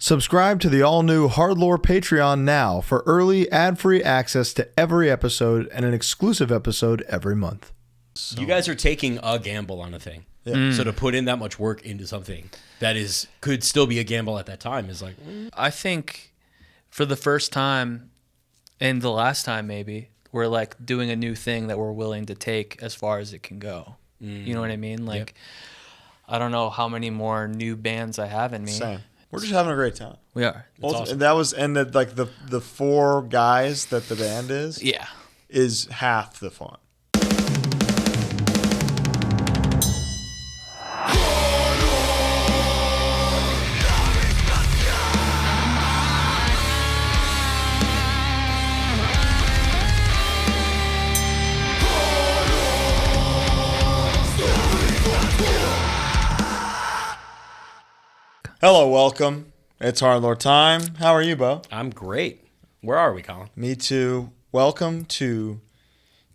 Subscribe to the all-new HardLore Patreon now for early, ad-free access to every episode and an exclusive episode every month. So. You guys are taking a gamble on a thing. Yeah. So to put in that much work into something that could still be a gamble at that time is like... I think for the first time, and the last time maybe, we're like doing a new thing that we're willing to take as far as it can go. You know what I mean? Like, I don't know how many more new bands I have in me. Same. We're just having a great time. We are. Awesome. That was, and the four guys that the band is half the fun. Hello, welcome. It's HardLore time. How are you, Bo? I'm great. Where are we, Colin? Me too. Welcome to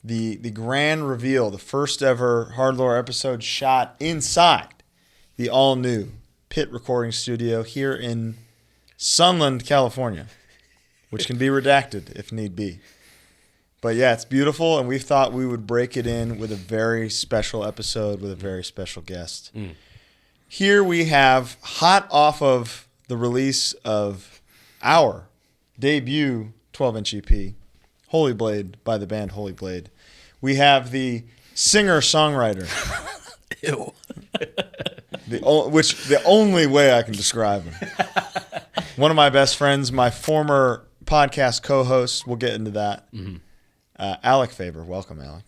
the grand reveal, the first ever HardLore episode shot inside the all-new Pit Recording Studio here in Sunland, California, which can be redacted if need be. But yeah, it's beautiful, and we thought we would break it in with a very special episode with a very special guest. Here we have, hot off of the release of our debut 12-inch EP, Holy Blade by the band Holy Blade, we have the singer-songwriter. Ew. The only way I can describe him. One of my best friends, my former podcast co-host, we'll get into that. Alec Faber. Welcome, Alec.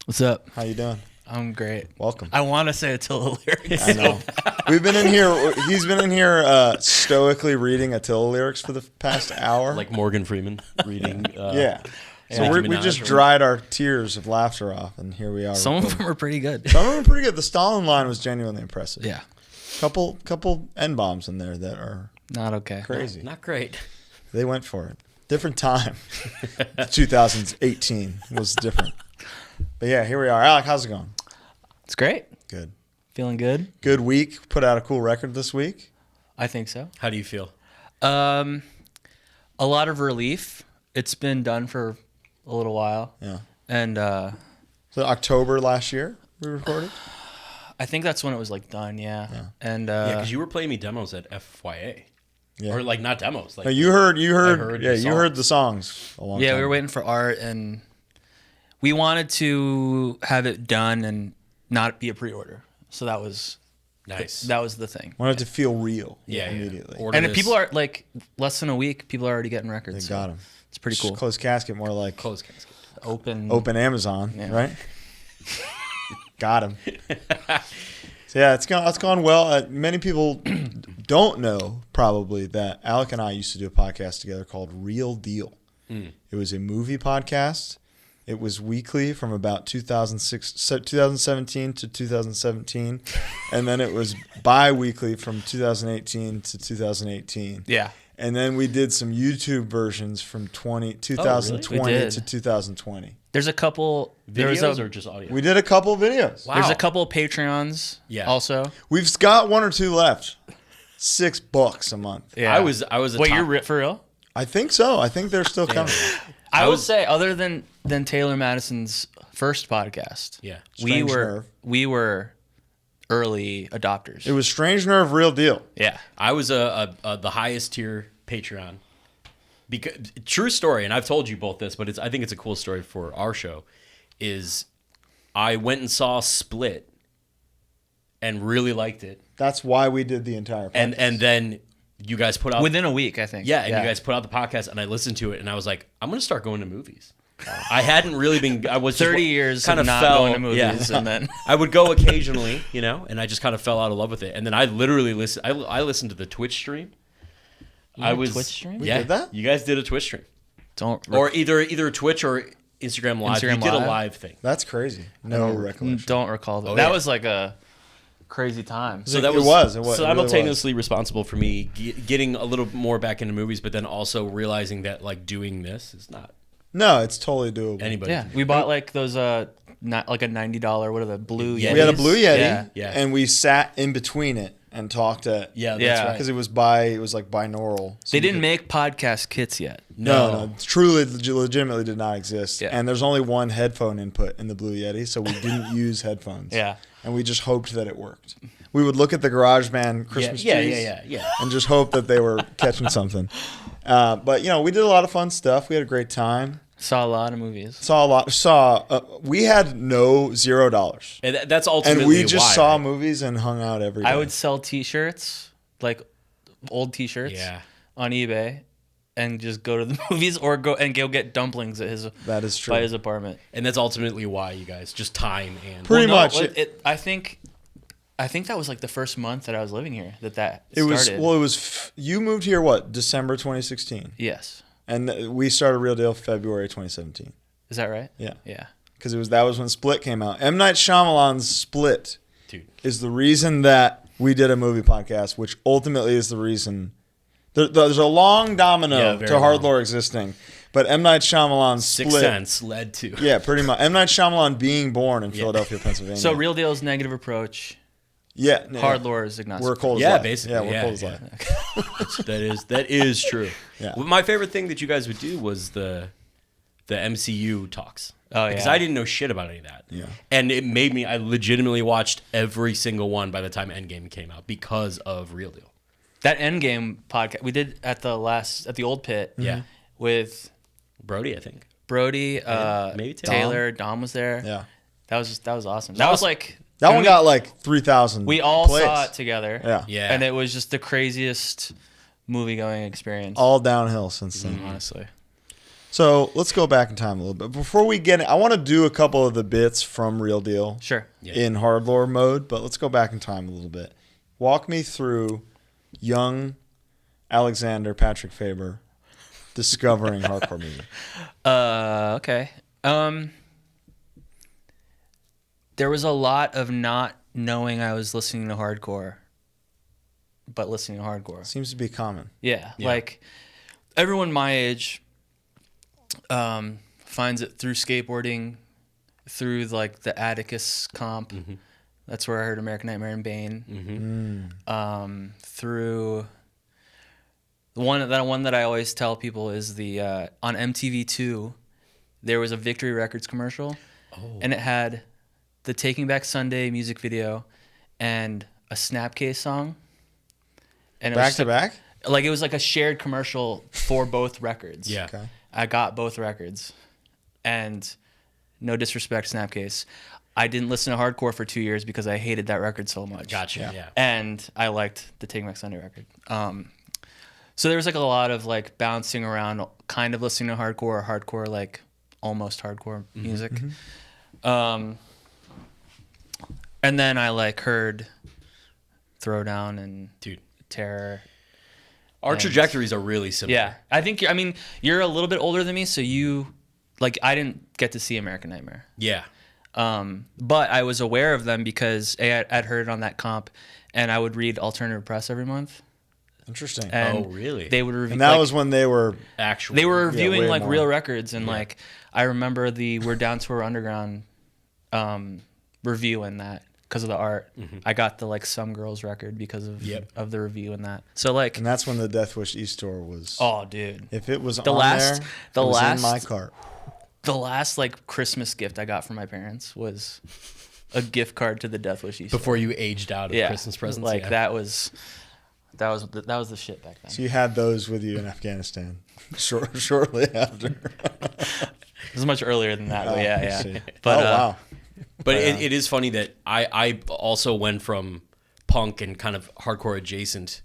What's up? How you doing? I'm great. Welcome. I want to say Attila lyrics. I know. We've been in here. He's been in here stoically reading Attila lyrics for the past hour. Like Morgan Freeman reading. Yeah. So we just dried our tears of laughter off, and here we are. Some of them are pretty good. Some of them are pretty good. The Stalin line was genuinely impressive. Yeah. Couple N-bombs in there that are not okay. Crazy. Not great. They went for it. Different time. 2018 was different. But yeah, here we are. Alec, how's it going? It's great. Good. Feeling good. Good week. Put out a cool record this week. I think so. How do you feel? A lot of relief. It's been done for a little while. Yeah. And so October last year we recorded? I think that's when it was like done, yeah. And because you were playing me demos at FYA. Yeah. Or like not demos. Like no, you heard you heard the songs a long time. Yeah, we were waiting for art, and we wanted to have it done and not be a pre-order. So that was nice. That was the thing. Wanted to feel real immediately. And if people are like less than a week, people are already getting records. They got them. It's pretty cool. Closed casket, more like closed casket. Open Amazon, right? Got him. So yeah, it's gone well. Many people don't know probably that Alec and I used to do a podcast together called Real Deal. It was a movie podcast. It was weekly from about 2017 to 2017, and then it was bi-weekly from 2018 to 2018. Yeah. And then we did some YouTube versions from 2020 to 2020. There's a couple videos or just audio. We did a couple videos. Wow. There's a couple Patreons. Yeah. Also, we've got one or two left. $6 a month. Yeah. I was. Wait, you're for real? I think so. I think they're still coming. I will say, other than Taylor Madison's first podcast, we were early adopters. It was Strange Nerve, Real Deal. Yeah, I was the highest tier Patreon. Because true story, and I've told you both this, but I think it's a cool story for our show. Is I went and saw Split and really liked it. That's why we did the entire podcast. And then you guys put out within a week, I think. Yeah, and you guys put out the podcast, and I listened to it, and I was like, I'm going to start going to movies. I hadn't really been. I was 30 years kind of not fell, going to movies, and then I would go occasionally, and I just kind of fell out of love with it. And then I literally listened. I listened to the Twitch stream. Twitch stream? We did that? You guys did a Twitch stream. Or either Twitch or Instagram Live. You did a live thing. That's crazy. No recollection. Don't recall that. That was like a crazy time. So that was simultaneously responsible for me getting a little more back into movies, but then also realizing that like doing this is not. No, it's totally doable. Anybody. Yeah, we bought like those not like a $90. What are the blue Yetis? We had a blue Yeti, yeah, and we sat in between it and talked at Yeah, Yeah. that's right. because it was like binaural. So They you didn't could- make podcast kits yet. no, truly, legitimately did not exist. Yeah. And there's only one headphone input in the Blue Yeti, so we didn't use headphones. Yeah. And we just hoped that it worked. We would look at the GarageBand Christmas trees Yeah. and just hope that they were catching something. But we did a lot of fun stuff. We had a great time. Saw a lot of movies. We had $0. And that's ultimately And we just why, saw right? movies and hung out every day. I would sell T-shirts, like old T-shirts, Yeah. on eBay, and just go to the movies or go get dumplings at his That is true. by his apartment. And that's ultimately why you guys just time and Pretty much. I think that was like the first month that I was living here that It was started. you moved here what, December 2016, Yes. and we started Real Deal February 2017. Is that right? Yeah, Yeah. because that was when Split came out. M. Night Shyamalan's Split dude. is the reason that we did a movie podcast, which ultimately is the reason. There's a long domino Yeah, to very long. HardLore existing, but M. Night Shyamalan's Sixth Split. Sense led to. Yeah, pretty much. M. Night Shyamalan being born in Philadelphia, Pennsylvania. So Real Deal's Negative Approach. yeah, HardLore is agnostic. We're cold as Yeah, life. basically. Yeah, we're Yeah, cold as yeah. life. That is true. Yeah. Well, my favorite thing that you guys would do was the MCU talks. Oh, Because yeah. I didn't know shit about any of that. Yeah. And it made me. I legitimately watched every single one by the time Endgame came out because of Real Deal. That Endgame podcast we did at the old pit. Yeah. With Brody, I think. Brody, maybe Taylor, Dom was there. Yeah. That was awesome. That was like That and one got like 3,000 we all plays. saw it together. Yeah. Yeah. And it was just the craziest movie going experience. All downhill since then. honestly. So let's go back in time a little bit. Before we get in, I want to do a couple of the bits from Real Deal Sure. Yeah. in HardLore mode, but let's go back in time a little bit. Walk me through young Alexander Patrick Faber discovering hardcore music. Okay. There was a lot of not knowing I was listening to hardcore, but listening to hardcore. Seems to be common. Yeah, Yeah. like everyone my age finds it through skateboarding, through like the Atticus comp. That's where I heard American Nightmare and Bane. Through the one that I always tell people is the on MTV2, there was a Victory Records commercial, and it had the Taking Back Sunday music video and a Snapcase song. And it was Back just to back? like it was like a shared commercial for both records. Yeah. Okay. I got both records, and no disrespect, Snapcase, I didn't listen to hardcore for 2 years because I hated that record so much. Gotcha. Yeah. And I liked the Taking Back Sunday record. So there was like a lot of like bouncing around, kind of listening to hardcore, like almost hardcore music. And then I like heard Throwdown and Dude. Terror. Our trajectories are really similar. Yeah, I think. I mean, you're a little bit older than me, so I didn't get to see American Nightmare. Yeah. But I was aware of them because I'd heard it on that comp, and I would read Alternative Press every month. Interesting. And Oh, really? They would review. And that was when they were Actually. they were reviewing way like more. real records, and like I remember the We're Down Tour Underground review in that because of the art. I got the like Some Girls record because of the review in that. So like, and that's when the Death Wish East tour was. oh dude, If it was The on last- there, the it was last- in my cart. the last like Christmas gift I got from my parents was a gift card to the Death Wish East. before you aged out of Christmas presents. Like yeah. that was the shit back then. So you had those with you in Afghanistan shortly after. It was much earlier than that, but I yeah. see. But oh, wow. But Yeah. it is funny that I also went from punk and kind of hardcore adjacent,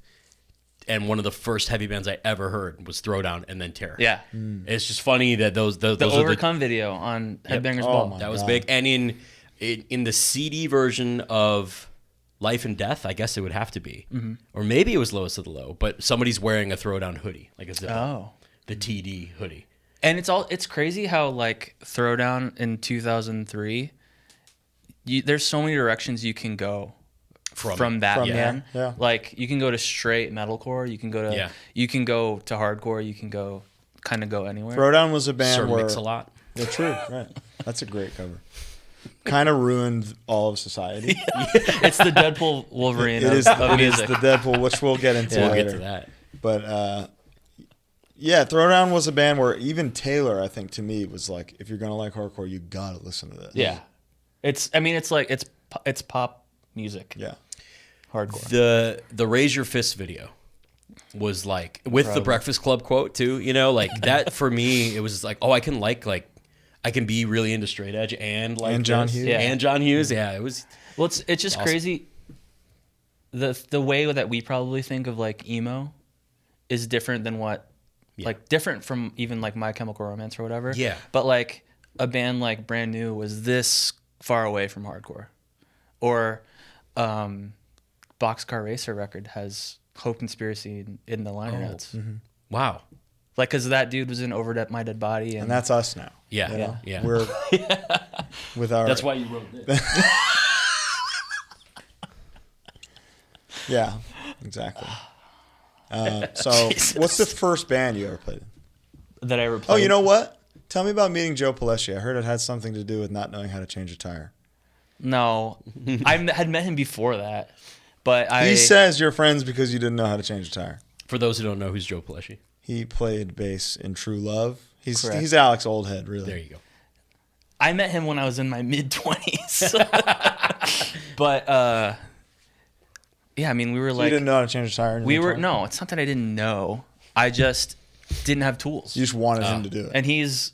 and one of the first heavy bands I ever heard was Throwdown and then Terror. yeah, It's just funny that those the are Overcome video on Headbangers Oh Ball. my that was God. big. And in the CD version of Life and Death, I guess it would have to be, or maybe it was Lowest of the Low. But somebody's wearing a Throwdown hoodie, like a zip Oh. the TD hoodie. And it's crazy how like Throwdown in 2003, there's so many directions you can go from that From band. there, yeah. Like you can go to straight metalcore, you can go to hardcore, you can go kind of go anywhere. Throwdown was a band Sir where. Mix a Lot. Yeah, true. Right. That's a great cover. kind of ruined all of society. It's the Deadpool Wolverine It is of the music. Deadpool, which we'll get into We'll later. get to that. But yeah, Throwdown was a band where even Taylor, I think, to me, was like, if you're gonna like hardcore, you gotta listen to this. Yeah, it's pop music. Yeah. Hardcore. The Raise Your Fist video was like with the Breakfast Club quote too, you know, like that for me it was like, oh, I can I can be really into straight edge and like And John this. Hughes. Yeah. And John Hughes. Yeah, it was Well, it's just awesome. crazy. The way that we probably think of like emo is different than what like different from even like My Chemical Romance or whatever. Yeah. But like a band like Brand New was this far away from hardcore. Or Boxcar Racer record has Hope Conspiracy in the liner notes. wow. Like, because that dude was in Over My Dead Body. And that's us now. Yeah. You know? Yeah. We're with our. That's why you wrote this. Yeah, exactly. So, what's the first band you ever played in? that I ever Oh, played. you know what? Tell me about meeting Joe Palesci. I heard it had something to do with not knowing how to change a tire. No. I had met him before that. But He says you're friends because you didn't know how to change a tire. For those who don't know, who's Joe Palesci? He played bass in True Love. He's Correct. Alex Oldhead, really. There you go. I met him when I was in my mid-20s. But, yeah, I mean, we were So like... you didn't know how to change a tire? No, it's not that I didn't know. I just didn't have tools. You just wanted him to do it. And he's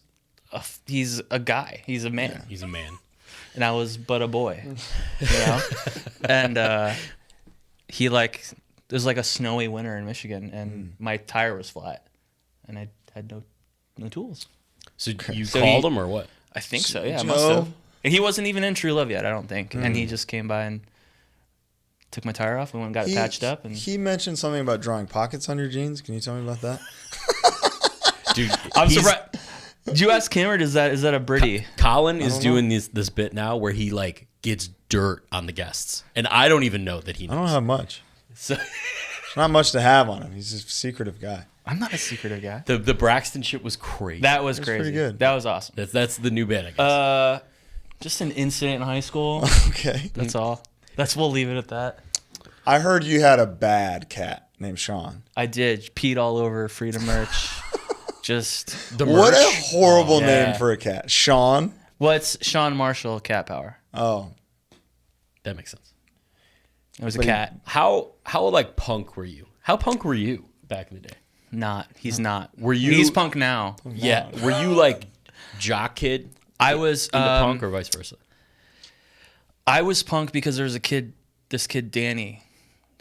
a guy. He's a man. He's a man. And I was but a boy. You know? And he like... It was like a snowy winter in Michigan, and my tire was flat. And I had no tools. So you So called he- him or what? I think so, yeah. I Joe? must have. And he wasn't even in True Love yet, I don't think. And he just came by and took my tire off and went and got it patched up. And He mentioned something about drawing pockets on your jeans. Can you tell me about that? Dude, I'm he's- surprised. Did you ask him, or is that a Britty? Colin is doing this bit now where he like gets dirt on the guests. And I don't even know that he I don't knows. have much. So There's not much to have on him. He's a secretive guy. I'm not a secretive guy. the Braxton shit was crazy. That was crazy. pretty good. That was awesome. That's the new bit, I guess. Just an incident in high school. Okay. That's all. We'll leave it at that. I heard you had a bad cat named Sean. I did. Peed all over Freedom merch. Just The What merch. a horrible Yeah. name for a cat. Sean? what's Sean Marshall Cat Power? Oh. That makes sense. It was a But cat. How like punk were you? How punk were you back in the day? Not. He's not. Were you- He's punk now. Yeah. Were you like jock kid I was into punk or vice versa? I was punk because there was this kid Danny,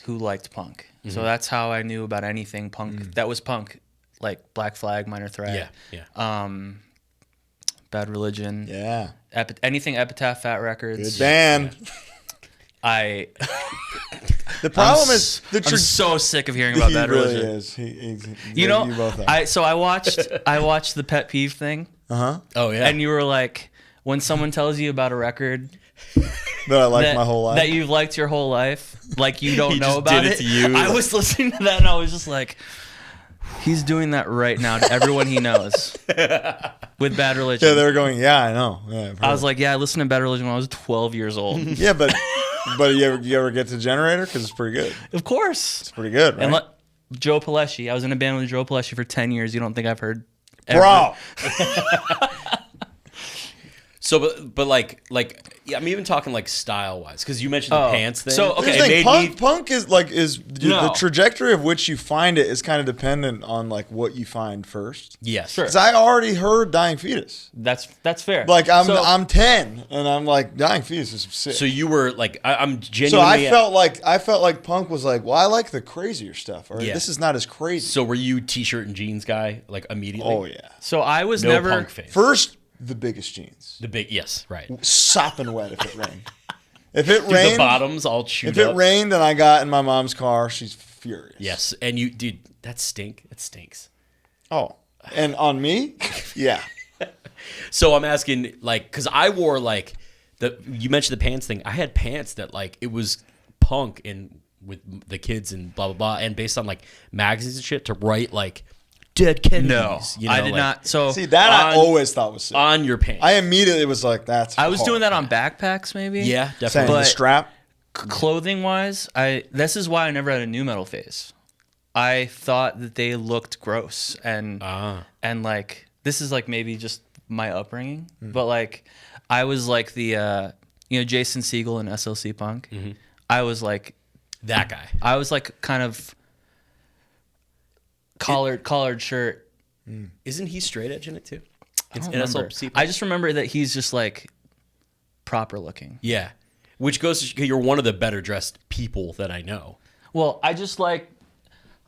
who liked punk. So that's how I knew about anything punk. That was punk, like Black Flag, Minor Threat, Yeah. Bad Religion, Yeah. anything Epitaph, Fat Records. Good band. I The problem is the I'm so sick of hearing about he Bad really Religion. is. You know, you both are. I watched the Pet Peeve thing, Uh-huh. Oh yeah. and you were like, when someone tells you about a record That I like that, my whole life. that you've liked your whole life, like you don't He know just about did it it. to you. I was listening to that and I was just like, he's doing that right now to everyone he knows with Bad Religion. Yeah, they were going, yeah, I know. Yeah, I've heard I was it. like, yeah, I listened to Bad Religion when I was 12 years old. Yeah, but you ever get to Generator? Because it's pretty good. Of course. It's pretty good, right? And Joe Palesci. I was in a band with Joe Palesci for 10 years. You don't think I've heard Bro. So, but like, yeah, I'm even talking like style wise, because you mentioned the pants thing. So, okay, Here's it the thing, made me. punk is the No. trajectory of which you find it is kind of dependent on like what you find first. Yes, Sure. Because I already heard Dying Fetus. That's fair. Like So- I'm 10 and I'm like Dying Fetus is sick. So you were like, I'm So genuinely. I felt like punk was like, well, I like the crazier stuff. Or Yeah. this is not as crazy. So were you t-shirt and jeans guy like immediately? Oh yeah. So I was No never. punk face. First, the biggest jeans, The big yes, right. sopping wet if it rained. If it Dude, the rained, bottoms all chewed if it up. rained and I got in my mom's car, she's furious. Yes, and you, dude, that stinks. Oh, and on me, yeah. So I'm asking, like, because I wore like you mentioned the pants thing. I had pants that like it was punk and with the kids and blah blah blah, and based on like magazines and shit to write like dead Kennedys. No, You know, I did like, not. So See, that I On- always thought was sick. on your pants. I immediately was like, that's I was hard. doing that on backpacks, maybe. yeah, Saying definitely. the But- strap. Clothing wise, this is why I never had a new metal phase. I thought that they looked gross and like this is like maybe just my upbringing, but like I was like the Jason Segel and SLC Punk. I was like that guy. I was like kind of collared shirt. Isn't he straight edge in it too? I don't in remember. SLC? I just remember that he's just like proper looking. Yeah. Which goes to you're one of the better dressed people that I know. Well, I just like,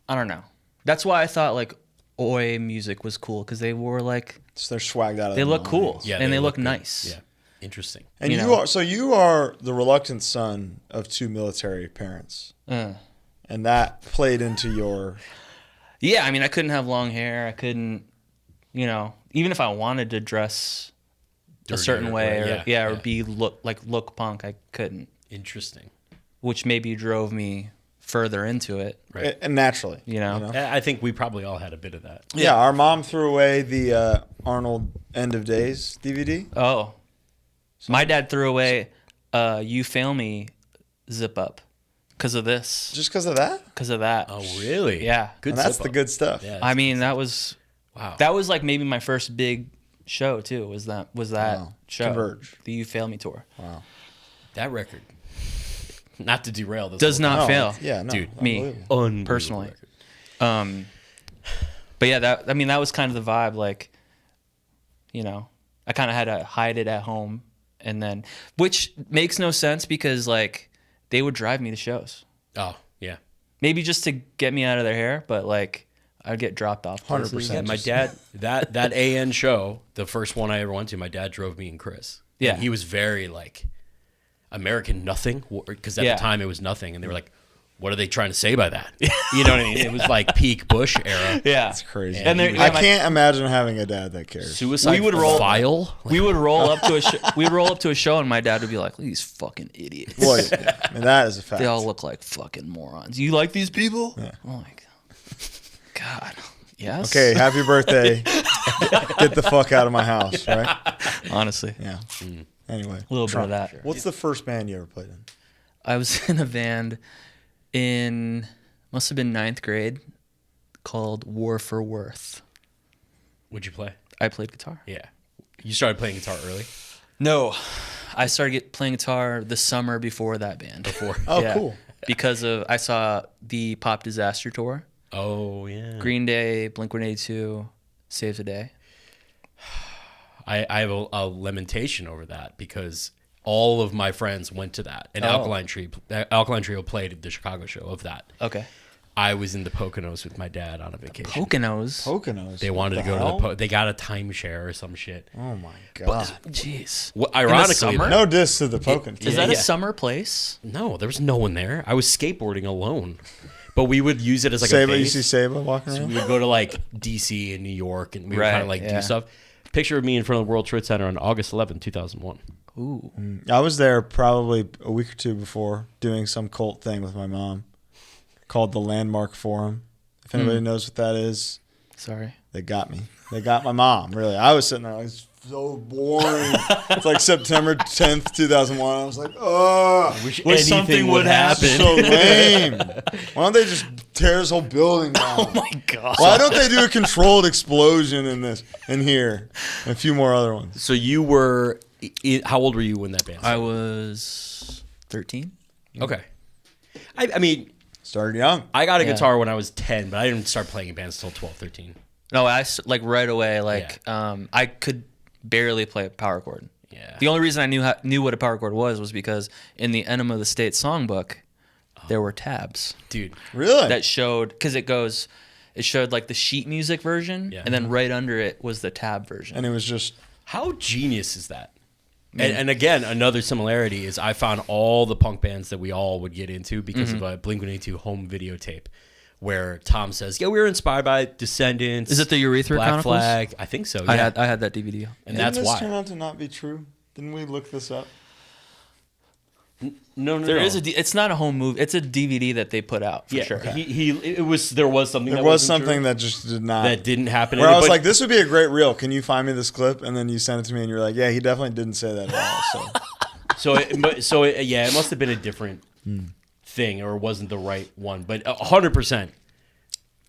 I don't know. That's why I thought like Oi music was cool because they wore like, So they're swagged out of they their look minds. cool Yeah, and they look good. nice. Yeah. Interesting. And You you know. are the reluctant son of two military parents. And that played into your Yeah, I mean, I couldn't have long hair. I couldn't, even if I wanted to dress a Dirty certain or- way or yeah, or yeah. be look punk, I couldn't, Interesting. which maybe drove me further into it. Right. and naturally. I think we probably all had a bit of that. Yeah, our mom threw away the Arnold End of Days DVD. Oh, my dad threw away "You Fail Me" zip up because of this, Just because of that? because of that. Oh, really? Yeah. Good. And that's zip the up. good stuff. Yeah. I mean, that was Wow. like maybe my first big show too. Was that Wow. show, Converge. the "You Fail Me" tour? Wow. That record. Not to derail this. Does whole not No, fail. Yeah, no. Dude, me. unbelievable. Unbelievable personally. record. But yeah, that was kind of the vibe. Like, I kind of had to hide it at home, and then, which makes no sense because like they would drive me to shows, Oh, yeah. maybe just to get me out of their hair, but like I'd get dropped off. 100%. Yeah, my dad, that AN show, the first one I ever went to, my dad drove me and Chris. Yeah. And he was very like American nothing, because at Yeah. the time it was nothing, and they were like, "What are they trying to say by that?" You know what I mean? It was like peak Bush era. Yeah, It's crazy. And there- I yeah, my- can't imagine having a dad that cares. Suicide We would roll- file. we would roll up to we'd roll up to a show, and my dad would be like, "Look at these fucking idiots. Boy, yeah. I mean, that is a fact. They all look like fucking morons. You like these people?" Oh my god. Yes. Okay, happy birthday. Get the fuck out of my house, right? Honestly, Yeah. Anyway. a little bit of that. What's the first band you ever played in? I was in a band must have been 9th grade called War for Worth. Would you play? I played guitar. Yeah. You started playing guitar early. No, I started playing guitar the summer before that band. Before. Oh, Yeah, cool. Because I saw the Pop Disaster tour. Oh yeah. Green Day, Blink-182, Save the Day. I have a lamentation over that because all of my friends went to that, and Alkaline Trio played at the Chicago show of that. Okay. I was in the Poconos with my dad on a vacation. Poconos. Poconos. They wanted to What go the to hell? they got a timeshare or some shit. Oh my god. Jeez. Well, ironically, summer? No diss to the Poconos. Is Yeah, that yeah. a summer place? no, there was no one there. I was skateboarding alone, but we would use it as like a Saba, you base. see Saba walking So around? we would go to like DC and New York, and we would Right, kind of like yeah. do stuff. Picture of me in front of the World Trade Center on August 11, 2001. Ooh. I was there probably a week or two before doing some cult thing with my mom called the Landmark Forum. If anybody knows what that is, Sorry. they got me. They got my mom, really. I was sitting there, like, it's so boring. It's like September 10th, 2001. I was like, oh, Wish something would happen. so lame. Why don't they just tear this whole building down? Oh my god. Why don't they do a controlled explosion in here? And a few more other ones. So you were, how old were you when that band I started? was 13. Okay. I mean, Started young. I got a Yeah. guitar when I was 10, but I didn't start playing in bands until 12, 13. No, like right away. Like I could barely play a power chord. Yeah. The only reason I knew what a power chord was because in the Enema of the State songbook, there were tabs Dude. Really? that showed because it showed like the sheet music version, Yeah. and then right under it was the tab version. and it was just How genius is that? And again, another similarity is I found all the punk bands that we all would get into because of a Blink-182 home videotape where Tom says, yeah, we were inspired by Descendants. Is it the Urethra Black Chronicles? Flag. I think so, yeah. I had that DVD. and Didn't that's this why. turn out to not be true? Didn't we look this up? No. There is it's not a home movie. It's a DVD that they put out for sure. There was something. There that was wasn't something true, that just did not. that didn't happen. Where I was but- like, this would be a great reel. Can you find me this clip? And then you sent it to me, and you're like, yeah, he definitely didn't say that at all. it must have been a different thing, or it wasn't the right one. But 100%,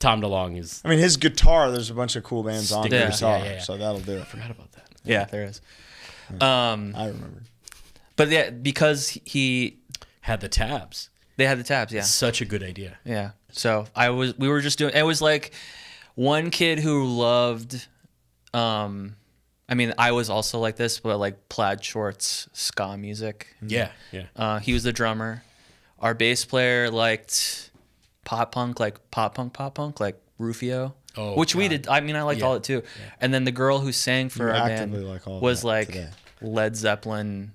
Tom DeLonge is. I mean, his guitar. There's a bunch of cool bands on Stickers, the guitar, yeah. so that'll do it. I forgot about that. Yeah, there is. I remember. But yeah, because he Had the tabs. they had the tabs. Yeah, Such a good idea. yeah. So we were just doing. It was like one kid who loved. I mean, I was also like this, but like plaid shorts, ska music. Yeah. He was the drummer. Our bass player liked pop punk, like Rufio. Oh, which we God. did. I mean, I liked Yeah. all it too. Yeah. And then the girl who sang for You our actively band like all was that like today. Led Zeppelin.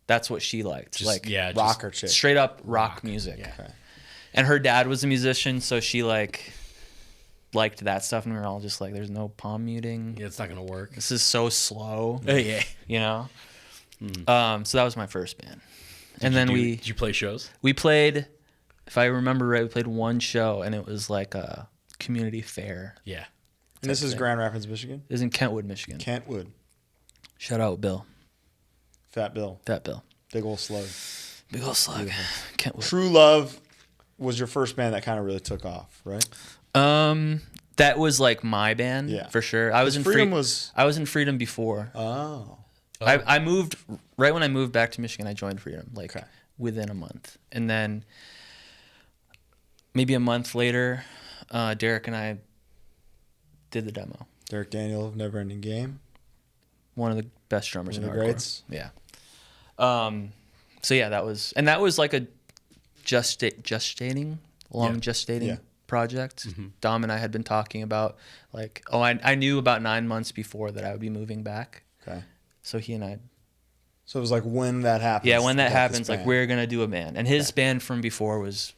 That's what she liked. like rocker chick. straight up rock music. Yeah. Okay. And her dad was a musician, so she liked that stuff, and we were all just like, "There's no palm muting. Yeah, it's not gonna work. This is so slow." Yeah. You know. So that was my first band, and then Did you play shows? we played. If I remember right, we played one show, and it was like a community fair. Yeah. And this is Grand Rapids, Michigan. It was in Kentwood, Michigan. Kentwood. Shout out Bill, Fat Bill. Fat Bill, Big old slug. big old slug. Kentwood. True Love was your first band that kind of really took off, right? That was like my band, Yeah. for sure. I was in Freedom was. I was in Freedom before. Oh. I moved right when I moved back to Michigan. I joined Freedom like Okay. within a month, and then maybe a month later, Derek and I did the demo. Derek Daniel of Never Ending Game. One of the best drummers One in of the hardcore. greats. Yeah. So yeah, that was like a gestating Yeah. project. Dom and I had been talking about like, I knew about 9 months before that I would be moving back. Okay. So he and I, So it was like when that happens. yeah, when that you got this happens, like band. we're gonna do a band, and his band from before was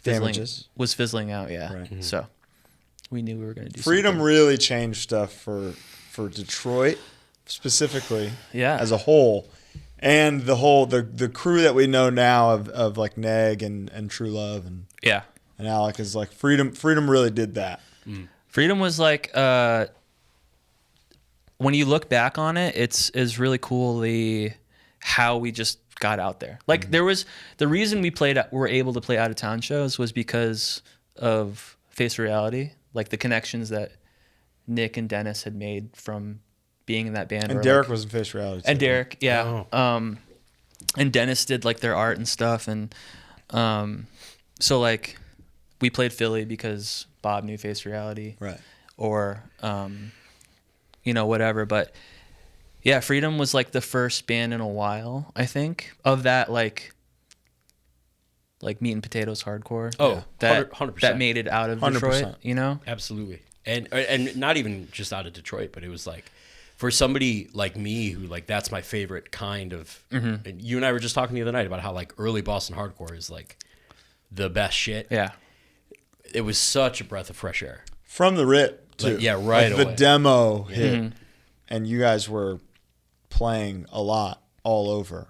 Damages. fizzling out. Yeah. Right. So we knew we were gonna do Freedom something. really changed stuff for Detroit specifically. Yeah. As a whole. And the crew that we know now of like Neg and True Love and Yeah. Alec is like Freedom really did that. Freedom was like when you look back on it, it's really cool how we just got out there. Like there was the reason we were able to play out of town shows was because of Face Reality, like the connections that Nick and Dennis had made from being in that band. And or, Derek like, was in Face Reality too. and Derek, yeah. Oh. And Dennis did like their art and stuff, and so like we played Philly because Bob knew Face Reality, Right. or whatever. But yeah, Freedom was like the first band in a while, I think, of that like meat and potatoes hardcore. Oh, that 100%. that made it out of 100%. Detroit, you know? Absolutely. And not even just out of Detroit, but it was like for somebody like me who like that's my favorite kind of. And you and I were just talking the other night about how like early Boston hardcore is like the best shit. Yeah. It was such a breath of fresh air. From the rip too. Like, yeah, right Like the away. demo hit, and you guys were playing a lot all over.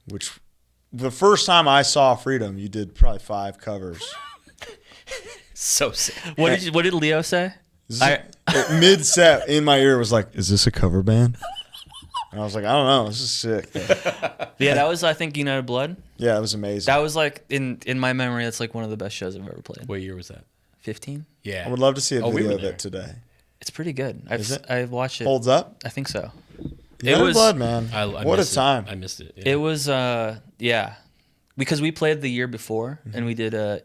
Which the first time I saw Freedom, you did probably 5 covers. So sick. What did Leo say? Mid set in my ear was like, "Is this a cover band?" And I was like, "I don't know. This is sick." Yeah, that was I think United Blood. Yeah, it was amazing. That was like in my memory, that's like one of the best shows I've ever played. What year was that? 15. Yeah. I would love to see a Oh, we video were of there. it today. It's pretty good. Is it? I've watched it. Holds up. I think so. United was- Blood, man. I What a missed it. time. I missed it. Yeah. It was yeah, because we played the year before and we did the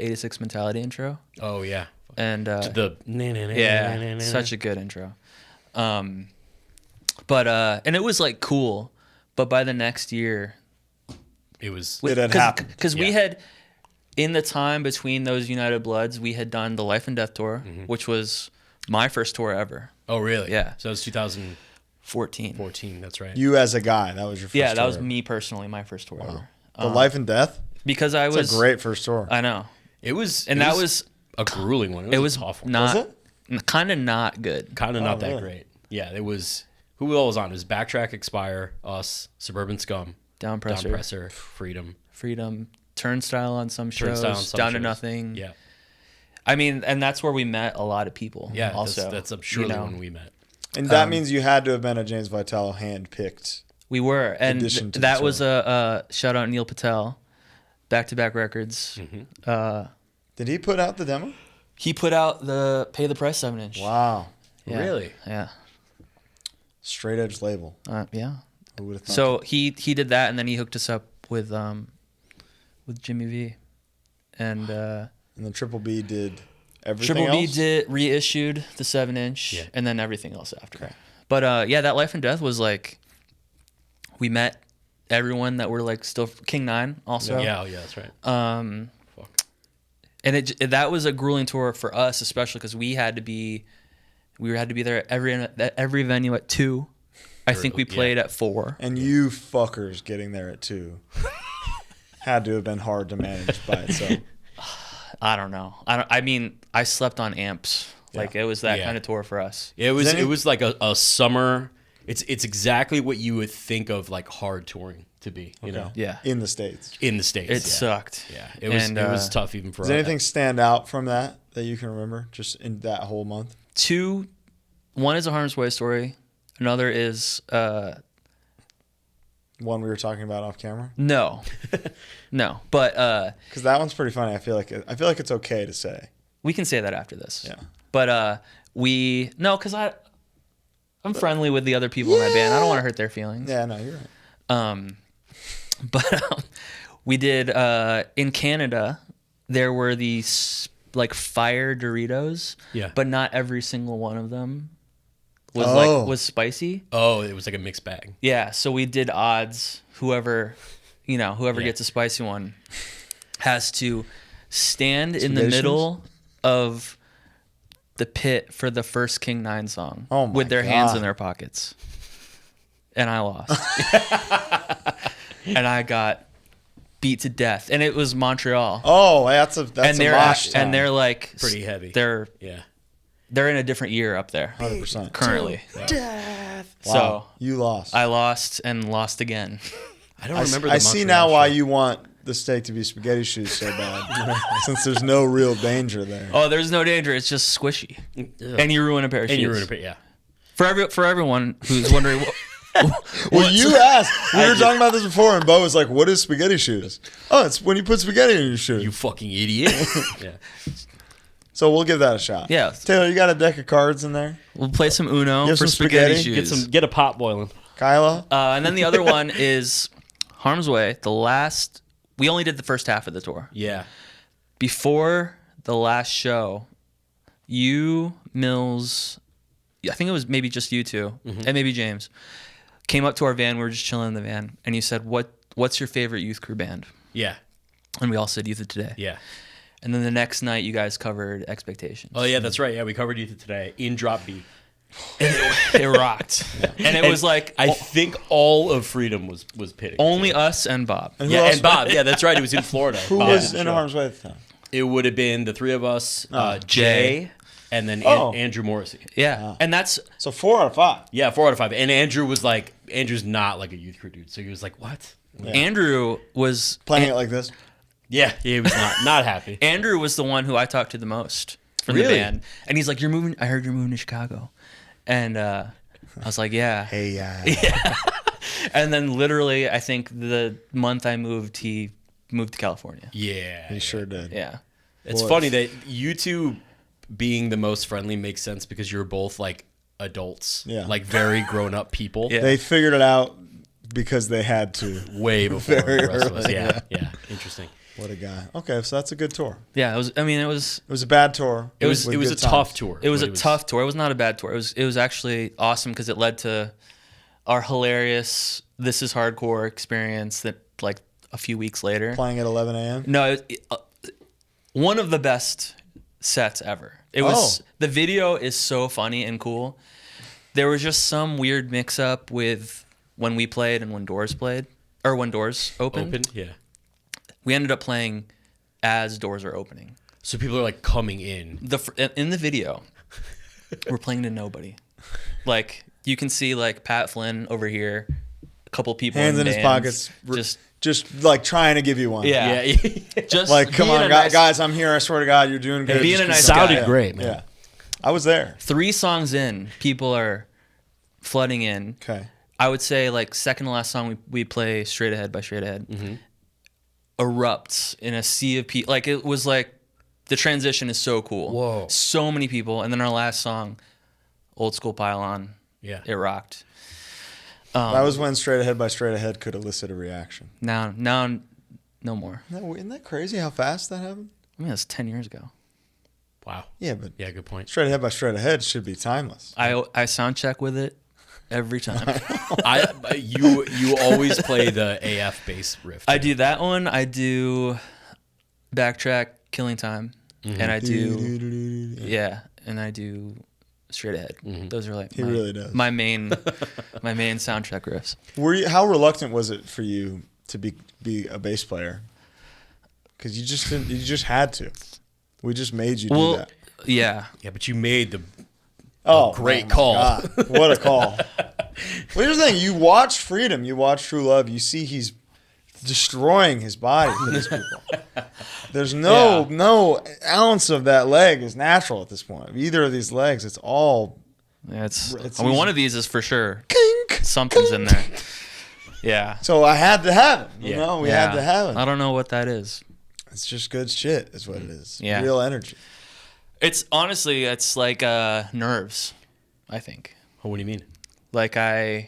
86 Mentality intro, Oh yeah. and The yeah, such a good intro. But and it was like cool, but by the next year It was. It had happened. because we Yeah. had in the time between those United Bloods we had done the Life and Death tour, which was my first tour ever, Oh really? Yeah. So it was 2014. 14. That's right. You as a guy, that was your first Yeah, that was tour. me personally, my first tour ever. The Life and Death. Because I It's was a great first tour. I know. It was. And it that was a grueling one. it was a tough one. not Was kind of not good. Kind of not that really? great. Yeah, it was. Who all was on? It was Backtrack, Expire, us, Suburban Scum, Downpresser, Freedom, Turnstile on some shows, Down to Nothing. Yeah. I mean, and that's where we met a lot of people. Yeah, also, that's surely when we met. And that means you had to have been a James Vitale hand-picked. We were, and addition to that the was tour. a shout out Neil Patel, Back-to-Back Records. Did he put out the demo? He put out the Pay the Price 7-inch. Wow. Yeah. Really? Yeah. Straight edge label. Yeah. Who would have thought? So he did that, and then he hooked us up with Jimmy V, and And then Triple B did everything Triple B else? did reissued the 7-inch, Yeah. and then everything else after. But yeah, that Life and Death was like, we met everyone that were like still King 9 also. Yeah, that's right. Fuck. And that was a grueling tour for us, especially because we had to be there every venue at 2. I think we played at 4. And you fuckers getting there at 2 had to have been hard to manage by itself. I don't know. I mean, I slept on amps. Like it was that kind of tour for us. It was like a summer. It's exactly what you would think of like hard touring to be. You know. Yeah. In the States. In the States. It sucked. Yeah. It was tough even for us. Does anything stand out from that you can remember just in that whole month? 2, one is a Harm's Way story. Another is One we were talking about off camera? no, but Because that one's pretty funny. I feel like it's okay to say. we can say that after this. Yeah. But because I'm friendly with the other people in my band. I don't want to hurt their feelings. Yeah, no, you're right. But we did in Canada. There were these like fire Doritos. Yeah. But not every single one of them was was spicy. Oh, it was like a mixed bag. Yeah. So we did odds. Whoever gets a spicy one has to stand in the Spaghetti middle of the pit for the first King 9 song with their hands in their pockets. And I lost. And I got beat to death. And it was Montreal. Oh, that's a mosh town. And they're like Pretty heavy. They're in a different year up there 100%. currently. Death. So Wow. You lost. I lost and lost again. I don't remember. I see now why you want the steak to be spaghetti shoes so bad, since there's no real danger there. Oh, there's no danger. It's just squishy, and you ruin a pair of shoes. Yeah. For everyone who's wondering, Well, you asked. We were talking about this before, and Bo was like, "What is spaghetti shoes?" Oh, it's when you put spaghetti in your shoes. You fucking idiot. Yeah. So we'll give that a shot. Yeah. Taylor, you got a deck of cards in there? we'll play some Uno have for some spaghetti spaghetti? shoes. Get a pot boiling. Kyla? And then the other one is Harm's Way. We only did the first half of the tour. Yeah. Before the last show, you, Mills, I think it was maybe just you two, and maybe James, came up to our van. We were just chilling in the van, and you said, "What's your favorite youth crew band?" Yeah. And we all said Youth of Today. Yeah. And then the next night, you guys covered Expectations. Oh yeah, that's right. Yeah, we covered Youth of Today in drop B. It rocked. And it was like I think all of Freedom was pitting. only us and Bob. And who Yeah, else- and Bob. Yeah, that's right. It was in Florida. Who Bob was did the in show. harm's way at the time? It would have been the three of us, Jay, and then Oh. Andrew Morrissey. Yeah. And that's So 4 out of 5. Yeah, 4 out of 5. And Andrew's not like a youth crew dude, so he was like, "What?" Andrew was Playing it like this. Yeah, he was not happy. Andrew was the one who I talked to the most from the Really? band. And he's like, I heard you're moving to Chicago. And I was like, yeah. Hey, yeah. And then literally, I think the month I moved, he moved to California. Yeah, He sure did. Yeah. It's Boys. funny that you two being the most friendly makes sense because you're both like adults, Yeah. like very grown up people. Yeah. They figured it out because they had to. Way before Very the rest of us. early, Yeah, interesting. What a guy. Okay, so that's a good tour. Yeah. It was It was a bad tour. It was with a good tough times. tour. It was but a tough tour. It was not a bad tour. It was actually awesome because it led to our hilarious This Is Hardcore experience that like a few weeks later. Playing at 11 a.m. No, one of the best sets ever. It was the video is so funny and cool. There was just some weird mix up with when we played and when Doors played or when Doors opened. Yeah. We ended up playing as Doors are opening. So people are like coming in. In the video, we're playing to nobody. Like you can see like Pat Flynn over here, couple people Hands in his bands, pockets, just like trying to give you one. yeah, just Like, come being on, a nice- guys, I'm here. I swear to God, you're doing good. being Just a keep nice going. guy. Sounded great, man. Yeah. I was there. 3 songs in, people are flooding in. Okay. I would say like second to last song we play Straight Ahead by Straight Ahead erupts in a sea of people. Like it was like the transition is so cool. Whoa. So many people. And then our last song, Old School Pylon. Yeah. It rocked. That was when Straight Ahead by Straight Ahead could elicit a reaction. Now no more. Isn't that crazy how fast that happened? I mean, that's 10 years ago. Wow. Yeah, but Yeah, good point. Straight Ahead by Straight Ahead should be timeless. I sound check with it every time. You always play the AF bass riff. I do that one. I do Backtrack, Killing Time. And I do, yeah, and I do Straight Ahead. Those are like He really does. my main soundtrack riffs. How reluctant was it for you to be a bass player? Because you just had to. We just made you do that. Yeah. Yeah, but you made the my great call. God. What a call. Well, here's the thing. You watch Freedom. You watch True Love. You see he's destroying his body for these people. There's no ounce of that leg is natural at this point. Either of these legs, it's all... Yeah, It's I mean, one of these is for sure. Something's in there. Yeah. So I had to have it. You Yeah. know, we had to have it. I don't know what that is. It's just good shit is what it is. Yeah. Real energy. It's honestly, it's like nerves, I think. Oh, what do you mean? Like I'm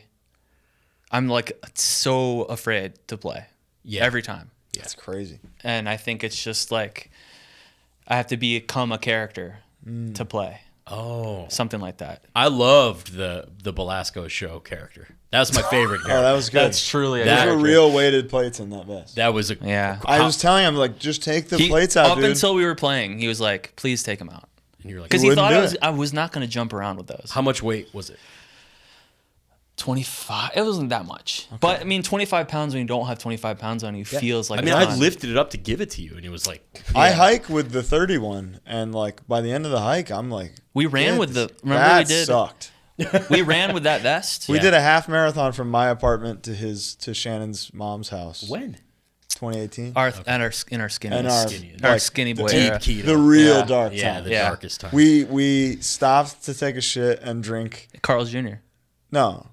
like so afraid to play. Yeah. Every time. It's crazy. And I think it's just like I have to become a character to play. Oh, Something like that. I loved the Belasco show character. That was my favorite character. Oh, that was good. That's truly a Those character. were real weighted plates in that vest. That was a Yeah. I was telling him, like, just take the plates out, up dude. until we were playing, he was like, "Please take them out," and you're like, because he wouldn't thought do I was not going to jump around with those. how much weight was it? 25. It wasn't that much, but I mean, 25 pounds when you don't have 25 pounds on you feels like. I mean, a I ton. lifted it up to give it to you, and it was like, I hike with the 31, and, like, by the end of the hike, I'm like... We ran "Yeah, with the. that Remember we did. sucked. We ran with that vest. We Yeah. did a half marathon from my apartment to Shannon's mom's house. when? 2018. In our skinny. And our, Skinny. our like, skinny the boy deep era. keto. The real Yeah. dark Yeah, time. the Yeah. darkest time. We stopped to take a shit and drink. Carl's Jr. No.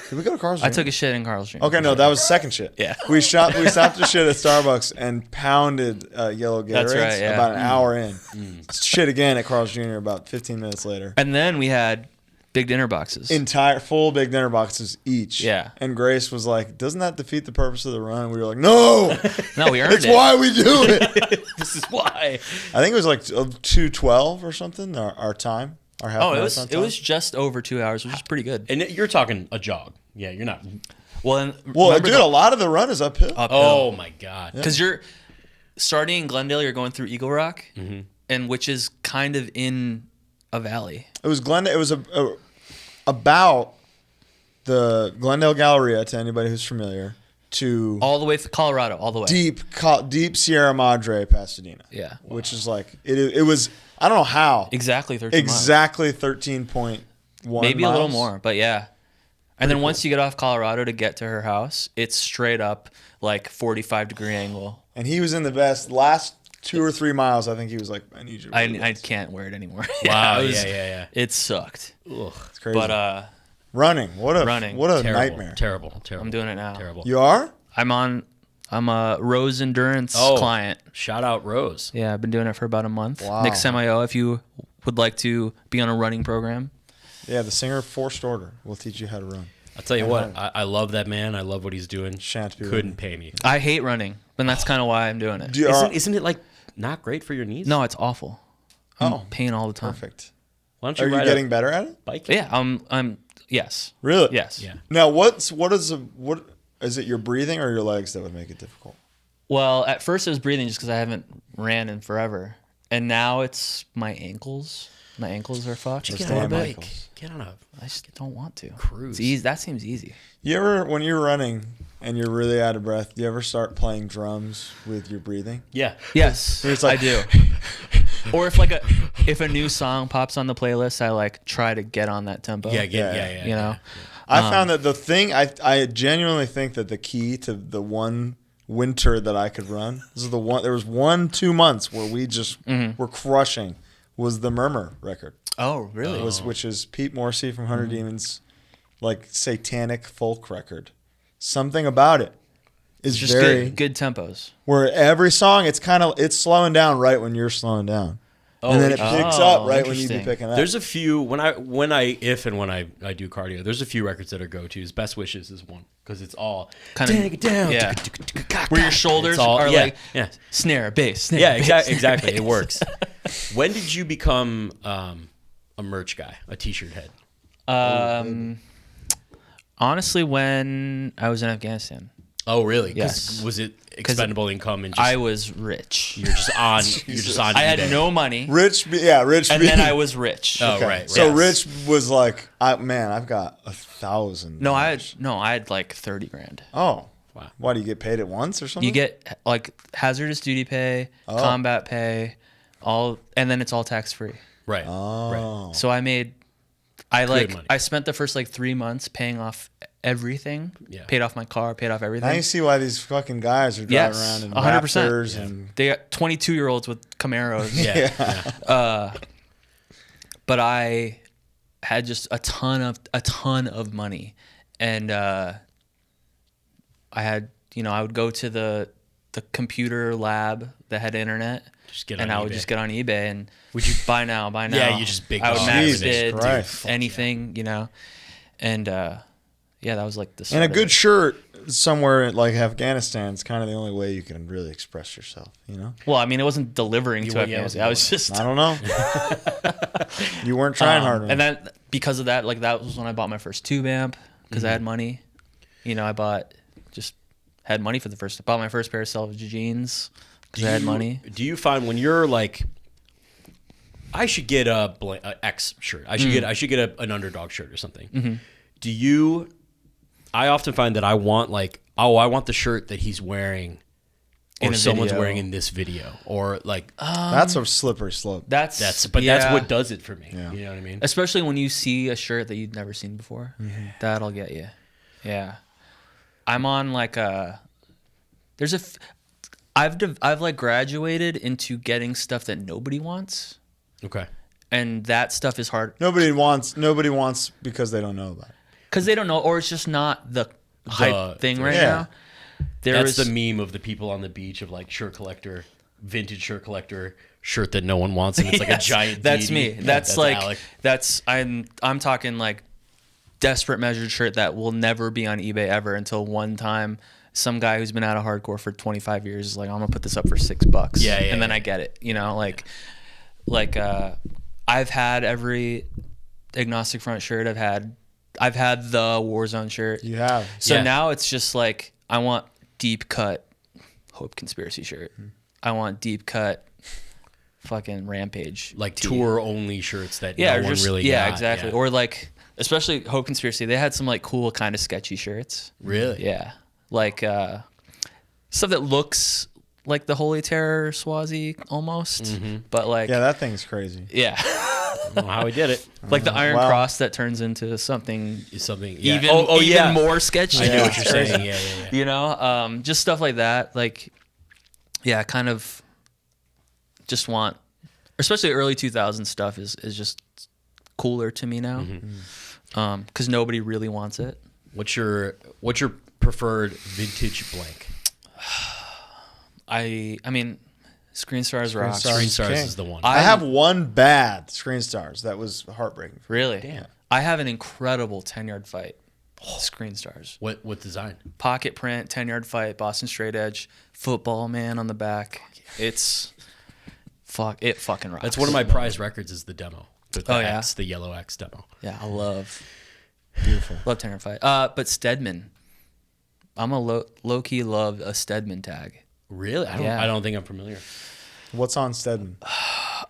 Did we go to Carl's I Jr.? took a shit in Carl's Jr. Okay, no, that was second shit. Yeah. We stopped to shit at Starbucks and pounded yellow Gatorades That's right, yeah. about an hour in. Shit again at Carl's Jr. about 15 minutes later. And then we had big dinner boxes. Entire full big dinner boxes each. Yeah. And Grace was like, "Doesn't that defeat the purpose of the run?" And we were like, "No, No, we earned it's it. why we do it." This is why. I think it was like 2:12 or something. Our time, our half Oh, marathon it time. was just over 2 hours, which is pretty good. And you're talking a jog. Yeah, you're not. Well, and Well, remember dude, a lot of the run is uphill. Oh my god. because you're starting in Glendale, you're going through Eagle Rock, and which is kind of in a valley. It was Glendale. It was about the Glendale Galleria, to anybody who's familiar, to All the way to Colorado, all the way. deep Sierra Madre, Pasadena. Yeah. Which is like it was. I don't know how Exactly 13 miles. exactly 13.1 Maybe a little miles. more, but yeah. And then once you get off Colorado to get to her house, it's straight up like 45-degree angle. And he was in the vest. Last 2 or 3 miles, I think he was like, "I need you." I can't wear it anymore. Wow. it was- Yeah. It sucked. Ugh. It's crazy. But running, what a Running. nightmare. Terrible. I'm doing it now. Terrible. You are? I'm a Rose Endurance Oh. client. Shout out Rose. Yeah, I've been doing it for about a month. Wow. Nick Semio, if you would like to be on a running program. Yeah, the singer of Forced Order will teach you how to run. I'll tell you what. I love that man. I love what he's doing. Shan't be Couldn't pay me. I hate running, and that's kind of why I'm doing it. Do you, Isn't it like not great for your knees? No, it's awful. I'm Oh, pain all the time. perfect. Why don't you Are you ride getting a better at it? bike? Yeah, I'm yes. Really? Yes. Yeah. Now, what is it? Your breathing or your legs that would make it difficult? Well, at first it was breathing just because I haven't ran in forever, and now it's my ankles. My ankles are fucked. Just Let's get on a stand bike. Michaels. Get on a. I just don't want to. Cruise. It's easy. That seems easy. You ever, when you're running and you're really out of breath, do you ever start playing drums with your breathing? Yeah. Yes, It's like- I do. Or if a new song pops on the playlist, I like try to get on that tempo. Yeah. You know, I found that the thing I genuinely think that the key to the one winter that I could run, this is the one. There was 2 months where we just were crushing. Was the Murmur record? Oh, really? Which is Pete Morrissey from 100 Demons, like satanic folk record. Something about it is Just very good tempos. where every song it's slowing down right when you're slowing down. And then it picks up right when you be interesting. picking up. There's a few when I do cardio. There's a few records that are go-tos. Best Wishes is one because it's all Kind of take it down. Yeah. Where your shoulders It's all- are yeah, like yeah. snare, bass, snare. Yeah, bass, exactly. snare, It works. When did you become a merch guy, a t-shirt head? Honestly, when I was in Afghanistan, Oh, really? 'Cause Yes. Was it expendable income and just I was rich. you're just on I had eBay? no money, Rich, and then I was rich. Oh, Okay. right. So yes. Rich was like, I've got 1,000. No, I had like 30 grand. Oh, Wow. Why do you get paid at once or something? You get like hazardous duty pay, combat pay, and then it's all tax free. Right. Oh, So money. I spent the first like 3 months paying off everything. Yeah. Paid off my car, paid off everything. now you see why these fucking guys are driving Yes, around in 100%. Raptors and They got 22-year-olds with Camaros. Yeah. But I had just a ton of money, and I had I would go to the computer lab that had internet, Just get and on I would eBay. just get on eBay and Would you buy now. Yeah, you just big I would dog max Jesus bid Christ. anything, and yeah, that was like the and start a of good it. shirt somewhere like Afghanistan is kind of the only way you can really express yourself. Well, I mean, it wasn't delivering to yeah, it Afghanistan. I was just I don't know. You weren't trying hard enough. and then because of that, like that was when I bought my first tube amp because I had money. Had money for bought my first pair of Selvage jeans because I had money. Do you find when you're like, I should get a X shirt. I should get an underdog shirt or something. Mm-hmm. Do you? I often find that I want I want the shirt that he's wearing, In or a someone's video. wearing in this video, or like that's a slippery slope. that's what does it for me. Yeah. You know what I mean? Especially when you see a shirt that you've never seen before. Mm-hmm. That'll get you. Yeah. I'm on like I've like graduated into getting stuff that nobody wants, Okay. and that stuff is hard Nobody wants because they don't know about it. because they don't know, or it's just not the hype thing right yeah. now. That's the meme of the people on the beach of like shirt collector, vintage shirt collector, shirt that no one wants, and it's like a Yes, giant. That's deity. me. That's like Alec. I'm talking like desperate measured shirt that will never be on eBay ever until one time some guy who's been out of hardcore for 25 years is like, I'm gonna put this up for $6. Yeah, and then yeah. I get it. I've had every agnostic front shirt. I've had the Warzone shirt. You have. So Yeah. now it's just like I want deep cut Hope Conspiracy shirt. I want deep cut fucking Rampage. like tee. tour only shirts that Yeah, no or one just, really yeah, got. exactly. Yeah. Or like, especially Hope Conspiracy, they had some like cool kind of sketchy shirts. Really? Yeah, like stuff that looks like the Holy Terror Swazi almost, but like Yeah, that thing's crazy. yeah. I don't know how he did it. Like the Iron Wow. Cross that turns into something Is something. Yeah. even more sketchy. I know what Yeah. you're saying. Yeah. You know, just stuff like that. Like, yeah, kind of just want, especially early 2000s stuff is just cooler to me now. Because nobody really wants it. What's your preferred vintage blank? I mean, Screen Stars rock. Stars. Screen Stars King. is the one. I have one bad Screen Stars that was heartbreaking. Really? Damn. I have an incredible 10-yard fight. Screen Stars. What design? Pocket print, 10-yard fight, Boston straight edge, football man on the back. It fucking rocks. That's one of my prized records. Is the demo. The yeah? X, the yellow X demo. Yeah, I love Beautiful. 10-yard fight. But Stedman. I'm a low key love a Stedman tag. Really? Yeah. I don't think I'm familiar. What's on Stedman?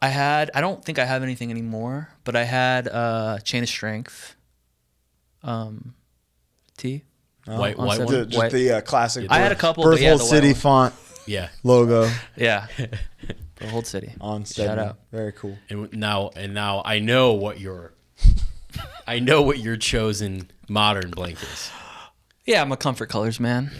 I don't think I have anything anymore, but I had Chain of Strength tee. White on one. Stedman. Just the classic. I had a couple, but yeah, Berthold the white City one. font Yeah. logo Yeah. The Hold City. on Stedman. Shout out. Very cool. And now I know what your I know what your chosen modern blank is. Yeah, I'm a comfort colors man.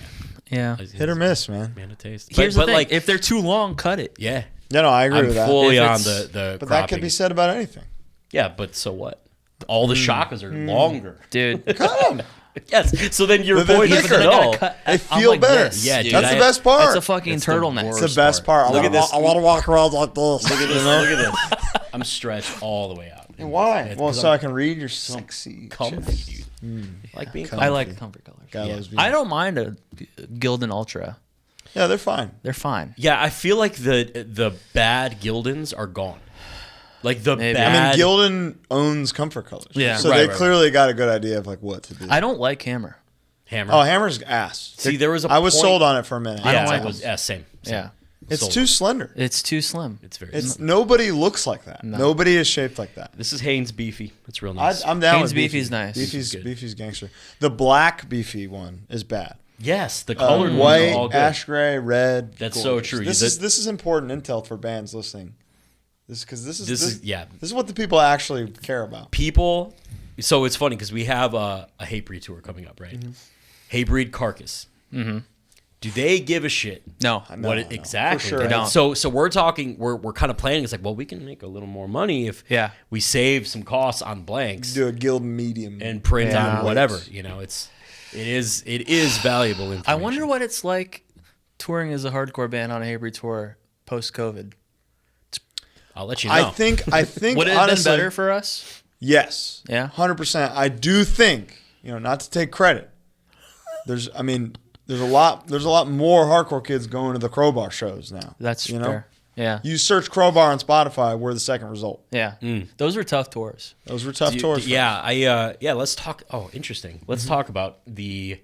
Yeah. Hit or miss, man. Man of taste. Here's the thing. like, If they're too long, cut it. yeah, No, I agree I'm with that. fully If on it's- the But that could be cropping. said about anything. Yeah, but so what? All the shakas are longer. Dude. Cut 'em. Yes. So then your But they're point is thicker. no. They feel better. Yeah, dude, That's the best part. That's a fucking That's the turtleneck. worst. It's the best part. Look at this. I want to walk around like this. Look at this. Look at this. I'm stretched all the way out. Why? It's Well, 'cause so I'm I can read your sexy comfy, chest. dude. Like being comfy. comfy. I like comfort colors. God Yeah. loves me. I don't mind a Gildan Ultra. Yeah, they're fine. They're fine. Yeah, I feel like the bad Gildans are gone. Like the Maybe. bad. I mean, Gildan owns Comfort Colors. Yeah. So Right, they right, clearly got a good idea of like what to do. I don't like Hammer. Hammer. Oh, Hammer's ass. See, there was a I was point- sold on it for a minute. I don't yeah, like it was, them. yeah, same. Yeah. It's Sold. too slender. It's too slim. It's very. It's nobody looks like that. No. Nobody is shaped like that. This is Hanes Beefy. It's real nice. I'm down Hanes with Beefy's nice. Beefy's Good. Beefy's gangster. The black Beefy one is bad. yes, the colored ones White, are all good. ash gray, red. That's so true. This You- is important intel for bands listening. This is yeah. This is what the people actually care about. People. So it's funny because we have a Hatebreed tour coming up, right? Hatebreed Carcass. Mm-hmm. Do they give a shit? No. No, no, Exactly? for sure. They right? don't. So we're talking. We're kind of planning. It's like, well, we can make a little more money if Yeah. we save some costs on blanks Do a Guild medium and print Yeah. on whatever. You know, it is valuable information. I wonder what it's like touring as a hardcore band on a Hatebreed tour post COVID. I'll let you know. I think Would it have been honestly, better for us? Yes. Yeah? 100%. I do think, not to take credit. There's a lot more hardcore kids going to the Crowbar shows now. That's fair. fair. Yeah. You search Crowbar on Spotify, we're the second result. Yeah. Those were tough tours. Those were tough tours. for us. Yeah. Let's talk. Oh, interesting. Let's talk about the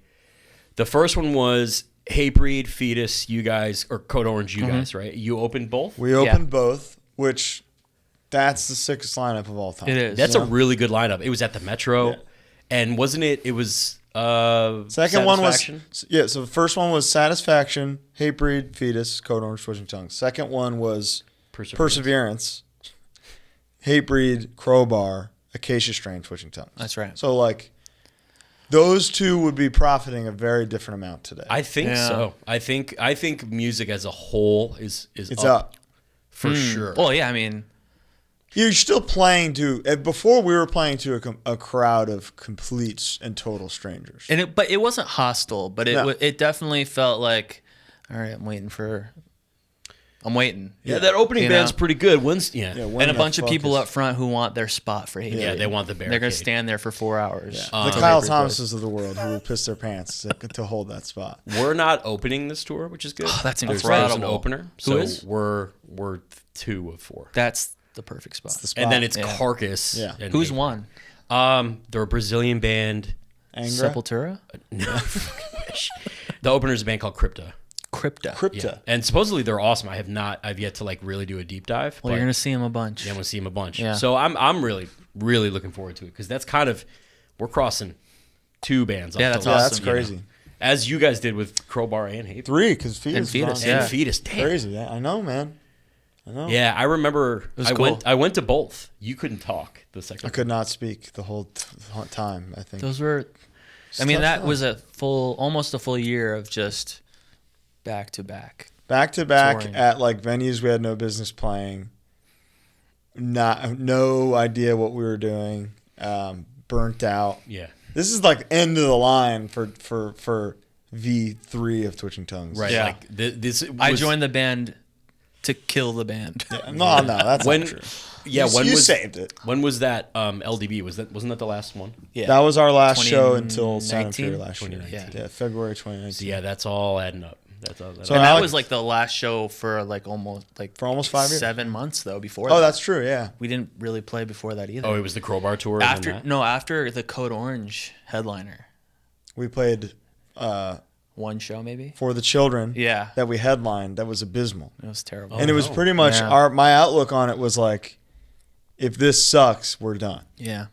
first one was Hatebreed, Fetus, you guys, or Code Orange, you guys, right? You opened both. We opened both, which that's the sickest lineup of all time. It is. That's a really good lineup. It was at the Metro, Yeah. and wasn't it? It was Second one was Satisfaction? So the first one was Satisfaction, Hatebreed, Fetus, Code Orange, Twitching Tongues. Second one was Perseverance, Hatebreed, Crowbar, Acacia Strain, Twitching Tongues. That's right. So like those two would be profiting a very different amount today. I think Yeah. so. I think music as a whole is it's up. for sure. Well, yeah, I mean, You're still playing to before we were playing to a crowd of complete and total strangers. but it wasn't hostile, but No. it definitely felt like, all right, I'm waiting. yeah, that opening You band's know? pretty good. When And a bunch of people up front who want their spot for Hatebreed. yeah, they want the barricade. They're going to stand there for 4 hours. the until Kyle Hatebreed Thomases of the world who will piss their pants to hold that spot. We're not opening this tour, which is good. Oh, that's There's incredible. an opener. Who So is? we're 2 of 4. That's the perfect spot. The spot. And then it's Yeah. Carcass. Yeah. and Who's Hatebreed. won? They're a Brazilian band. Angra? Sepultura? No, the opener is a band called Crypta. Crypta. Yeah. And supposedly they're awesome. I've yet to like really do a deep dive. Well, but you're going to see him a bunch. yeah, I'm gonna see them a bunch. Yeah. So I'm really really looking forward to it because that's kind of we're crossing 2 bands. Yeah, off that's the Yeah, list, that's you know. crazy. As you guys did with Crowbar and Hatebreed. 3 because Fetus. And Fetus, was on. yeah. And Fetus. Damn. Crazy. Yeah, I know, man. I know. Yeah, I remember. was I cool. went to both. You couldn't talk the second. I could not speak the whole time. I think Those were, It's I mean, tough that time. was almost a full year of just back to back. back to back touring. at like venues we had no business playing. No idea what we were doing. Burnt out. Yeah. This is like end of the line for V3 of Twitching Tongues. Right. Yeah. Like this. I was- joined the band to kill the band. No, that's when. not true. Yeah. You, When you was saved it. When was that? LDB wasn't that the last one? Yeah. That was our last show until Sound 2019? and Fury last year. 2019. Yeah, February 2019. So yeah, that's all adding up. That's all. So and that Alec- was like the last show for like almost 5 years. 7 months though. Before Oh, that. that's true. Yeah. We didn't really play before that either. Oh, it was the Crowbar tour. and then that? after the Code Orange headliner, We played one show maybe. For the Children. Yeah, That we headlined. That was abysmal. it was terrible. And it was no. pretty much Yeah. my outlook on it was like, if this sucks, we're done. Yeah,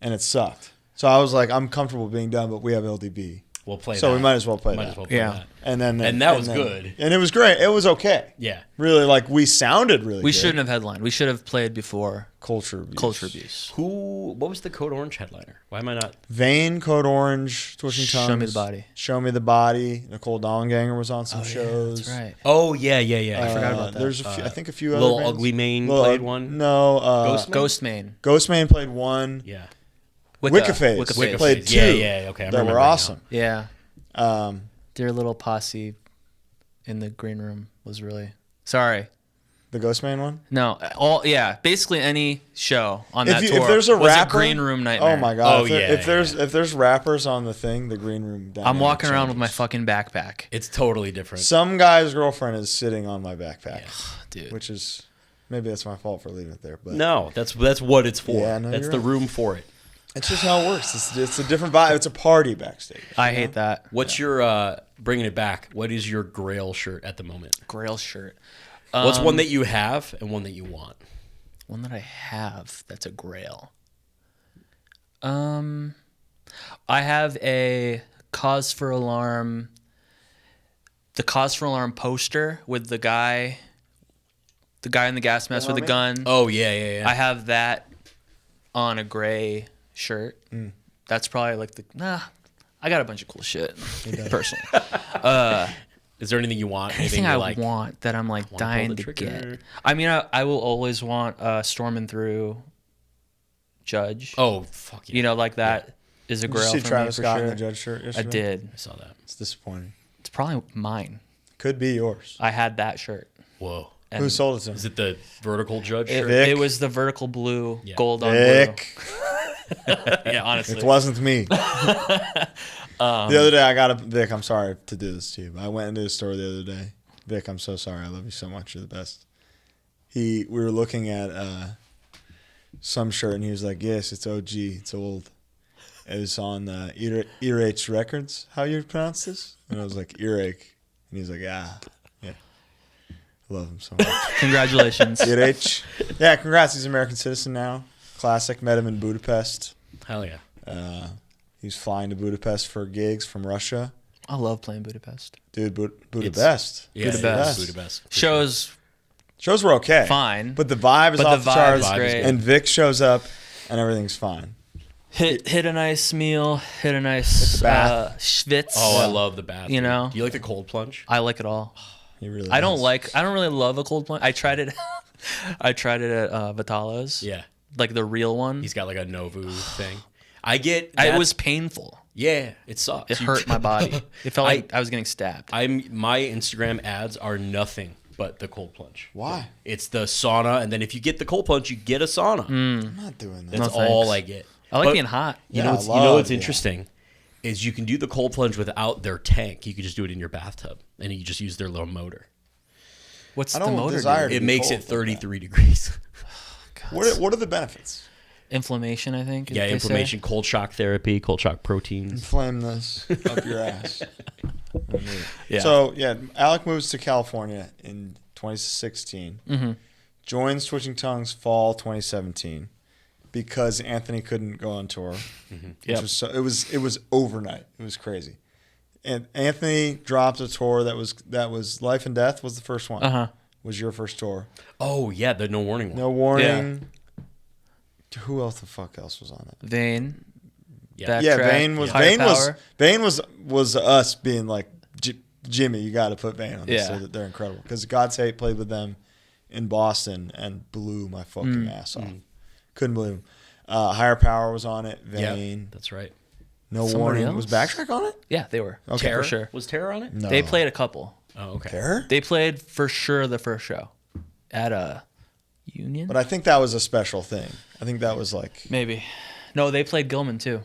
And it sucked. So I was like, I'm comfortable being done, but we have LDB. We'll play So that. we might as well play Might that. as well play Yeah. that. And that was good. And it was great. It was okay. Yeah. Really, like, we sounded really We good. shouldn't have headlined. We should have played before Culture Abuse. Culture Abuse. What was the Code Orange headliner? Why am I not? Vane, Code Orange, Twitching Tongues. Show Me the Body. Show Me the Body. Nicole Dollenganger was on some shows. That's right. Oh, yeah. I forgot about that. There's a few, I think a few other Little bands. Ugly Mane Little played Ug- one. No. Ghostmane. Ghostmane played one. Yeah. Wiccaface Wiccaface. played two. Yeah. Okay. I that remember were now. awesome. Yeah. Um, Their little posse in the green room was really... Sorry. the Ghostmane one? No. Basically any show on If that you- tour if there's a was rapper- a green room nightmare. Oh my god! Oh, if there's rappers on the thing, the green room. I'm dynamic walking around with my changes. fucking backpack. It's totally different. Some guy's girlfriend is sitting on my backpack, Dude. which is maybe that's my fault for leaving it there, but No, that's what it's for. Yeah, no, that's you're the right. room for it. it's just how it works. It's a different vibe. It's a party backstage. I hate that. What's your bringing it back? What is your Grail shirt at the moment? Grail shirt. What's one that you have and one that you want? One that I have that's a grail. I have a Cause for Alarm. The Cause for Alarm poster with the guy in the gas mask with the gun. Oh yeah. I have that on a gray shirt. That's probably like I got a bunch of cool shit personally. Is there anything you want? Anything you're I like, want that I'm like pull dying the to trigger. get. I mean, I will always want Storming Through Judge. Oh fuck yeah! You know, like that is a Did you grail see for Travis me for Scott sure. in the Judge shirt I yesterday? did. I saw that. It's disappointing. It's probably mine. Could be yours. I had that shirt. Whoa. And Who sold it to him? Is it the vertical judge shirt? Vic? it was the vertical blue, Yeah. gold on Vic. blue. Yeah, honestly. It wasn't me. The other day, I got a Vic. I'm sorry to do this to you, but I went into the store the other day. Vic, I'm so sorry. I love you so much. You're the best. We were looking at some shirt, and he was like, "Yes, it's OG. It's old. It was on Earache Records. How you pronounce this?" And I was like, "Earache," and he was like, yeah. I love him so much. Congratulations. Earache. Yeah, congrats. He's an American citizen now. Classic. Met him in Budapest. Hell yeah. He's flying to Budapest for gigs from Russia. I love playing Budapest. Dude, Budapest. Yeah, Budapest. Budapest. Shows Shows were okay. fine. But the vibe is But off the the vibe is charts. great. And Vic shows up and everything's fine. hit a nice meal, hit a nice bath. schwitz. Oh, I love the bath. You dude. know? Do you like the cold plunge? I like it all. He really I don't does. really love a cold plunge. I tried it at Vitalo's. Yeah. Like the real one. He's got like a Novu thing. I get It that- was painful. yeah, it sucks. It hurt my body. It felt like I was getting stabbed. My Instagram ads are nothing but the cold plunge. Why? It's the sauna, and then if you get the cold plunge, you get a sauna. I'm not doing that. That's No, all thanks. I get. I like But being hot. You Yeah, know, I what's, you know what's love- interesting is you can do the cold plunge without their tank. You could just do it in your bathtub, and you just use their little motor. What's I the don't motor desire do? to It be makes cold it like that. 33 degrees. What are the benefits? Inflammation, I think. Yeah, they say. inflammation, cold shock therapy, cold shock proteins. Inflame this up your ass. Yeah. So, Alec moves to California in 2016. Mm-hmm. Joins Twitching Tongues fall 2017 because Anthony couldn't go on tour. Which Yep. was so, it was overnight. It was crazy. And Anthony dropped a tour that was Life and Death was the first one. Uh-huh. Was your first tour. Oh yeah, the no warning one. No Warning. Who else the fuck else was on it? Vein. Yeah. That Yeah, track, Higher Vane was us being like, Jimmy, you got to put Vane on this. Yeah. So they're incredible. Because God's Hate played with them in Boston and blew my fucking ass off. Couldn't believe him. Higher Power was on it. Yeah, Vane. that's right. No Somebody Warning. else? Was Backtrack on it? Yeah, they were. Okay. Terror For sure. Was Terror on it? No. They played a couple. Oh, okay. Terror? They played for sure the first show at a Union. But I think that was a special thing. I think that was like, Maybe. No, they played Gilman too.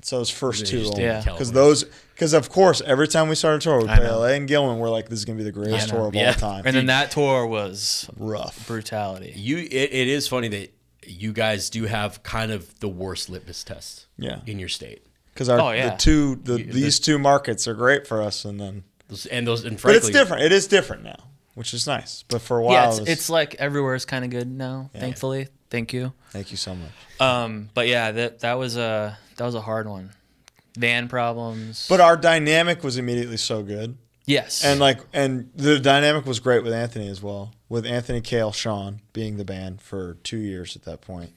so those first They two. just only. did California. Because of course, every time we started a tour, we I play know. LA and Gilman. We're like, this is going to be the greatest I know. tour of Yeah. all time. And then that tour was Rough. brutality. It is funny that you guys do have kind of the worst litmus test Yeah. in your state. Because Oh, yeah. these two markets are great for us. And then, And but frankly, it's different. It is different now, which is nice. But for a while, Yeah, it was- it's like everywhere is kind of good now. Thankfully, thank you. thank you so much. But yeah, that was a hard one. van problems. But our dynamic was immediately so good. yes. And the dynamic was great with Anthony as well. With Anthony, Kale, Sean being the band for 2 years at that point.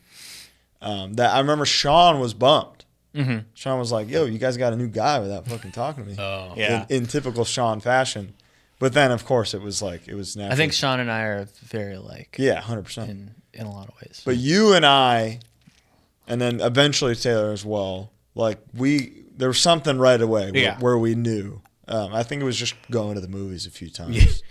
That I remember Sean was bummed. Mm-hmm. Sean was like, "Yo, you guys got a new guy without fucking talking to me." Oh. Yeah. In typical Sean fashion. But then, of course, it was natural. I think Sean and I are very alike. Yeah, 100%. In a lot of ways. But you and I, and then eventually Taylor as well, there was something right away where we knew. I think it was just going to the movies a few times.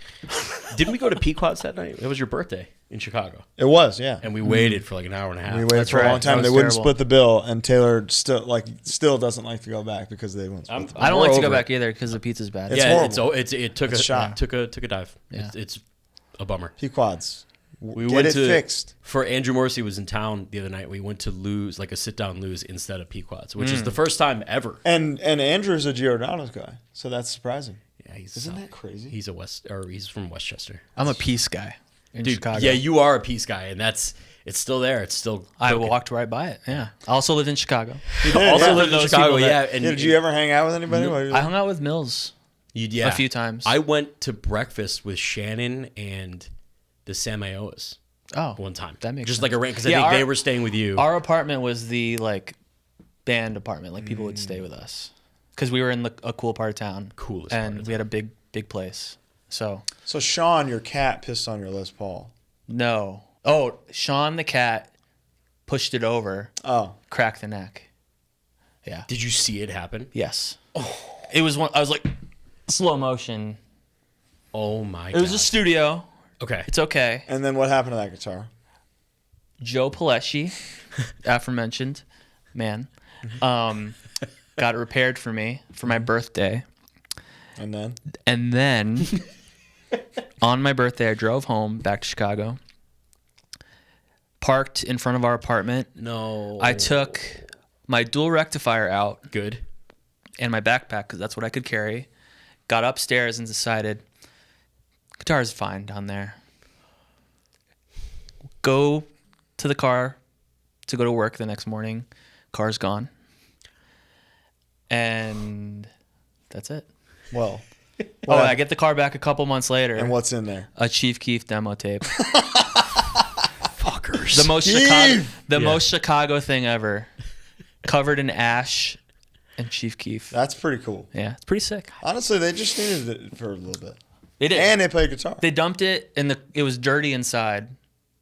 Didn't we go to Pequod's that night? It was your birthday in Chicago. It was, yeah. And we waited for like an hour and a half. We waited That's for a long right. time. That They was wouldn't terrible. split the bill, and Taylor still doesn't like to go back because they wouldn't split the bill. I don't like to go Moreover- back either because the pizza's bad. It's yeah, horrible. it took It's a shot. took a dive. Yeah. It's a bummer. Pequods. We Get went it to fixed. for Andrew Morrissey was in town the other night. We went to lose like a sit down lose instead of Pequods, which is the first time ever. And Andrew's a Giordano's guy, so that's surprising. Yeah, Isn't that crazy? He's he's from Westchester. I'm a peace guy in Dude, Chicago. yeah, you are a peace guy, and it's still there. It's still. I cooking. walked right by it. Yeah. I also lived in Chicago. Also yeah. lived in Those Chicago, people yeah. that- And Did you ever hang out with anybody? I hung out with Mills yeah, a few times. I went to breakfast with Shannon and the Samayoas one time. That makes just sense. like a rant because I Yeah, think they our- were staying with you. Our apartment was the band apartment. Like people would stay with us because we were in a cool part of town. Coolest part and of we had a big place. So Sean, your cat, pissed on your Les Paul. no. Oh, Sean the cat pushed it over, Oh, cracked the neck. Yeah. Did you see it happen? Yes. It was one. I was like slow motion. Oh my! It was a studio. Okay. It's okay. and then what happened to that guitar? Joe Palesci, aforementioned man, got it repaired for me for my birthday. And then? And then on my birthday, I drove home back to Chicago, parked in front of our apartment. No. I took my dual rectifier out Good. and my backpack because that's what I could carry. Got upstairs and decided guitar's fine down there. Go to the car to go to work the next morning. Car's gone. And that's it. Well, Oh, I get the car back a couple months later. and what's in there? A Chief Keef demo tape. Fuckers. The most Keef! Chicago, Yeah. most Chicago thing ever. Covered in ash and Chief Keef. That's pretty cool. Yeah, it's pretty sick. Honestly, they just needed it for a little bit. They did. And they played guitar. They dumped it and it was dirty inside,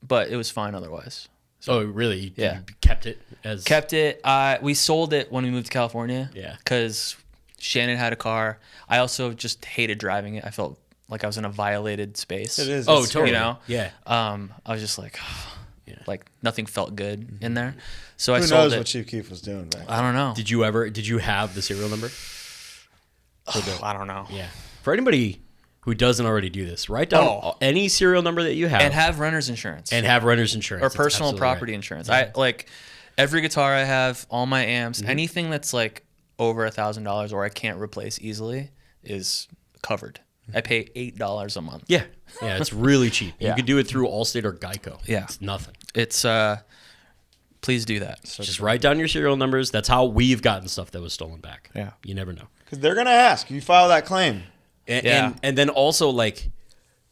but it was fine otherwise. Oh, really? Yeah. You kept it as. Kept it. We sold it when we moved to California. Yeah. Because Shannon had a car. I also just hated driving it. I felt like I was in a violated space. It is. Oh, It's- totally. You know? Yeah. I was just like, Yeah. like nothing felt good in there. So I Who sold knows it. what Chief Keef was doing back then? I don't know. Did you have the serial number? I don't know. Yeah. For anybody who doesn't already do this, write down any serial number that you have And have renter's insurance. and have renter's insurance. or That's personal absolutely property right. insurance. I like every guitar I have, all my amps, Mm-hmm. anything that's like over $1,000 or I can't replace easily is covered. I pay $8 a month. Yeah. Yeah, it's really cheap. You Yeah. could do it through Allstate or Geico. Yeah. It's nothing. It's please do that. Just write down your serial numbers. That's how we've gotten stuff that was stolen back. Yeah. You never know. Because they're going to ask. You file that claim. And, Yeah. and then also, like,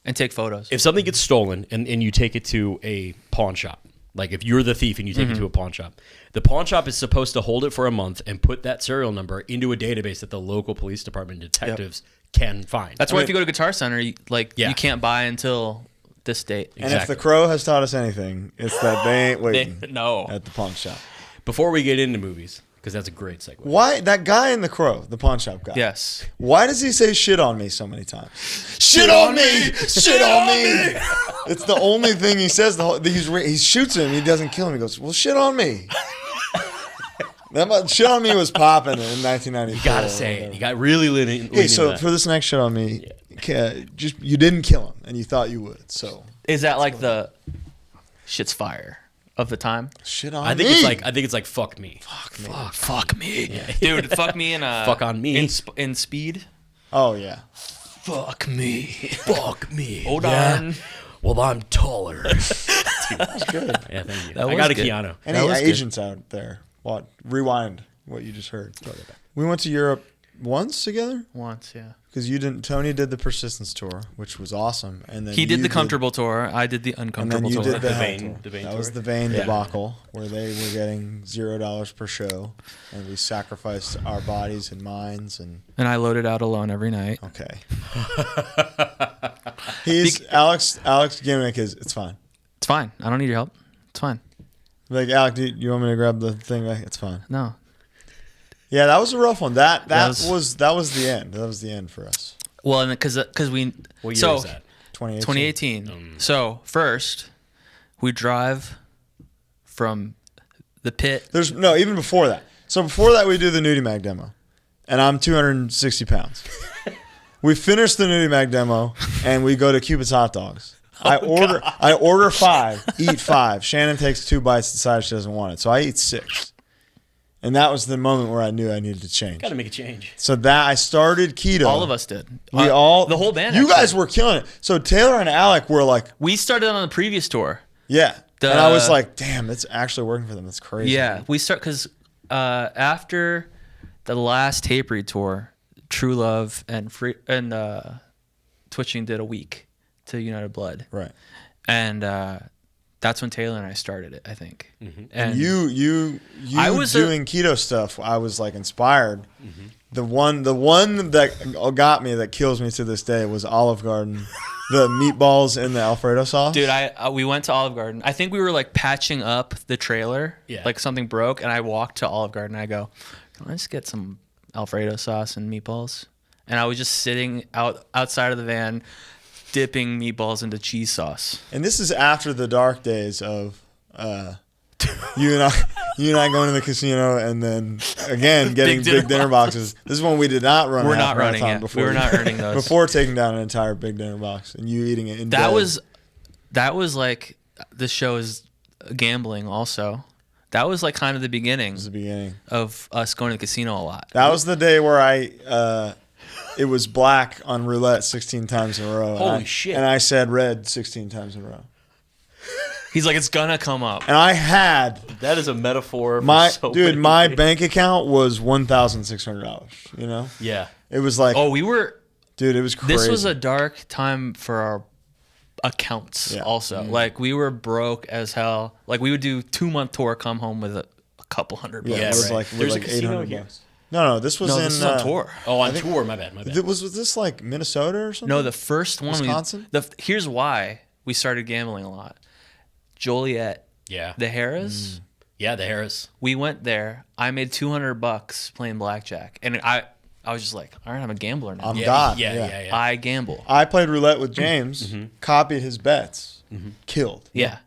And take photos. if something gets stolen and you take it to a pawn shop, like if you're the thief and you take it to a pawn shop, the pawn shop is supposed to hold it for a month and put that serial number into a database that the local police department detectives can find. That's why if you go to Guitar Center, you Yeah. can't buy until this date. And if the Crow has taught us anything, it's that they ain't waiting no. at the pawn shop. Before we get into movies, because that's a great segue. Why? That guy in the Crow, the pawn shop guy. Yes. Why does he say shit on me so many times? Shit on me! Shit on me! It's the only thing he says. He shoots him. He doesn't kill him. He goes, well, shit on me. Shit on me was popping in 1994. You gotta say it. You got really leaning. Hey, so for this next shit on me, just you didn't kill him, and you thought you would. So Is that like the shit's fire of the time? shit on I think me. it's like fuck me. Fuck me. Dude, fuck me in Fuck on me. in speed. Oh yeah. Fuck me. Fuck me. Hold on. Well, I'm taller. That's good. Yeah, thank you. That I was got a good. Keanu. Any was good. agents out there? What? Rewind what you just heard. We went to Europe once together Once, yeah. because you didn't. Tony did the Persistence tour, which was awesome, and then He did you the comfortable tour. I did the and then uncomfortable you tour. did the hell Vane- tour. the Vane That was tour? the Vane Yeah. debacle where they were getting $0 per show, and we sacrificed our bodies and minds and. And I loaded out alone every night. Okay. Alex gimmick is it's fine. It's fine. I don't need your help. It's fine. Like Alec, do you want me to grab the thing? It's fine. No. Yeah, that was a rough one. That was- was the end. That was the end for us. Well, and because we What year so was that? 2018. 2018. So first, we drive from the pit. There's no even before that. So before that, we do the Nudie Mag demo, and I'm 260 pounds. We finish the Nudie Mag demo, and we go to Cupid's Hot Dogs. I order 5, eat 5. Shannon takes 2 bites, decides she doesn't want it, so I eat 6. And that was the moment where I knew I needed to change. Got to make a change. So that I started keto. All of us did. We The whole band. You actually. guys were killing it. So Taylor and Alec were like, We started on the previous tour. yeah. The- And I was like, damn, it's actually working for them. That's crazy. Yeah, we start because after the last tape read tour, True Love and Twitching did a week to United Blood, Right. and that's when Taylor and I started it, I think. Mm-hmm. And You I was doing keto stuff. I was like inspired. The one that got me, that kills me to this day, was Olive Garden, the meatballs in the Alfredo sauce. dude, we went to Olive Garden. I think we were like patching up the trailer, Yeah. like something broke, and I walked to Olive Garden. And I go, can I just get some Alfredo sauce and meatballs? And I was just sitting outside of the van, dipping meatballs into cheese sauce. And this is after the dark days of you and I going to the casino, and then again getting big dinner boxes. This is when we did not run. We're a half not running marathon it. before We were not earning those. before taking down an entire big dinner box and you eating it in That bed. was like the show is gambling also. That was like kind of the beginning was the beginning. of us going to the casino a lot. That was the day where it was black on roulette 16 times in a row. Holy shit. And I said red 16 times in a row. He's like, it's gonna come up. And I had That is a metaphor. For my so many my things. bank account was $1,600. You know, Yeah. it was like, Oh, we were. dude, it was crazy. This was a dark time for our accounts. Yeah. Also, like we were broke as hell. Like we would do 2-month tour, come home with a couple $100. yeah, Yeah, it was right. like There's a like casino 800 here. bucks. No, this was No, in this is on tour. Oh, on tour. My bad. Was this like Minnesota or something? No, the first one. Wisconsin? Here's why we started gambling a lot. Joliet, Yeah. the Harris. Yeah, the Harris. We went there. I made $200 playing blackjack, and I was just like, all right, I'm a gambler now. I'm Yeah, God. yeah. I gamble. I played roulette with James, copied his bets, killed. Yeah.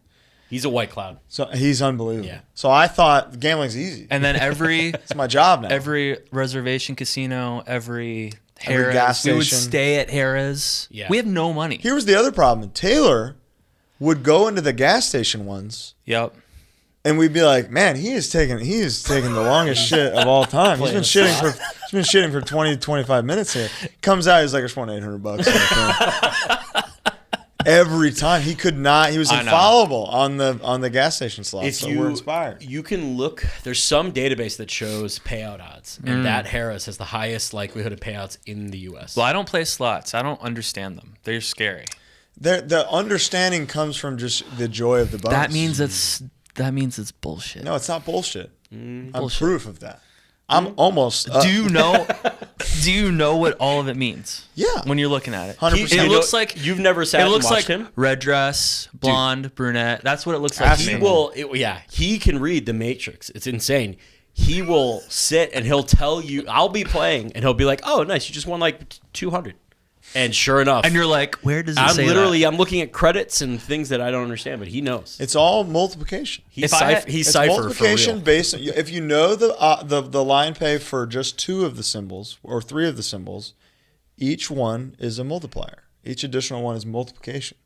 He's a white cloud. So he's unbelievable. Yeah. So I thought gambling's easy. And then every It's my job now. every reservation casino, every Harris, gas we would station. stay at Harris. Yeah. We have no money. Here was the other problem. Taylor would go into the gas station ones, Yep. and we'd be like, "Man, he is taking the longest shit of all time. He's been shitting for 20 25 minutes here. Comes out, he's like, I just won $800. Every time he could not. He was I know. infallible on the gas station slots. If So you we're inspired. you can look. There's some database that shows payout odds, and that Harris has the highest likelihood of payouts in the U.S. Well, I don't play slots. I don't understand them. They're scary. The understanding comes from just the joy of the bonus. That means it's bullshit. No, it's not bullshit. I'm Bullshit. proof of that. I'm almost. Do you know? Do you know what all of it means? Yeah. When you're looking at it, 100%. It looks like you've never sat it and looks watched like him. red dress, blonde, brunette. That's what it looks like. Ask To He me. will. He can read the Matrix. It's insane. He will sit and he'll tell you. I'll be playing and he'll be like, "Oh, nice, you just won like 200," and sure enough, And you're like, where does it I'm say literally. that? I'm looking at credits and things that I don't understand, but he knows. It's all multiplication. He's if I had- he's It's cipher for multiplication real. based on, if you know the line pay for just 2 of the symbols or 3 of the symbols, each one is a multiplier. Each additional one is multiplication.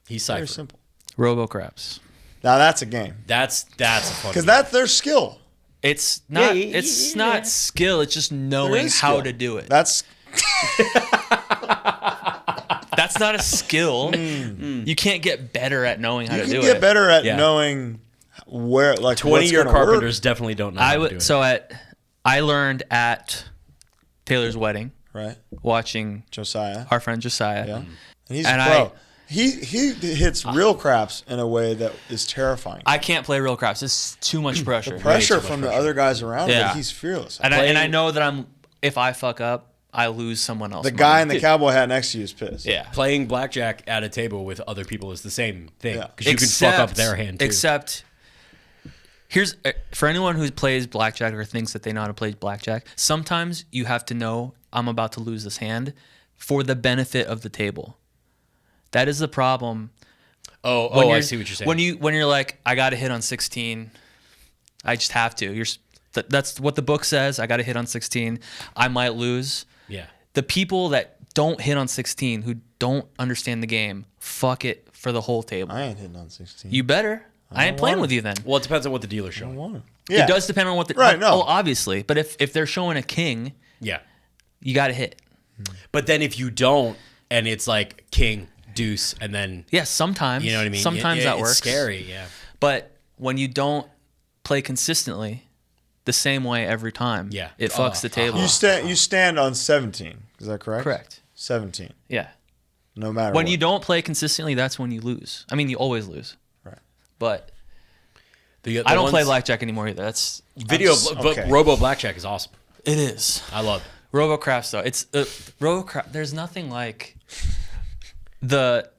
He's Very cipher. simple. Robocraps. Now that's a game That's a fun. because that's their skill. It's not. yeah, it's yeah. not skill. It's just There knowing is how skill. to do it. That's That's not a skill. You can't get better at knowing how you to can do get it. better at Yeah. knowing where like 20-year what's gonna carpenters definitely don't know. I how to do would. it. So I learned at Taylor's wedding, Right. watching Josiah. our friend Josiah. Yeah. And he's And a pro. He hits real craps in a way that is terrifying. I can't play real craps. It's too much pressure. Pressure from the other guys around him, Yeah. but he's fearless. And I know that if I fuck up, I lose someone else. The guy in the cowboy hat next to you is pissed. Yeah. Playing blackjack at a table with other people is the same thing. Yeah. Because you can fuck up their hand too. Except, here's for anyone who plays blackjack or thinks that they know how to play blackjack, sometimes you have to know I'm about to lose this hand for the benefit of the table. That is the problem. I see what you're saying. When you're like, I got to hit on 16, I just have to. That's what the book says. I got to hit on 16. I might lose. Yeah. The people that don't hit on 16, who don't understand the game, fuck it for the whole table. I ain't hitting on 16. You better. I ain't playing with you then. Well, it depends on what the dealer's I don't showing. want to. Yeah. It does depend on what the Right, no. Oh, obviously. But if they're showing a king, Yeah. you got to hit. But then if you don't, and it's like king, deuce, and then Yeah, sometimes. you know what I mean. Sometimes that works. It's scary. Yeah. But when you don't play consistently the same way every time, Yeah. it fucks the table. You stand on 17. Is that correct? Correct. 17. Yeah. No matter When what. you don't play consistently, that's when you lose. I mean, you always lose. Right. But The I don't ones- play blackjack anymore either. That's Video, Okay. but Robo Blackjack is awesome. it is. I love it. Robo craps though. It's Robo crap. There's nothing like the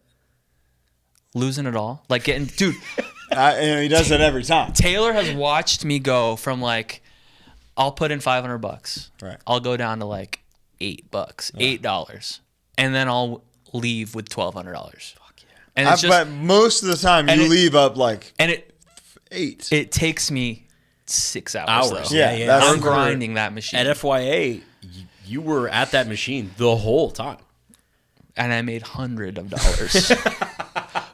losing it all. Like getting dude. He does it every time. Taylor has watched me go from like I'll put in $500. Right. I'll go down to like $8, $8, and then I'll leave with $1,200. Fuck yeah. And it's But most of the time, you leave up like and it 8. it takes me 6 hours. Hours. Though. Yeah, that's I'm grinding that machine, At FYA, you were at that machine the whole time. and I made hundreds of dollars.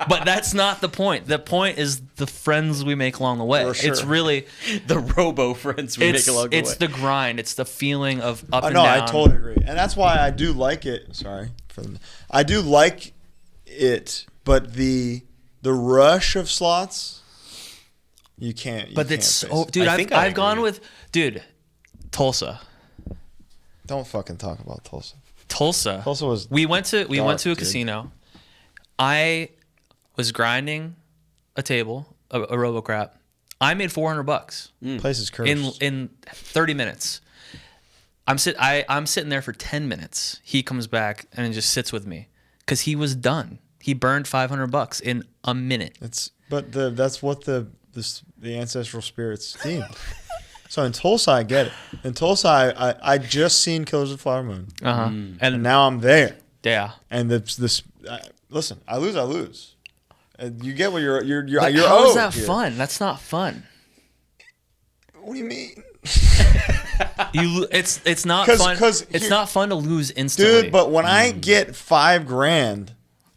But that's not the point. The point is the friends we make along the way. For sure. It's really The Robo friends we make along the way. it's the grind. It's the feeling of up and No, down. I totally agree, and that's why I do like it. I do like it, but the rush of slots, you can't. But it's so, dude. I think I I've gone agree. with Tulsa. Don't fucking talk about Tulsa. Tulsa was. We went to a dude. casino. I was grinding a table, a RoboCrap. I made $400 Place is cursed. in 30 minutes. I'm sitting there for 10 minutes. He comes back and just sits with me because he was done. He burned $500 in a minute. That's what the ancestral spirits deemed. So in Tulsa, I get it. In Tulsa, I just seen Killers of the Flower Moon, and now I'm there. Yeah. And listen, I lose. You get what you're But you're how owed is that here. fun? That's not fun. What do you mean? It's not 'Cause- fun. 'cause It's here- not fun to lose instantly. Dude, but when I get $5,000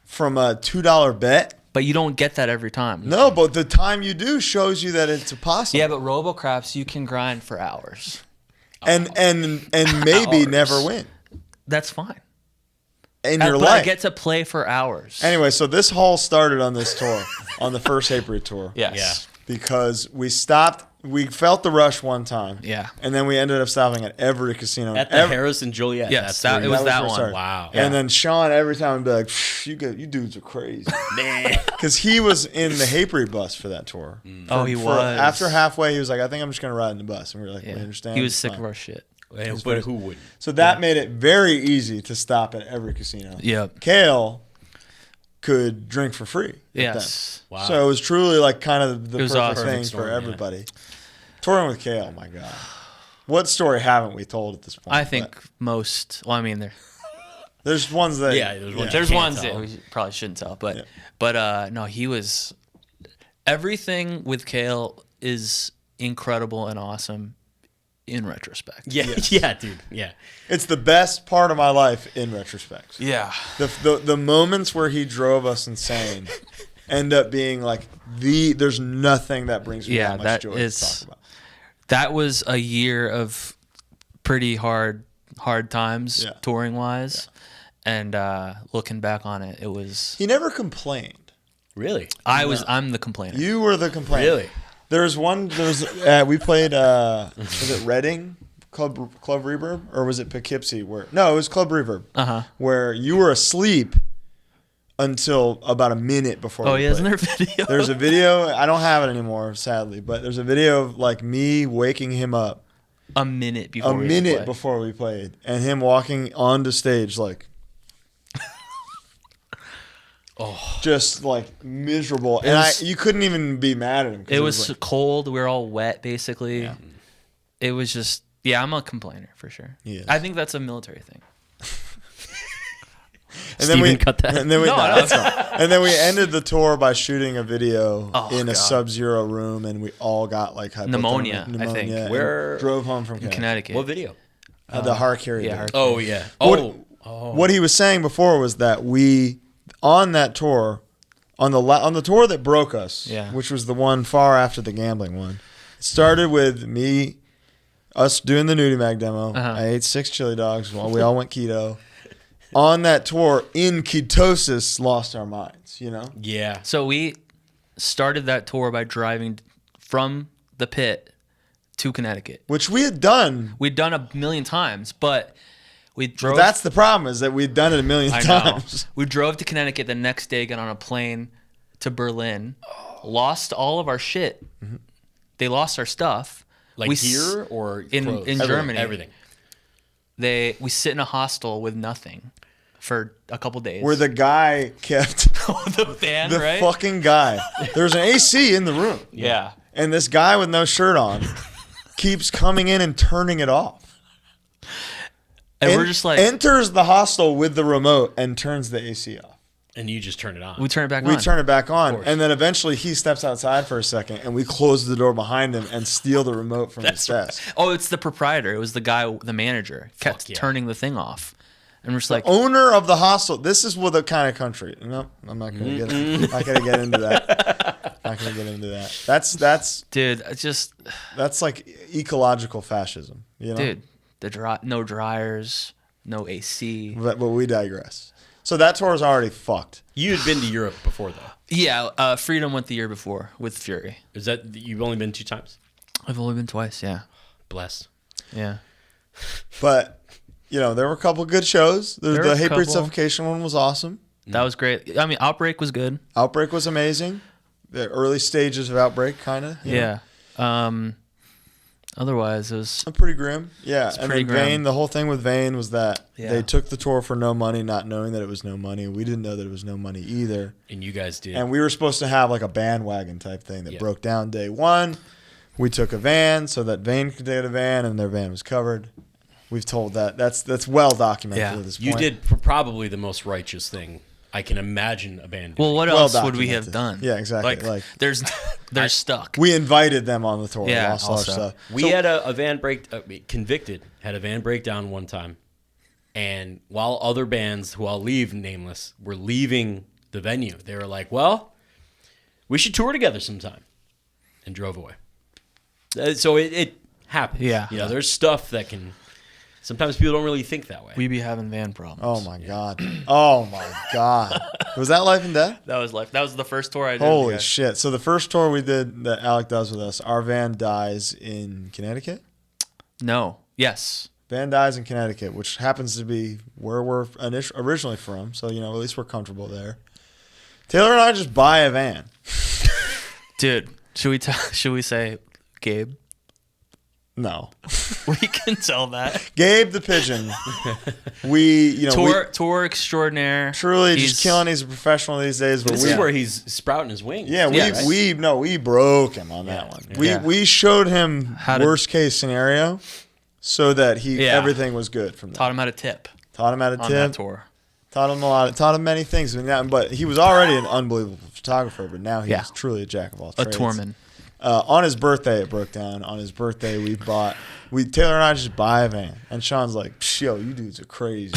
from a $2 bet, But you don't get that every time. no, but the time you do shows you that it's possible. Yeah, but RoboCraps you can grind for hours. and maybe Hours. never win That's fine. in your But I life. get to play for hours. Anyway, so this haul started on this tour, on the first April tour. Yes. Because we stopped. We felt the rush one time. Yeah. And then we ended up stopping at every casino. At the Harris and Joliet. Yes, that's it was that where it one. started. Wow. And then Sean every time would be like, you dudes are crazy. Man. Because he was in the Haybury bus for that tour. Oh, he was. After halfway, he was like, I think I'm just going to ride in the bus. And we were like, we understand. He was it's sick fine. of our shit. But who wouldn't? So that made it very easy to stop at every casino. Yep. Kale could drink for free. at Yes. that. Wow. So it was truly like kind of the It was perfect awesome. thing Perfect storm, for yeah. everybody. Touring with Kale, my God. What story haven't we told at this point? I think But most. Well, I mean, there's ones that. Yeah, there's ones there's can't ones tell. that we probably shouldn't tell, but Yeah. no, he was. Everything with Kale is incredible and awesome in retrospect. Yeah, Yes. yeah, dude. Yeah. It's the best part of my life in retrospect. Yeah. The moments where he drove us insane end up being like there's nothing that brings me that much joy to talk about. That was a year of pretty hard times Yeah. touring wise, and looking back on it, it was. He never complained. Really? I'm the complainer. You were the complainer. Really? We played was it Reading Club Reverb, or was it Poughkeepsie? No, it was Club Reverb. Where you were asleep until about a minute before. Oh yeah, isn't there a video? There's a video. I don't have it anymore, sadly, but there's a video of like me waking him up a minute before. Before we played, and him walking onto stage like. Just like miserable, and you couldn't even be mad at him. It was like, cold. We were all wet, basically. Yeah. It was just, I'm a complainer for sure. I think that's a military thing. And then we cut that. And then and then we ended the tour by shooting a video in a sub-zero room, and we all got like pneumonia. I think. Where drove home from Connecticut. What video? The Harakiri. Yeah. Oh yeah. What he was saying before was that we. On that tour, on the tour that broke us, which was the one far after the gambling one, it started with us doing the Nudie Mag demo. I ate 6 chili dogs while we all went keto. On that tour, in ketosis, lost our minds, you know? Yeah. So we started that tour by driving from the pit to Connecticut. Which we had done. We'd done a million times, but... We drove. That's the problem, is that we'd done it a million times. We drove to Connecticut the next day, got on a plane to Berlin, lost all of our shit. Mm-hmm. They lost our stuff. Like here or in Germany? Everything. We sit in a hostel with nothing for a couple days. Where the guy kept the fan, the right? fucking guy. There's an AC in the room. Yeah. And this guy with no shirt on keeps coming in and turning it off. And we're just like... Enters the hostel with the remote and turns the AC off. And you just turn it on. We turn it back on. We turn it back on. And then eventually he steps outside for a second and we close the door behind him and steal the remote from his desk. Oh, it's the proprietor. It was the guy, the manager, kept turning the thing off. And we're just like... Owner of the hostel. This is what the kind of country... No, I'm not going to get into that. Not going to get into that. That's... Dude, it's just... That's like ecological fascism. You know? Dude. No dryers, no AC. But we digress. So that tour is already fucked. You had been to Europe before, though. Yeah, Freedom went the year before with Fury. Is that you've only been 2 times? I've only been twice. Yeah. Blessed. Yeah. But there were a couple of good shows. The Hate Breed Suffocation one was awesome. That was great. I mean, Outbreak was good. Outbreak was amazing. The early stages of Outbreak, kind of. Yeah. Otherwise, it was pretty grim. Yeah, and pretty then grim. Vane, the whole thing with Vane was that they took the tour for no money, not knowing that it was no money. We didn't know that it was no money either. And you guys did. And we were supposed to have like a bandwagon type thing that broke down day one. We took a van so that Vane could get a van, and their van was covered. We've told that. That's well documented at this point. You did probably the most righteous thing I can imagine a band doing. Well, what else would we have done? Yeah, exactly. Like they're stuck. We invited them on the tour. Yeah, lost all our stuff. We had a van Convicted had a van breakdown one time, and while other bands, who I'll leave nameless, were leaving the venue, they were like, "Well, we should tour together sometime," and drove away. So it happens. Yeah. There's stuff that can. Sometimes people don't really think that way. We be having van problems. Oh my god. Oh my god. Was that Life and Death? That was Life. That was the first tour I did. Holy shit. So the first tour we did that Alec does with us, our van dies in Connecticut? No. Yes. Van dies in Connecticut, which happens to be where we're originally from. So, at least we're comfortable there. Taylor and I just buy a van. Dude, should we say Gabe? No. We can tell that. Gabe the Pigeon. We, tour extraordinaire. Truly just killing. He's a professional these days. But this is where he's sprouting his wings. Yeah, we broke him on that one. We showed him worst case scenario so that everything was good from that. Taught him how to tip. On that tour. Taught him many things. But he was already an unbelievable photographer, but now he's truly a jack of all trades. A tourman. On his birthday, it broke down. On his birthday, Taylor and I just buy a van. And Sean's like, yo, you dudes are crazy.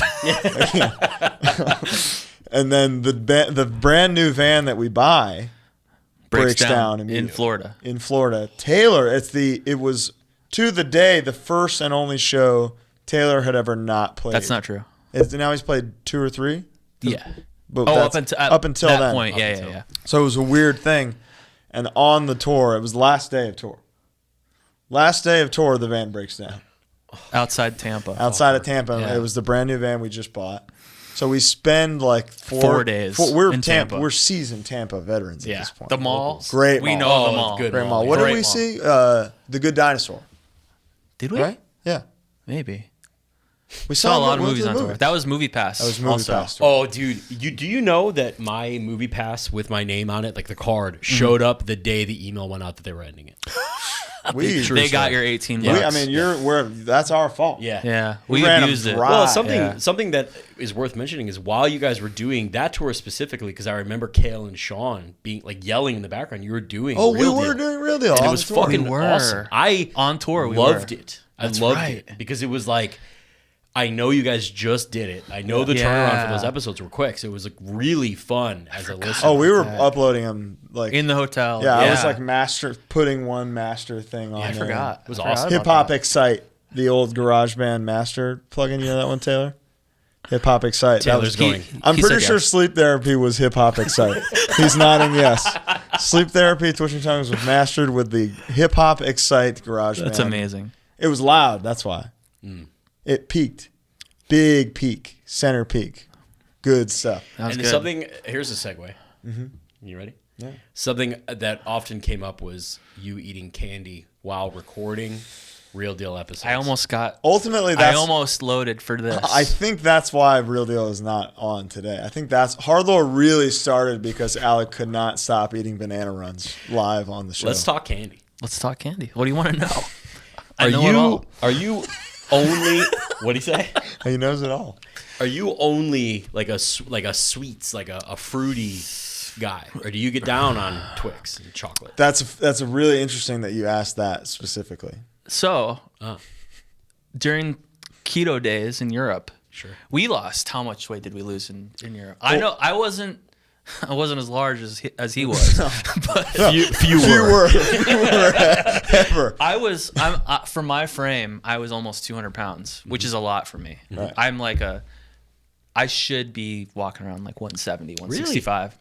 And then the brand new van that we buy breaks down in Florida. In Florida. Taylor, it was to the day the first and only show Taylor had ever not played. That's not true. Now he's played 2 or 3? Yeah. But up until that then. Point. Yeah. So it was a weird thing. And on the tour, it was the last day of tour. Last day of tour, the van breaks down. outside Tampa. outside of Tampa. Yeah. It was the brand new van we just bought. So we spend like 4 days we're in Tampa. We're seasoned Tampa veterans at Yeah, this point. the mall. Great We mall. know the Oh, mall. good Great mall. mall. What did Great we mall. see? The Good Dinosaur. Did we? Right? Yeah. Maybe. We Saw a lot him of go movies to on the tour. movies. That was Movie Pass. That was movie also. pass. Tour. Oh, dude, do you know that my movie pass with my name on it, like the card, showed up the day the email went out that they were ending it? We, They got your 18 we, bucks. I mean, that's our fault. Yeah. yeah, We we ran 'em abused it. dry. Well, Yeah. something that is worth mentioning is while you guys were doing that tour specifically, because I remember Kale and Sean being like yelling in the background, you were doing Oh, Real we were Deal. doing Real Deal. And on it was the tour. fucking We were. awesome. I On tour, we loved were. it. I That's loved right. it because it was like, I know you guys just did it. I know the Yeah. turnaround for those episodes were quick, so it was like really fun as a listener. Oh, we were that. uploading them like In the hotel. yeah. I was like putting one master thing on. I there. forgot. It was I forgot awesome. about Hip Hop that. Excite, the old GarageBand master plugin. You know that one, Taylor? Hip Hop Excite. That was Taylor's going. I'm He pretty said sure yes. Sleep Therapy was Hip Hop Excite. He's nodding yes. Sleep Therapy, Twitching Tongues was mastered with the Hip Hop Excite GarageBand. That's amazing. It was loud. That's why. It peaked. Big peak. Center peak. Good stuff. That was And good. something, here's a segue. You ready? Yeah. Something that often came up was you eating candy while recording Real Deal episodes. I almost loaded for this. I think that's why Real Deal is not on today. I think that's HardLore really started because Alec could not stop eating banana runs live on the show. Let's talk candy. Let's talk candy. What do you want to know? I Are know it all. you only what do you say? He knows it all. Are you only like a sweets, like a fruity guy, or do you get down on Twix and chocolate? That's a really interesting that you asked that specifically. So, Oh, during keto days in Europe, sure. we lost. How much weight did we lose in Europe? I know I wasn't as large as he was, but Fewer ever. I'm for my frame, I was almost 200 pounds, which is a lot for me. Right. I'm like I should be walking around like 170, 165.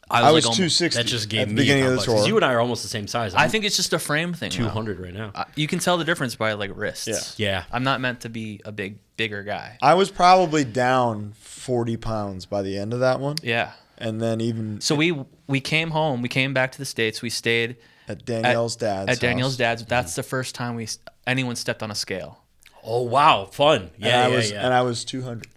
I was like 260 That just at gave the me beginning of the complex, 'cause tour. you and I are almost the same size. I think it's just a frame thing. 200 right now. Now. You can tell the difference by like wrists. Yeah. I'm not meant to be a bigger guy. I was probably down 40 pounds by the end of that one. Yeah. And then even So we came home. We came back to the States. We stayed at Danielle's dad's at Danielle's house. dad's. That's the first time anyone stepped on a scale. Oh wow, fun. Yeah, And I was 200.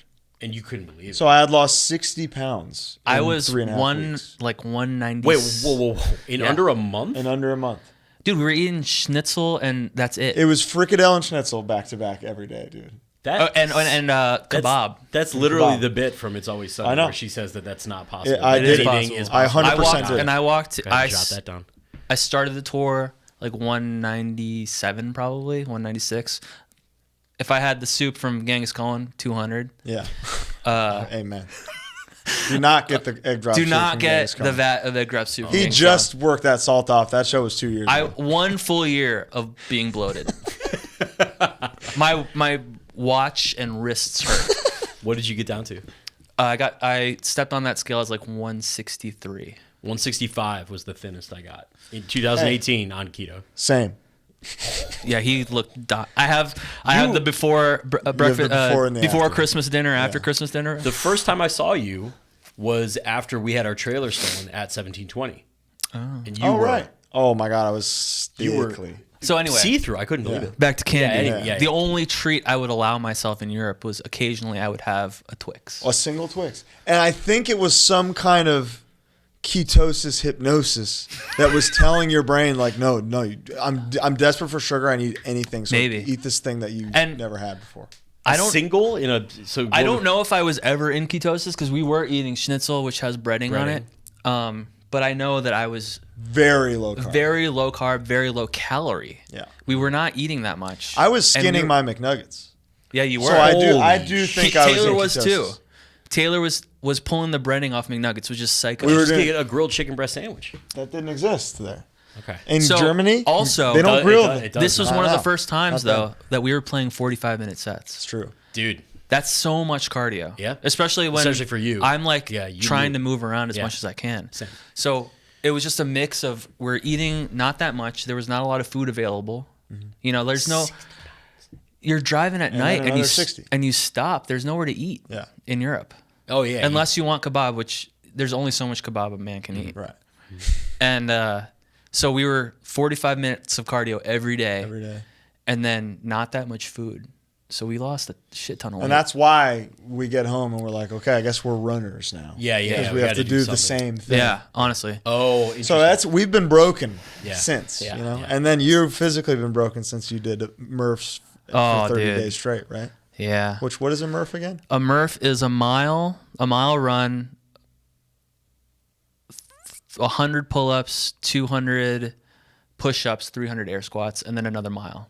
And you couldn't believe it. So I had lost 60 pounds. I in was 3.5 weeks. 190. Wait, whoa. In Yeah. under a month? In under a month. Dude, we were eating schnitzel and that's it. It was frikadelle and schnitzel back to back every day, dude. That and kebab. That's literally Kebab. the bit from It's Always Sunny I know. where she says that that's not possible. I That did it. anything is I possible. 100% did. I walked. Go ahead, jot that down. I started the tour like 197 probably 196. If I had the soup from Genghis Khan, 200. Yeah. Amen. Do not get the egg drop. Do soup not from get Genghis the Khan. vat of egg drop soup. from He Genghis just Khan. worked that salt off. That show was 2 years ago. 1 full year of being bloated. my watch and wrists hurt. What did you get down to? I stepped on that scale as like 163. 165 was the thinnest I got in 2018 on keto. Same. Yeah, he looked. I have the before breakfast, before and the before after. Christmas dinner, after Christmas dinner. The first time I saw you was after we had our trailer stolen at 1720. And you Oh, were right. Oh, my God. I was You were- stickly. So anyway, see-through. I couldn't believe it. back to candy. Yeah. The only treat I would allow myself in Europe was occasionally I would have a Twix. A single Twix. And I think it was some kind of ketosis hypnosis that was telling your brain, like, no, I'm desperate for sugar. I need anything. So Maybe. eat this thing that you And- never had before. I don't. Single in a so I don't know if I was ever in ketosis because we were eating schnitzel, which has breading on it. But I know that I was Very low carb. very low carb, very low calorie. Yeah. We were not eating that much. I was And skinning we- my McNuggets. Yeah, you were. So I Holy do think I was Taylor in was ketosis. too. Taylor was pulling the breading off McNuggets, which is psycho. We were just doing- get a grilled chicken breast sandwich. That didn't exist there. Okay. In So, Germany, also- they don't It grill does- them. it does. This was Not one of the now. first times, Not though, that we were playing 45-minute sets. It's true. Dude. That's so much cardio. Yeah. Especially For you. I'm like Yeah, you trying move. to move around as Yeah. much as I can. Same. So it was just a mix of we're eating not that much. There was not a lot of food available. You know, there's no. you're driving at And night then and you another 60. and you stop. There's nowhere to eat. Yeah. In Europe, Oh yeah. unless you want kebab, which there's only so much kebab a man can eat. Right. And so we were 45 minutes of cardio every day, Every day. and then not that much food. So we lost a shit ton of weight. And that's why we get home and we're like, okay, I guess we're runners now. Yeah, yeah. Because yeah, we have gotta to do the something. same thing. yeah, honestly. Oh, So interesting. we've been broken Yeah. since, Yeah, you know? yeah. And then you've physically been broken since you did Murphs Oh, for 30 dude. days straight, right? Yeah. What is a Murph again? A Murph is a mile run, 100 pull-ups, 200 push-ups, 300 air squats, and then another mile.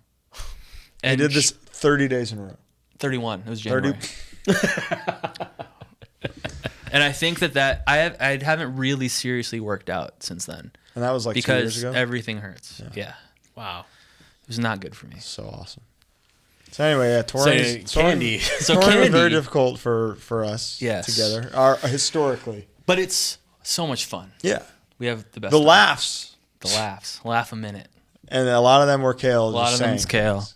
And did this 30 days in a row. 31. It was January. And I think that I haven't really seriously worked out since then And that was like 2 years because ago. everything hurts. Yeah. Wow. It was not good for me. So awesome. So anyway, yeah, touring candy. So touring was candy. very difficult for us Yes. together, historically. But it's so much fun. Yeah. We have the best The time. laughs. The laughs. Laugh a minute. And a lot of them were Kale. A lot of them's Kale.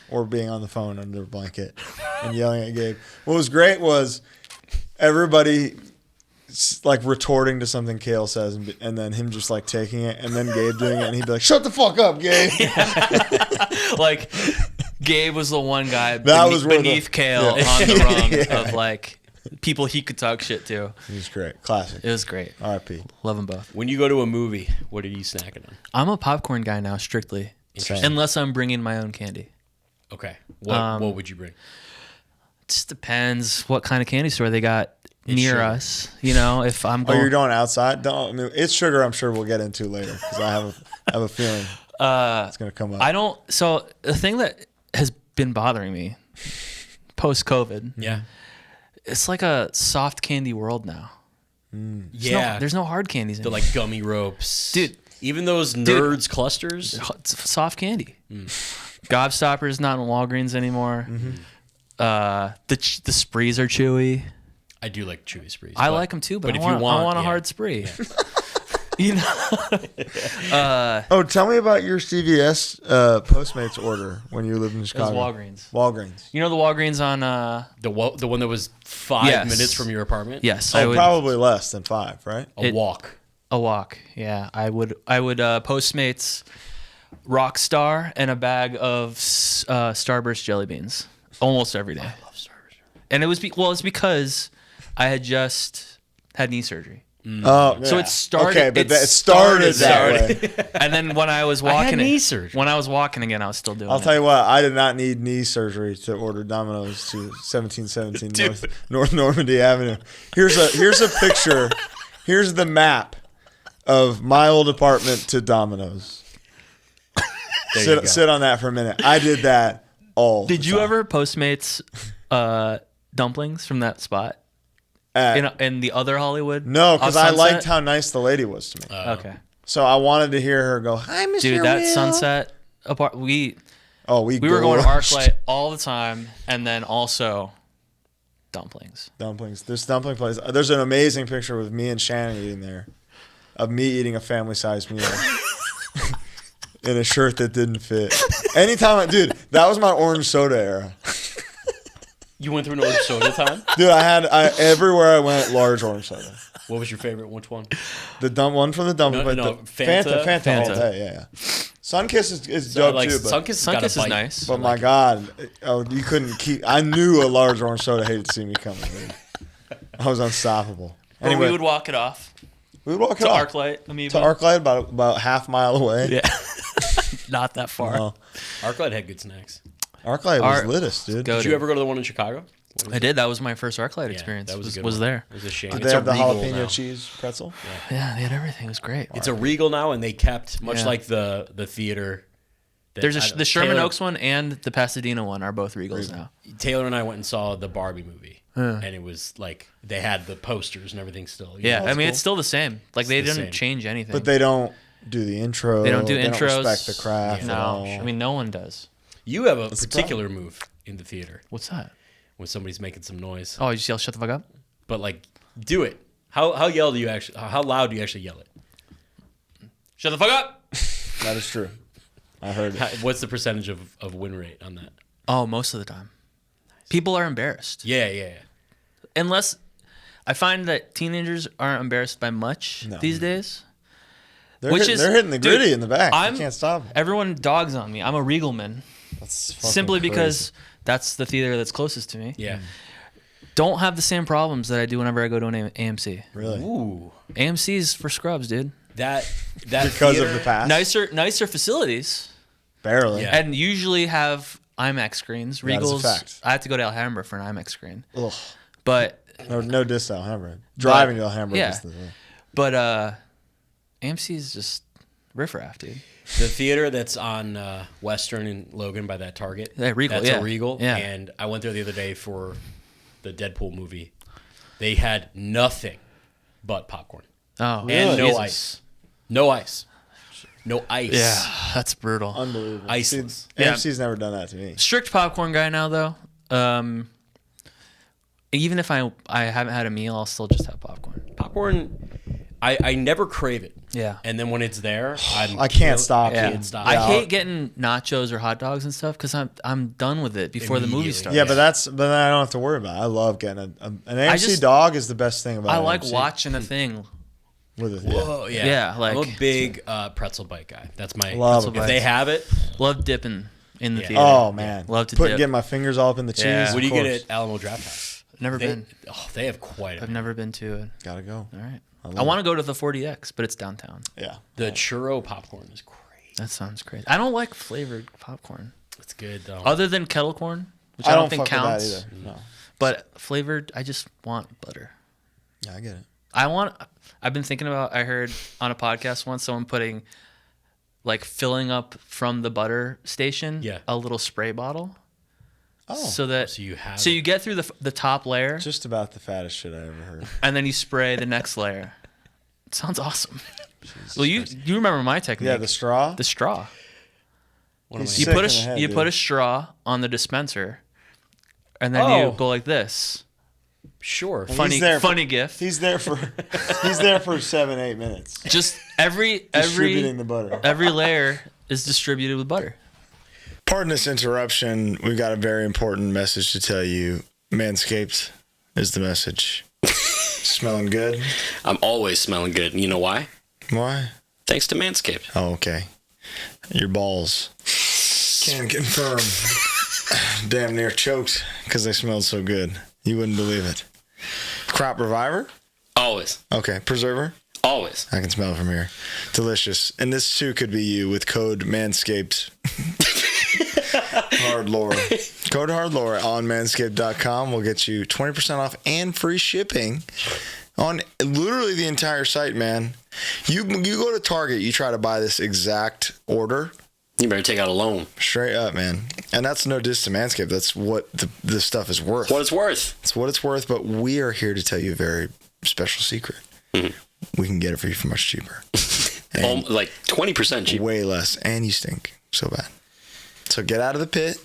Or being on the phone under a blanket and yelling at Gabe. What was great was everybody like retorting to something Kale says and then him just like taking it and then Gabe doing it and he'd be like, shut the fuck up, Gabe. Like, Gabe was the one guy Was where beneath Kale Yeah. on the rung Yeah. of like people he could talk shit to. He was great. Classic. It was great. R.I.P. Love them both. When you go to a movie, what are you snacking on? I'm a popcorn guy now, strictly. Same. Unless I'm bringing my own candy. Okay. What would you bring? It just depends what kind of candy store they got It's near sugar. us. You know, if I'm Oh, going. you're going outside? I mean, it's sugar. I'm sure we'll get into later because I have a feeling it's gonna come up. I don't. So the thing that has been bothering me post COVID, Yeah. it's like a soft candy world now. Yeah. There's no hard candies the anymore. like gummy ropes. Dude. Even those nerds clusters. It's soft candy. Gobstopper's not in Walgreens anymore. The sprees are chewy. I do like chewy sprees. I like them too, but if I you want a yeah. hard spree. You know, Oh, tell me about your CVS Postmates order when you lived in it was Chicago. Walgreens. Walgreens. You know the Walgreens on the one that was 5 Yes. minutes from your apartment. yes, I Oh, would probably less than 5, right? A walk. a walk. Yeah, I would Postmates Rockstar and a bag of Starburst jelly beans almost every day. I love Starburst. And it's because I had just had knee surgery. Oh, So yeah. it started. Okay, but it it started that way. And then when I was I had walking, knee surgery. when I was walking again, I was still doing. I'll it. tell you what, I did not need knee surgery to order Domino's to 1717 North Normandy Avenue. Here's a picture. Here's the map of my old apartment to Domino's. There you go. Sit on that for a minute. I did that all. Did the you time. ever Postmates dumplings from that spot in the other Hollywood? No, because off I Sunset? liked how nice the lady was to me. Okay, So I wanted to hear her go, "Hi, Mr. dude, that Will." Sunset apart. We We were going to gorged. ArcLight all the time, and then also dumplings. Dumplings. This dumpling place. There's an amazing picture with me and Shannon eating there, of me eating a family-sized meal in a shirt that didn't fit. Dude, that was my orange soda era. You went through an orange soda time? Dude, everywhere I went, large orange soda. What was your favorite? Which one? The one from the dumpling place. No, the Fanta? Fanta all Fanta. day. Yeah. So, Sunkiss is dope like, too, but Sunkist got a Sunkist is bite. nice. but my God, you couldn't keep. I knew a large orange soda hated to see me coming. Dude. I was unstoppable. Or Anyway, we would walk it off we would walk to it off. ArcLight. I mean, To ArcLight, about half mile away. yeah, not that far. No. ArcLight had good snacks. ArcLight was littest, dude. Go Did you ever go to the one in Chicago? What was I it? did. That was my first ArcLight Yeah, experience. that was a good was one. there. It was a shame. Did It's they have a the Regal jalapeno now. cheese pretzel? Yeah, they had everything. It was great. It's a Regal now, and they kept much Yeah. like the theater. that- There's I don't- the Sherman Taylor- Oaks one and the Pasadena one are both Regals now. Taylor and I went and saw the Barbie movie, and it was like they had the posters and everything still. You Yeah, know? I mean cool. it's still the same. Like they the didn't same. change anything. But they don't do the intro. They don't do They intros. don't respect the craft no, at all. I mean no one does. You have a the particular move in the theater What's that? when somebody's making some noise, Oh, you just yell "shut the fuck up"? but like do it. How loud do you actually yell it? Shut the fuck up! That is true. I heard it. What's the percentage of win rate on that? Oh, most of the time. People are embarrassed. Yeah. Unless I find that teenagers aren't embarrassed by much these days. They're hitting the gritty in the back. You can't stop them. Everyone dogs on me. I'm a Regalman. That's fucking Simply crazy. because that's the theater that's closest to me. Yeah. Don't have the same problems that I do whenever I go to an AMC. Really? Ooh. AMC's for scrubs, dude. That Because theater, of the past? Nicer facilities. Barely. Yeah. And usually have IMAX screens. That is a Regals. fact. I have to go to Alhambra for an IMAX screen. Ugh. But No diss to Alhambra. Driving to Alhambra yeah. is the thing. but AMC is just riffraff, dude. The theater that's on Western and Logan by that Target. Yeah, Regal, That's yeah. a Regal. Yeah. And I went there the other day for the Deadpool movie. They had nothing but popcorn. Oh, And no Jesus. ice. No ice. No ice. Yeah, that's brutal. Unbelievable. Iceless. See, AMC's never done that to me. Strict popcorn guy now, though. Even if I haven't had a meal, I'll still just have popcorn. Popcorn, I never crave it. Yeah. And then when it's there, I can't stop. Yeah. Can't stop. I Yeah. hate getting nachos or hot dogs and stuff because I'm done with it before the movie Immediately. starts. Yeah, but then I don't have to worry about it. I love getting an AMC just- dog is the best thing about I an like AMC. watching a thing. With it. Whoa, yeah. Yeah, like- I'm a big pretzel bite guy. That's my. Love if it. they have it, Love dipping in the Yeah. theater. Oh man, Love to put dip. get my fingers all up in the cheese. Yeah. of what do you get course. at Alamo Draft House? Never They, been. they have quite a. I've never been to it. Gotta go. All right. love I want to go to the 40X, but it's downtown. Yeah. The churro popcorn is great. That sounds great. I don't like flavored popcorn It's good though. other than kettle corn, which I I don't don't think fuck counts. with that either. No. But flavored, I just want butter. Yeah, I get it. I've been thinking about. I heard on a podcast once someone putting, like, filling up from the butter station. Yeah. A little spray bottle. Oh, So that So you have you get through the top layer just about the fattest shit I ever heard. and then you spray the next layer. It sounds awesome. Well, you remember my technique? Yeah, the straw. The straw. One of He's my- sick You put in the head, you dude. put a straw on the dispenser, and then Oh. you go like this. Sure. Funny there for- funny gift. He's there for 7-8 minutes Just every distributing the butter. every layer is distributed with butter. Pardon this interruption. We've got a very important message to tell you. Manscaped is the message. Smelling good? I'm always smelling good. And you know why? Why? Thanks to Manscaped. Oh, okay. Your balls can confirm. Damn near choked because they smelled so good. You wouldn't believe it. Crop reviver? Always. Okay. Preserver? Always. I can smell it from here. Delicious. And this too could be you with code Manscaped. HardLore. Code HardLore on manscaped.com will get you 20% off and free shipping on literally the entire site, man. You go to Target, you try to buy this exact order, You better take out a loan. straight up, man. And that's no diss to Manscaped. That's what the stuff is worth. What it's worth. It's what it's worth, but we are here to tell you a very special secret. We can get it for you for much cheaper. And Like 20% cheaper. way less, and you stink so bad. So get out of the pit.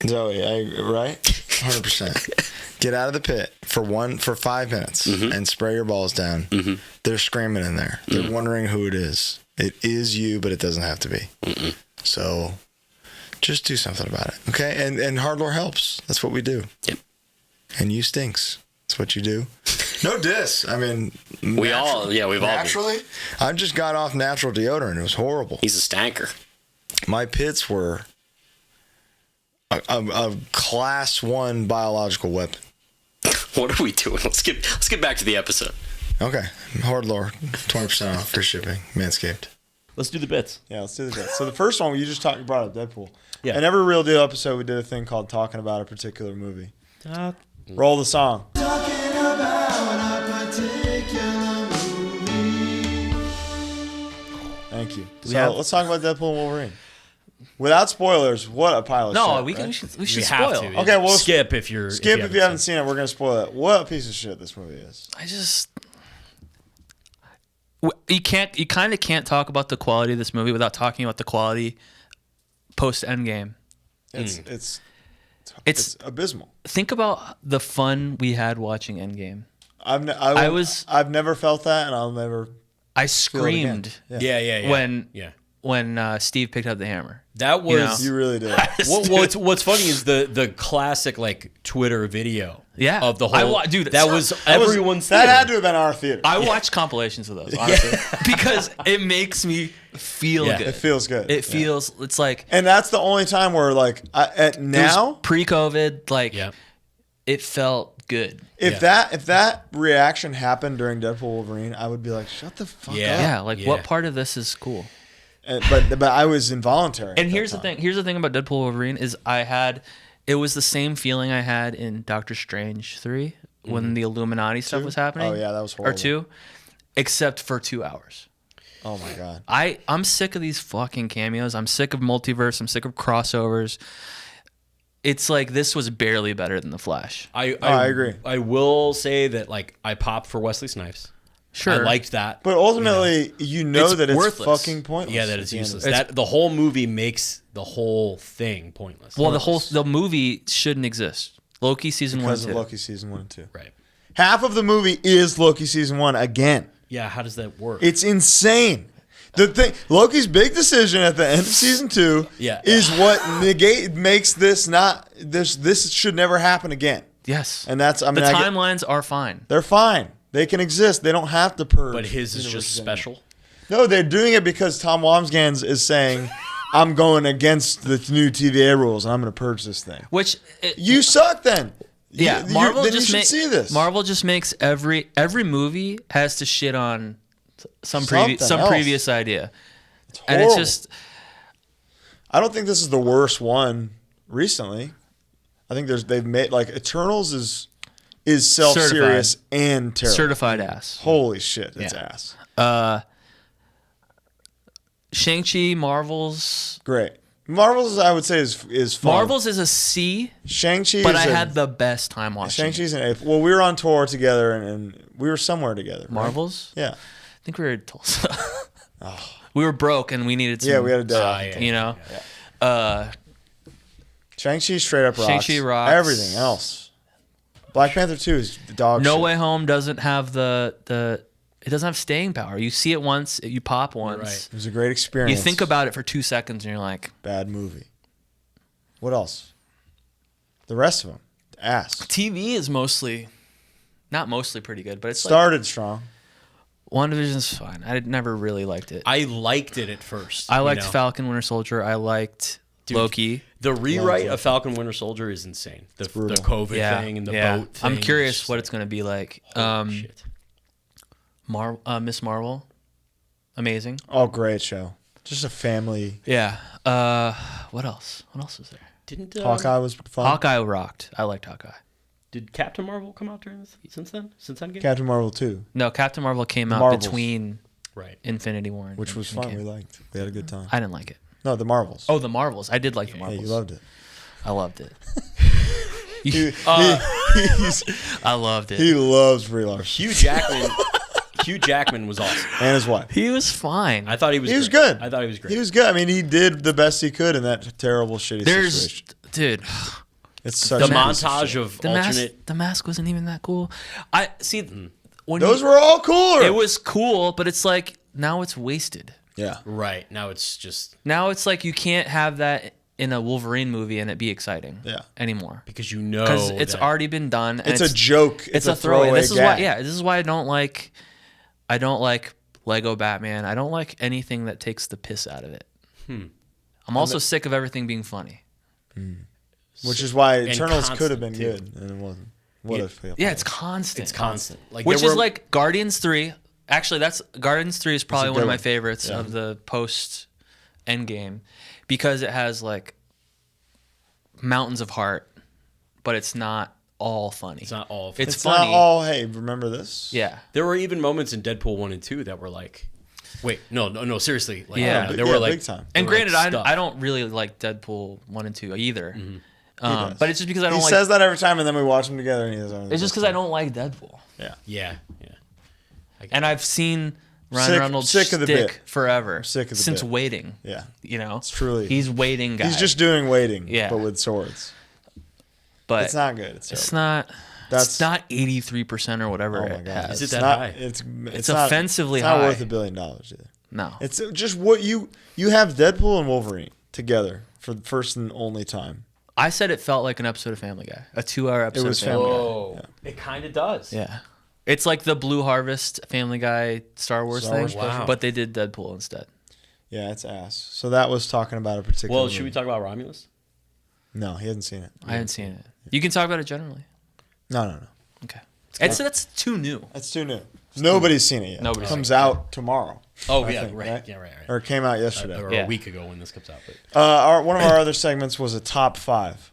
Zoe, right? 100%. Get out of the pit for 5 minutes and spray your balls down. They're screaming in there. They're wondering who it is. It is you, but it doesn't have to be. So just do something about it, okay? And HardLore helps. That's what we do. Yep. And you stinks. That's what you do. No diss. I mean, We've all been. naturally. I just got off natural deodorant. It was horrible. He's a stanker. My pits were a class 1 biological weapon. What are we doing? Let's get back to the episode. Okay. HardLore, 20% off for shipping. Manscaped. Let's do the bits. Yeah, let's do the bit. So the first one, you brought up Deadpool. Yeah. In every Real Deal episode, we did a thing called Talking About a Particular Movie. Roll the song. Thank you. So let's talk about Deadpool and Wolverine. Without spoilers, what a pile of shit. No, we right? should We spoil. have to. Okay, well, skip if you're Skip if you haven't seen it. We're going to spoil it. What a piece of shit this movie is. You kind of can't talk about the quality of this movie without talking about the quality post Endgame. It's abysmal. Think about the fun we had watching Endgame. I've never felt that, and I'll never. I feel it again. screamed Yeah. Yeah. when yeah. when Steve picked up the hammer. That was You really did. what's funny is the classic like Twitter video. Yeah. Of the whole dude, that was everyone's That theater. had to have been our theater. I watch compilations of those, honestly, because it makes me feel Yeah. good. It feels good. It feels. It's like And that's the only time where like it now was pre-COVID. Like Yeah. it felt good. if that reaction happened during Deadpool Wolverine, I would be like, shut the fuck Yeah. up. Yeah. Like Yeah. what part of this is cool? But I was involuntary. And here's the thing. Here's the thing about Deadpool Wolverine is it was the same feeling I had in Doctor Strange 3 when the Illuminati stuff was happening. Oh yeah, that was Or horrible. 2, except for 2 hours. Oh my god. I'm sick of these fucking cameos. I'm sick of multiverse. I'm sick of crossovers. It's like this was barely better than The Flash. I agree. I will say that like I popped for Wesley Snipes. Sure. I liked that. But ultimately, you know It's that it's worthless. fucking pointless. Yeah, that at is the end of useless. it. That the whole movie makes the whole thing pointless. Well, the movie shouldn't exist. Loki season because 1 of and 2. Loki season 1 and 2. right. Half of the movie is Loki season 1 again. Yeah, how does that work? It's insane. The thing, Loki's big decision at the end of season 2 Yeah. is what makes this not this should never happen again. Yes. And that's I mean the I get- timelines are fine. they're fine. They can exist. They don't have to purge. but his is just universes special. anymore. No, they're doing it because Tom Wamsgans is saying, "I'm going against the new TVA rules and I'm going to purge this thing." Which You suck then. yeah, Marvel then just you should see this. Marvel just makes every movie has to shit on some Something else. previous idea. And horrible. it's just I don't think this is the worst one recently. I think they've made like Eternals is self-serious and terrible. certified ass. Holy shit, it's Yeah. ass. Shang-Chi, Marvel's Marvel's I would say is fun. Marvel's is a C, Shang-Chi but is I a- had the best time watching. Shang-Chi's an A. Well, we were on tour together and we were somewhere together. right? Marvel's? Yeah. I think we were in Tulsa. We were broke and we needed some, Yeah, we had a day. yeah. you know. Shang-Chi straight up rocks. Shang-Chi rocks. Everything else. Black Panther 2 is dog No shit. Way Home doesn't have it doesn't have staying power. You see it once, you pop once. Right. It was a great experience. You think about it for 2 seconds and you're like, Bad movie. What else? The rest of them. Ass. TV is not mostly pretty good, but it's Started strong. like WandaVision's fine. I never really liked it. I liked it at first. I liked you know? Falcon Winter Soldier. I liked Loki. The rewrite of Falcon Winter Soldier is insane. The brutal. COVID Yeah, thing and the yeah. boat thing. I'm curious is what just it's going to be like. like, shit. Miss Marvel, amazing. Oh, great show. Just a family. Yeah. What else? What else is there? Didn't Hawkeye was fun. Hawkeye rocked. I liked Hawkeye. Did Captain Marvel come out during this, since then? Since Endgame? Captain Marvel 2, No, Captain Marvel came out Marvels. between Right. Infinity War and which was fun. Endgame. We liked. We had a good time. I didn't like it. No, the Marvels. Oh, the Marvels. I did like the yeah, Marvels. you loved it. I loved it. He, I loved it. he loves Brie Larson Hugh Jackman was awesome. and his wife. He was fine. I thought he was. He was great. good. I thought he was great. He was good. I mean, he did the best he could in that terrible, shitty situation. Dude, It's such the a piece montage shit. of the alternate. mask wasn't even that cool. I see. When Those were all cooler. It was cool, but it's like now it's wasted. Yeah. Right now, it's just Now it's like you can't have that in a Wolverine movie and it be exciting. Yeah. Anymore. because you know Because it's that- already been done. And It's a joke. It's a throwaway. This is why. gag. Yeah. This is why I don't like. I don't like Lego Batman. I don't like anything that takes the piss out of it. I'm also sick of everything being funny. Which is why And Eternals could have been constant, good, and it wasn't. What if? Yeah, it's constant. It's constant. Like Which there is were- like Guardians 3. Actually, Guardians 3 is probably a one of good my one. favorites Yeah. of the post Endgame because it has like mountains of heart, but it's not all funny. It's not all. It's It's funny. not all. Hey, remember this? Yeah. There were even moments in Deadpool 1 and 2 that were like, wait, no, seriously. Like, Yeah. there Yeah, were like, big time. And there were, granted, like, stuff. I don't really like Deadpool 1 and 2 either. does. But it's just because I He don't like. says that every time, and then we watch them together, and he doesn't. It's just because I don't like Deadpool, Yeah. and I've seen Ryan Sick- Reynolds sick of the stick bit. forever Sick of the since bit. Waiting. Yeah. You know, It's truly. he's Waiting guy. He's just doing waiting. Yeah. But with swords. but It's not good. It's It's terrible. not. That's- It's not 83% or whatever. Oh my it god. has. Is it It's that not, high? It's offensively it's not high. worth $1 billion either. No. It's just what you have Deadpool and Wolverine together for the first and only time. I said it felt like an episode of Family Guy, a 2-hour episode. was of Family Guy. Whoa. It kind of does. Yeah. It's like the Blue Harvest Family Guy Star Wars Star Wars thing, special. but they did Deadpool instead. Yeah, it's ass. So that was talking about a particular. Well, should we talk about Romulus? No, he hasn't seen it. I haven't seen it. You can talk about it generally. No. Okay. That's too new. That's too new. Nobody's seen it yet. Nobody's It comes seen it. out tomorrow. Oh, I yeah, think, right. right? Yeah, right. Or it came out yesterday. Or Yeah. a week ago when this comes out. But One of our other segments was a top 5.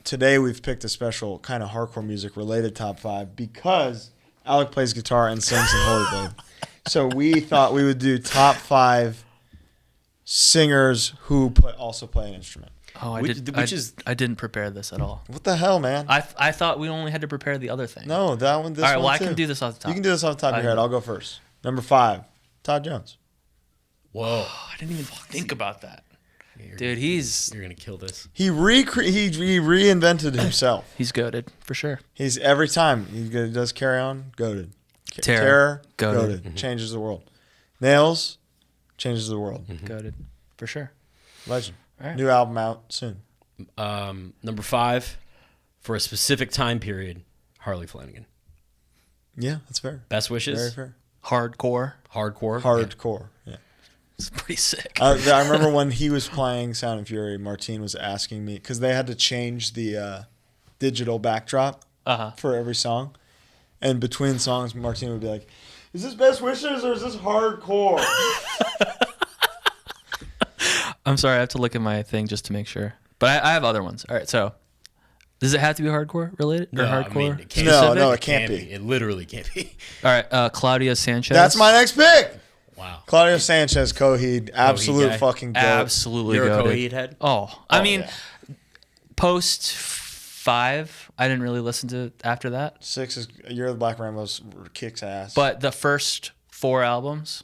Today we've picked a special kind of hardcore music related top 5 because Alec plays guitar and sings in Holy Babe. So we thought we would do top 5 singers who also play an instrument. Oh, I didn't prepare this at all. What the hell, man? I thought we only had to prepare the other thing. No, that one. This All right, one well, I too. can do this off the top. You can do this off the top of your I- head. I'll go first. Number 5, Todd Jones. whoa. I didn't even think about that. Dude, he's You're going to kill this. He reinvented himself. he's goated for sure. He's every time he does Carry On, goated. Terror, goated. goated. Changes the world. Nails, changes the world. Goated for sure. Legend. All right. New album out soon. Number 5, for a specific time period, Harley Flanagan. Yeah, that's fair. Best wishes. Very fair. Hardcore. Hardcore. Hardcore. Yeah. It's pretty sick. I remember when he was playing Sound and Fury, Martine was asking me because they had to change the digital backdrop for every song, and between songs, Martine would be like, "Is this Best Wishes or is this hardcore?" I'm sorry, I have to look at my thing just to make sure. But I have other ones. All right, so does it have to be hardcore related or No, I hardcore? mean, it can't- No, specific? it can't be. It literally can't be. All right, Claudia Sanchez. That's my next pick. Wow. Claudio Sanchez, Coheed, absolute guy. fucking goat. Absolutely You're a goated. Coheed head? Oh, I mean, yeah. post 5, I didn't really listen to after that. 6 is Year of the Black Rainbows kicks ass. But the first 4 albums,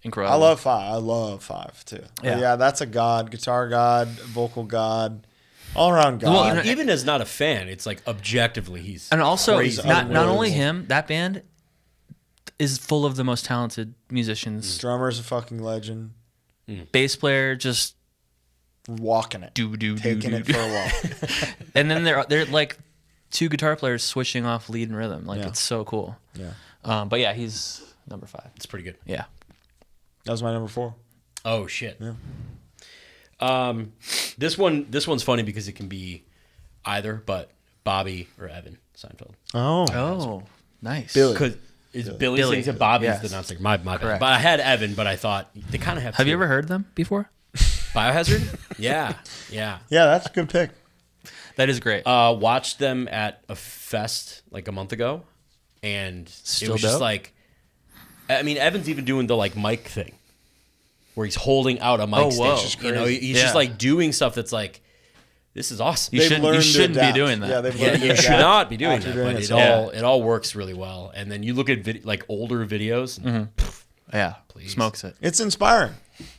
incredible. I love 5. I love 5 too. Yeah. Yeah, that's a god, guitar god, vocal god, all around god. Well, you know, Even as not a fan, it's like objectively he's And also, crazy. not only him, that band is full of the most talented musicians. Drummer's a fucking legend. Bass player just Walking it. Taking it for a walk. and then they're like 2 guitar players switching off lead and rhythm. Like Yeah. it's so cool. Yeah. But yeah, he's number 5. It's pretty good. Yeah. That was my number 4. Oh shit. Yeah. This one's funny because it can be either, but Bobby or Evan Seinfeld. Oh, nice. Billy. Because it's Billy Billy. sings and Bobby's Yes. the non-singer. My bad. Correct. But I had Evan, but I thought they kind of have. Have you to. ever heard them before? Biohazard? Yeah. Yeah, that's a good pick. That is great. Watched them at a fest like a month ago, and Still it was just dope? like, I mean, Evan's even doing the like mic thing, where he's holding out a mic Oh, whoa. stand. You know, Crazy. he's Yeah. just like doing stuff that's like, this is awesome. You shouldn't be doing that. Yeah, they've Yeah, learned to you should adapt not be doing after that, doing but it it so all long. it all works really well. And then you look at like older videos. And, yeah. Please. Smokes it. It's inspiring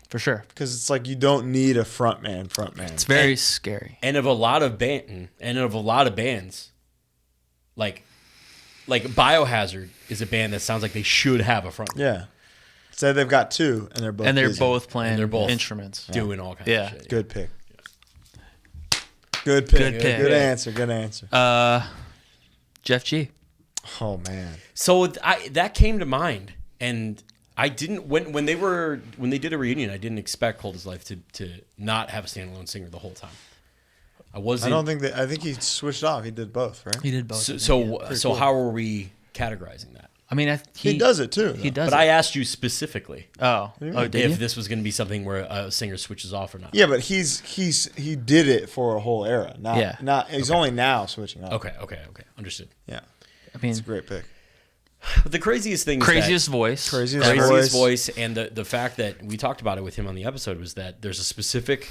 For sure. because it's like you don't need a front man. It's very scary. and of a lot of bands, like Biohazard is a band that sounds like they should have a front. Yeah. Say they've got 2 and they're both And they're busy. both playing they're both instruments. doing all kinds Yeah. of shit. Good pick. Good pick. Good pick. Good answer. Good answer. Jeff G. Oh man. So that came to mind, and I didn't when they did a reunion. I didn't expect Cold as Life to not have a standalone singer the whole time. I wasn't. I think he switched off. He did both, right? He did both. So how are we categorizing that? I mean, He does it too. He though. does. But I asked you specifically Oh, did if you? this was going to be something where a singer switches off or not. Yeah, but he did it for a whole era. He's only now switching off. Okay. Understood. Yeah. I mean, It's a great pick. But the craziest thing, craziest voice. craziest voice, and the fact that we talked about it with him on the episode was that there's a specific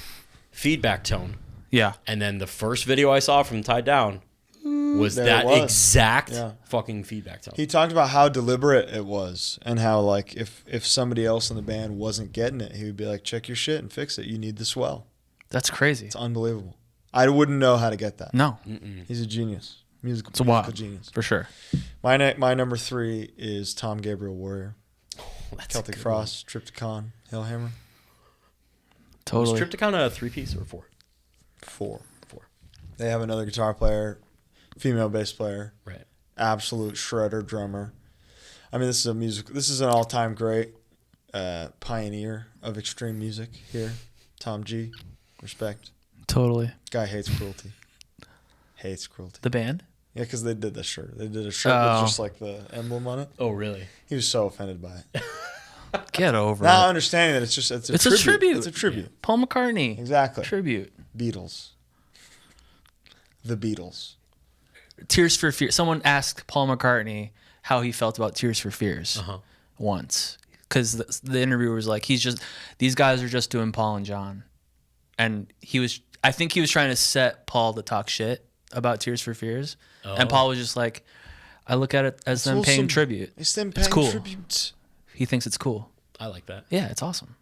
feedback tone, Yeah. and then the first video I saw from Tied Down was There that it was. exact Yeah. fucking feedback tone. He talked about how deliberate it was and how like if somebody else in the band wasn't getting it, he would be like, check your shit and fix it. You need the swell. That's crazy. It's unbelievable. I wouldn't know how to get that. No, He's a genius. Musical it's a wild genius. for sure. My number 3 is Tom Gabriel Warrior. That's Celtic a good Frost, Triptychon, Hellhammer. Totally. Was Triptychon a 3-piece or 4? 4. 4. They have another guitar player, female bass player, Right. absolute shredder drummer. I mean, this is an all-time great pioneer of extreme music here. Tom G. Respect. Totally. Guy hates cruelty. Hates cruelty. The band? Yeah, because they did the shirt. They did a shirt with just like the emblem on it. Oh, really? He was so offended by it. Get over Now it. understanding that it's a tribute. It's a tribute. Paul McCartney. Exactly. Tribute. Beatles. The Beatles. Tears for Fears. Someone asked Paul McCartney how he felt about Tears for Fears once. Because the interviewer was like, these guys are just doing Paul and John. And I think he was trying to set Paul to talk shit about Tears for Fears. Oh. And Paul was just like, I look at it as them paying tribute. It's them paying cool. tribute. He thinks it's cool. I like that. Yeah, it's awesome.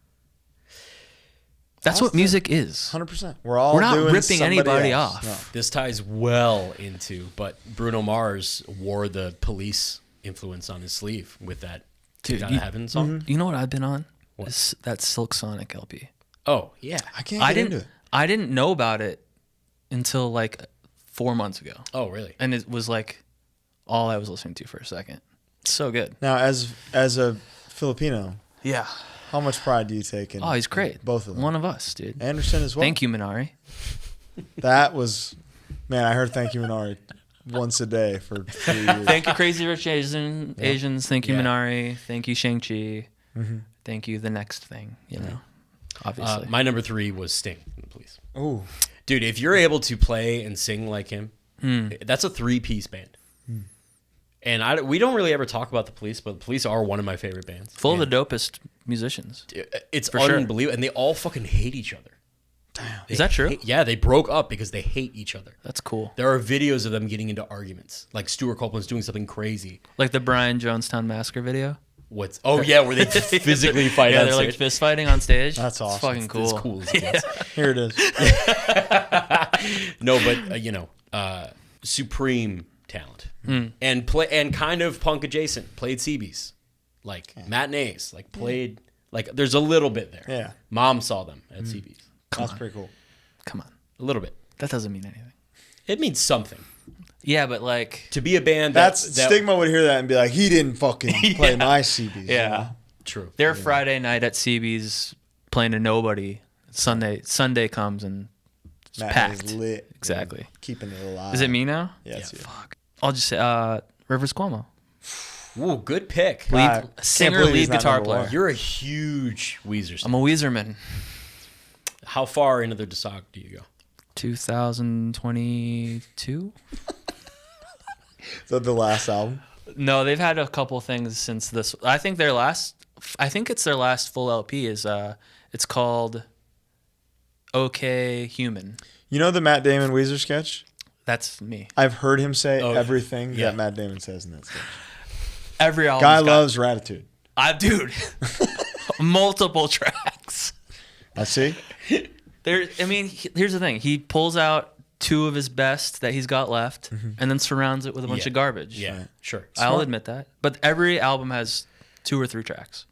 That's what music is. 100%. We're not doing ripping anybody else. off. No. This ties well into, but Bruno Mars wore the Police influence on his sleeve with that Dude, Gotta Heaven song. You know what I've been on? What? That Silk Sonic LP. Oh, yeah. I can't get into it. I didn't know about it until like 4 months ago. Oh, really? And it was like all I was listening to for a second. It's so good. Now, as a Filipino, Yeah. how much pride do you take in? Oh, he's great. Both of them. One of us, dude. Anderson as well. Thank you, Minari. That was, man. I heard "Thank You, Minari" once a day for 3 years. Thank you, Crazy Rich Asians. Thank you, Yeah. Minari. Thank you, Shang-Chi. Thank you, The Next Thing, you know, obviously. My number 3 was Sting, please. Ooh, Dude, if you're able to play and sing like him, that's a 3-piece band. And we don't really ever talk about the Police, but the Police are one of my favorite bands. Full of the dopest musicians. It's For sure. unbelievable. And they all fucking hate each other. damn. Is that true? Yeah, they broke up because they hate each other. That's cool. There are videos of them getting into arguments. Like Stuart Copeland's doing something crazy. Like the Brian Jonestown Massacre video. Oh yeah, where they physically fight Yeah, on they're like stage. fist fighting on stage. That's awesome. It's fucking cool. It's cool as it gets. Here it is. No, but supreme talent and kind of punk adjacent. Played CBs, like matinees, like played like there's a little bit there. Yeah. Mom saw them at CBs. That's pretty cool. Come on. A little bit. That doesn't mean anything. It means something Yeah, but like... to be a band. That that Stigma would hear that and be like, he didn't fucking play my CBs. Yeah. You know? True. They're Friday night at CB's playing to nobody. Sunday comes and it's Matt packed. is lit. Exactly. Keeping it alive. Is it me now? Yeah, it's you. Fuck. I'll just say Rivers Cuomo. Ooh, good pick. God, can't Singer, believe lead he's not guitar number player. one. You're a huge Weezer I'm fan. a Weezerman. How far into their discog do you go? 2022? Is that the last album? No, they've had a couple things since this. I think it's their last full LP is it's called Okay Human. You know the Matt Damon Weezer sketch? That's me. I've heard him say Oh, everything yeah. that Matt Damon says in that sketch. Every album. Guy loves Ratitude. Dude. Multiple tracks. I see. Here's the thing. He pulls out 2 of his best that he's got left and then surrounds it with a bunch of garbage. Yeah, sure. I'll admit that. But every album has 2 or 3 tracks.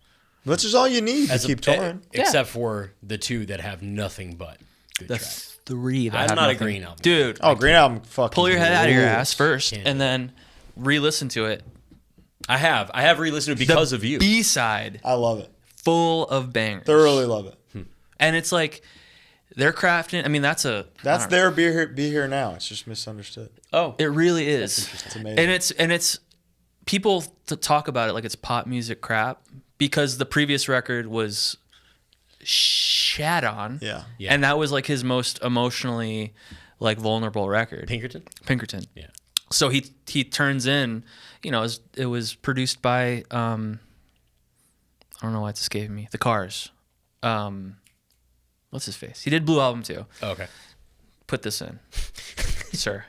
Which is all you need to keep touring. Except for the 2 that have nothing but good The tracks. 3 that I'm have not a nothing. Green album. Dude, Oh, Green Album fucking pull your head out of your rules. ass first Can't and do then re-listen to it. I have re-listened to it because of you. B-side, I love it. full of bangers. Thoroughly love it. And it's like they're crafting. I mean, that's Their be here now. It's just misunderstood. Oh, it really is. It's amazing. And it's people talk about it like it's pop music crap because the previous record was shat on. Yeah. Yeah. And that was like his most emotionally like vulnerable record. Pinkerton. Yeah. So he turns in, it was produced by I don't know why it's escaping me. The Cars. What's his face? He did Blue Album too. Oh, okay. Put this in, sir.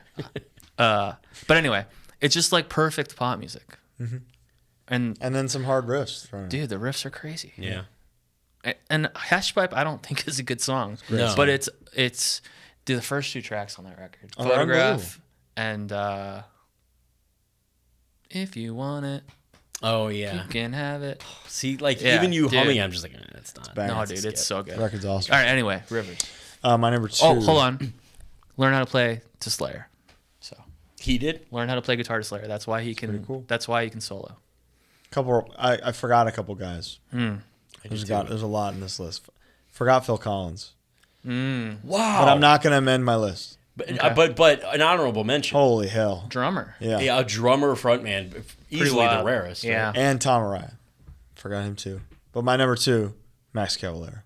But anyway, it's just like perfect pop music. And then some hard riffs thrown in. dude, the riffs are crazy. Yeah. And Hash Pipe, I don't think is a good song. No. But it's the first 2 tracks on that record. Oh, Photograph and If You Want It. Oh yeah. You can have it. See, like Yeah, even you dude. humming, I'm just like, it's not. bad. No, It's dude, it's so good. The record's awesome. All right, anyway, Rivers. My number 2. Oh, hold on. Learn how to play to Slayer. So He did. learn how to play guitar to Slayer. That's why he can. pretty cool. That's why he can solo. I forgot a couple guys. There's a lot in this list. Forgot Phil Collins, Wow. but I'm not going to amend my list. But an honorable mention. Holy hell! Drummer. Yeah, Yeah, a drummer frontman, easily the wild. rarest. right? Yeah. and Tom Araya. Forgot him too. But my number 2, Max Cavalera.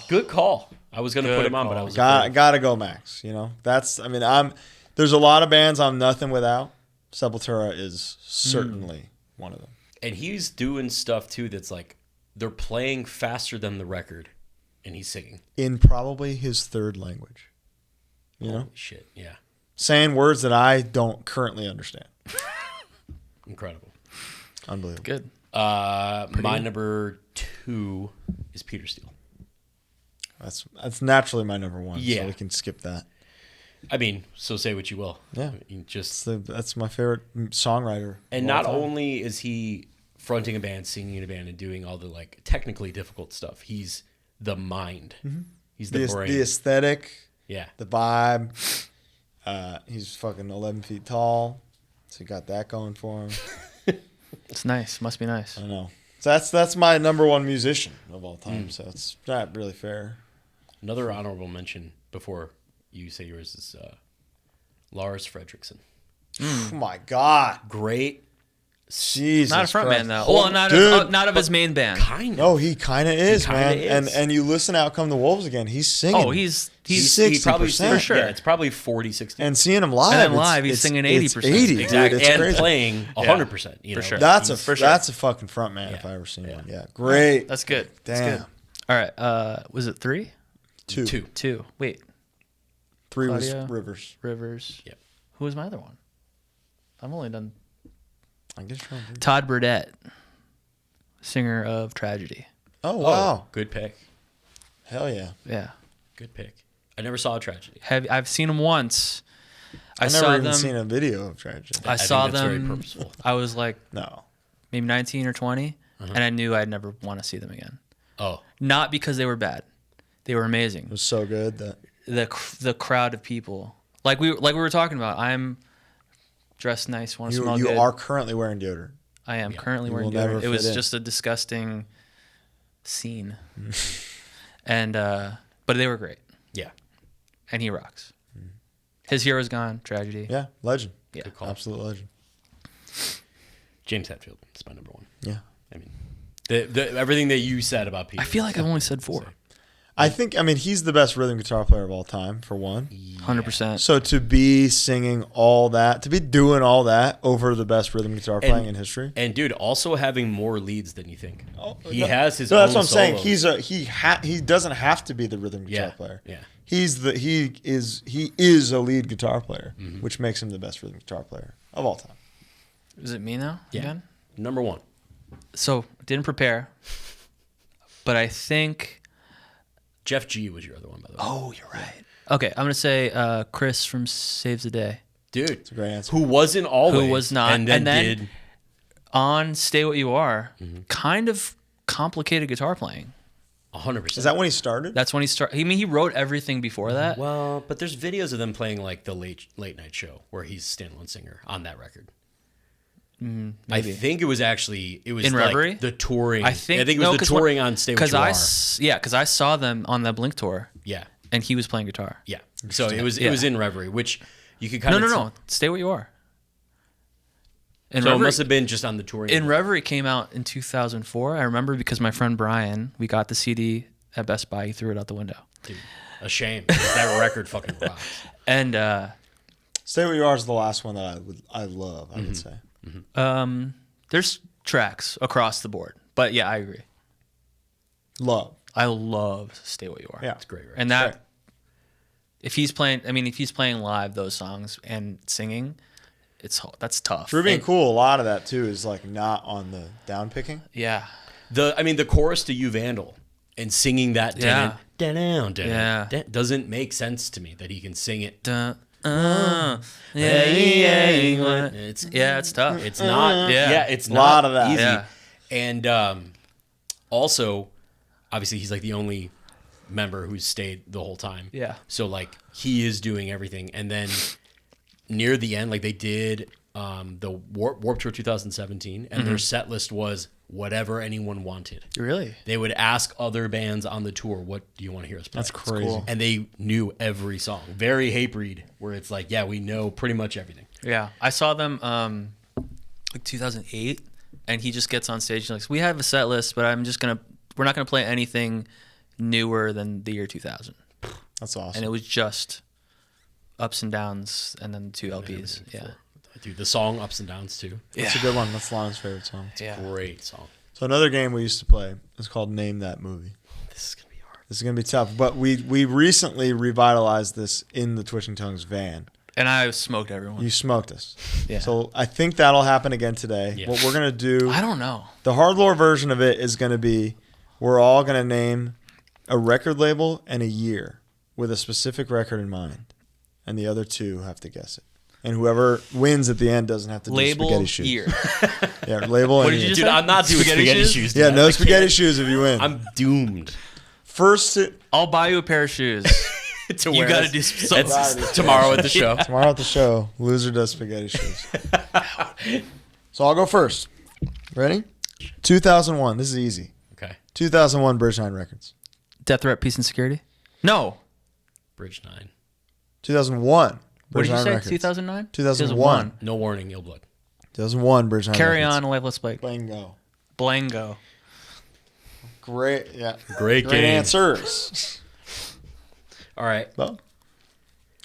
Good call. I was gonna Good put him on, but I call. was afraid. Gotta go Max. You know, there's a lot of bands I'm nothing without. Sepultura is certainly one of them. And he's doing stuff too that's like they're playing faster than the record, and he's singing. In probably his third language. You know, Holy shit! Yeah, saying words that I don't currently understand. incredible. Unbelievable. Good. My number 2 is Peter Steele. That's naturally my number 1. Yeah. So we can skip that. I mean, so say what you will. Yeah. I mean, just That's my favorite songwriter. and of all not time. only is he fronting a band, singing in a band, and doing all the like technically difficult stuff. He's the mind. He's the brain. the aesthetic, yeah. the vibe. He's fucking 11 feet tall, so he got that going for him. It's nice. Must be nice. I know. So that's my number 1 musician of all time. So it's not really fair. Another honorable mention before you say yours is Lars Fredriksson. Oh my God. Great. Jesus Not a front Christ. man though. Hold- Well, Dude, not of his main band. Kind of. No, he kind of is, kinda man. is. And you listen Out Come the Wolves again. He's singing. Oh, he's He 60%. probably For sure. Yeah, it's probably 40, 60. And seeing him live, And then it's- live, he's it's- singing it's 80%. 80, dude. exactly. It's And crazy. playing 100%. You know? sure. That's a For sure. that's a fucking front man if Yeah. I ever seen Yeah. one. Yeah, great. That's good. That's Damn. good. All right. Was it 3? 2. 2. Wait. 3 was Claudia. Rivers. Rivers. Yep. Who was my other one? I've only done I guess you're on. Todd Burdett, singer of Tragedy. Oh wow, Good pick. hell yeah! Yeah. Good pick. I never saw a tragedy. I've seen them once. I I've saw never even them. seen a video of Tragedy. I think saw that's very them. purposeful. I was like No, maybe 19 or 20, and I knew I'd never want to see them again. Oh, Not because they were bad; they were amazing. it was so good that The crowd of people, like we were talking about. I'm dressed nice, want to smell you good. are currently wearing deodorant. I am currently You wearing will never deodorant. It was fit in. just a disgusting scene, and but they were great, yeah. and he rocks. His hero's gone. Tragedy. Yeah, legend. Yeah. Good call. Absolute legend. James Hetfield is my number 1. Yeah, I mean, the everything that you said about Peter. I feel like I've only said 4. I think. I mean, he's the best rhythm guitar player of all time, for one. 100%. So to be singing all that, to be doing all that over the best rhythm guitar playing in history. And dude, also having more leads than you think. He No, has his no, own that's what I'm saying. solos. He doesn't have to be the rhythm guitar Yeah, player. yeah. He is a lead guitar player, Mm-hmm. which makes him the best rhythm guitar player of all time. Is it me now? Yeah. Again? Number 1. So didn't prepare, but I think. Jeff G was your other one, by the way. Oh, you're right. Okay, I'm gonna say Chris from Saves the Day. Dude, It's a great answer. who wasn't always, Who was not, and then, and then- did. On Stay What You Are, kind of complicated guitar playing. 100%. Is that when he started? That's when he started. I mean, he wrote everything before that. Well, but there's videos of them playing like the late night show where he's standalone singer on that record. I maybe. think it was actually In like Reverie? the touring. I think it was no, the 'cause touring when- on Stay What You Are. because I saw them on the Blink tour, Yeah, and he was playing guitar. yeah. So it was Yeah. in Reverie, which you could kind No, of no. Stay What You Are. And So it Reverie, must have been just on the touring. In Reverie came out in 2004. I remember because my friend Brian, we got the CD at Best Buy. He threw it out the window. Dude, a shame. 'Cause that record fucking rocks. And Stay What You Are is the last one that I love. I would say. there's tracks across the board, but yeah, I agree. Love. I love Stay What You Are. Yeah, It's a great record. And that, Right. if he's playing live those songs and singing, that's tough. For being And- cool, a lot of that too is like not on the down picking. Yeah. the chorus to You Vandal and singing that Yeah. down, Yeah. doesn't make sense to me that he can sing it. Dun, It's tough. It's not. It's A not lot of that. easy. Yeah. And also, obviously, he's like the only member who's stayed the whole time. Yeah. So like he is doing everything, and then near the end, like they did the Warped Tour 2017, and their set list was whatever anyone wanted. Really? They would ask other bands on the tour, "What do you want to hear us play?" That's crazy. cool. And they knew every song. Very Hatebreed, where it's like, yeah, we know pretty much everything. Yeah. I saw them like 2008, and he just gets on stage and like, we have a set list, but we're not gonna play anything newer than the year 2000. That's awesome. And it was just Ups and Downs, and then the 2 LPs. Yeah. Dude, the song Ups and Downs too. That's a good one. That's Lana's favorite song. Yeah. Great song. So another game we used to play is called Name That Movie. This is gonna be hard. This is going to be tough, but we recently revitalized this in the Twitching Tongues van. And I smoked everyone. You smoked us. Yeah. So I think that'll happen again today. Yeah. What we're going to do, I don't know. the HardLore version of it is going to be, we're all going to name a record label and a year with a specific record in mind, and the other two have to guess it. And whoever wins at the end doesn't have to do Label spaghetti shoes. year. Yeah, label and What did year. you Dude, say? I'm not doing spaghetti shoes. Yeah, dude. no I spaghetti can't. shoes if you win. I'm doomed First to, I'll buy you a pair of shoes. to You wear. gotta this. do something. It's tomorrow at the show. tomorrow at the show, loser does spaghetti shoes. So I'll go first. Ready? 2001. This is easy. Okay. 2001 Bridge 9 Records. Death Threat, Peace and Security? No. Bridge 9. 2001 What Bridge did you 9 say? Records. 2009? 2001. No warning, ill blood. 2001 Bridge 9 Carry Records. On, Lifeless Spike. Bingo. Blango. Great. Yeah. Great Great game. answers. All right. Well,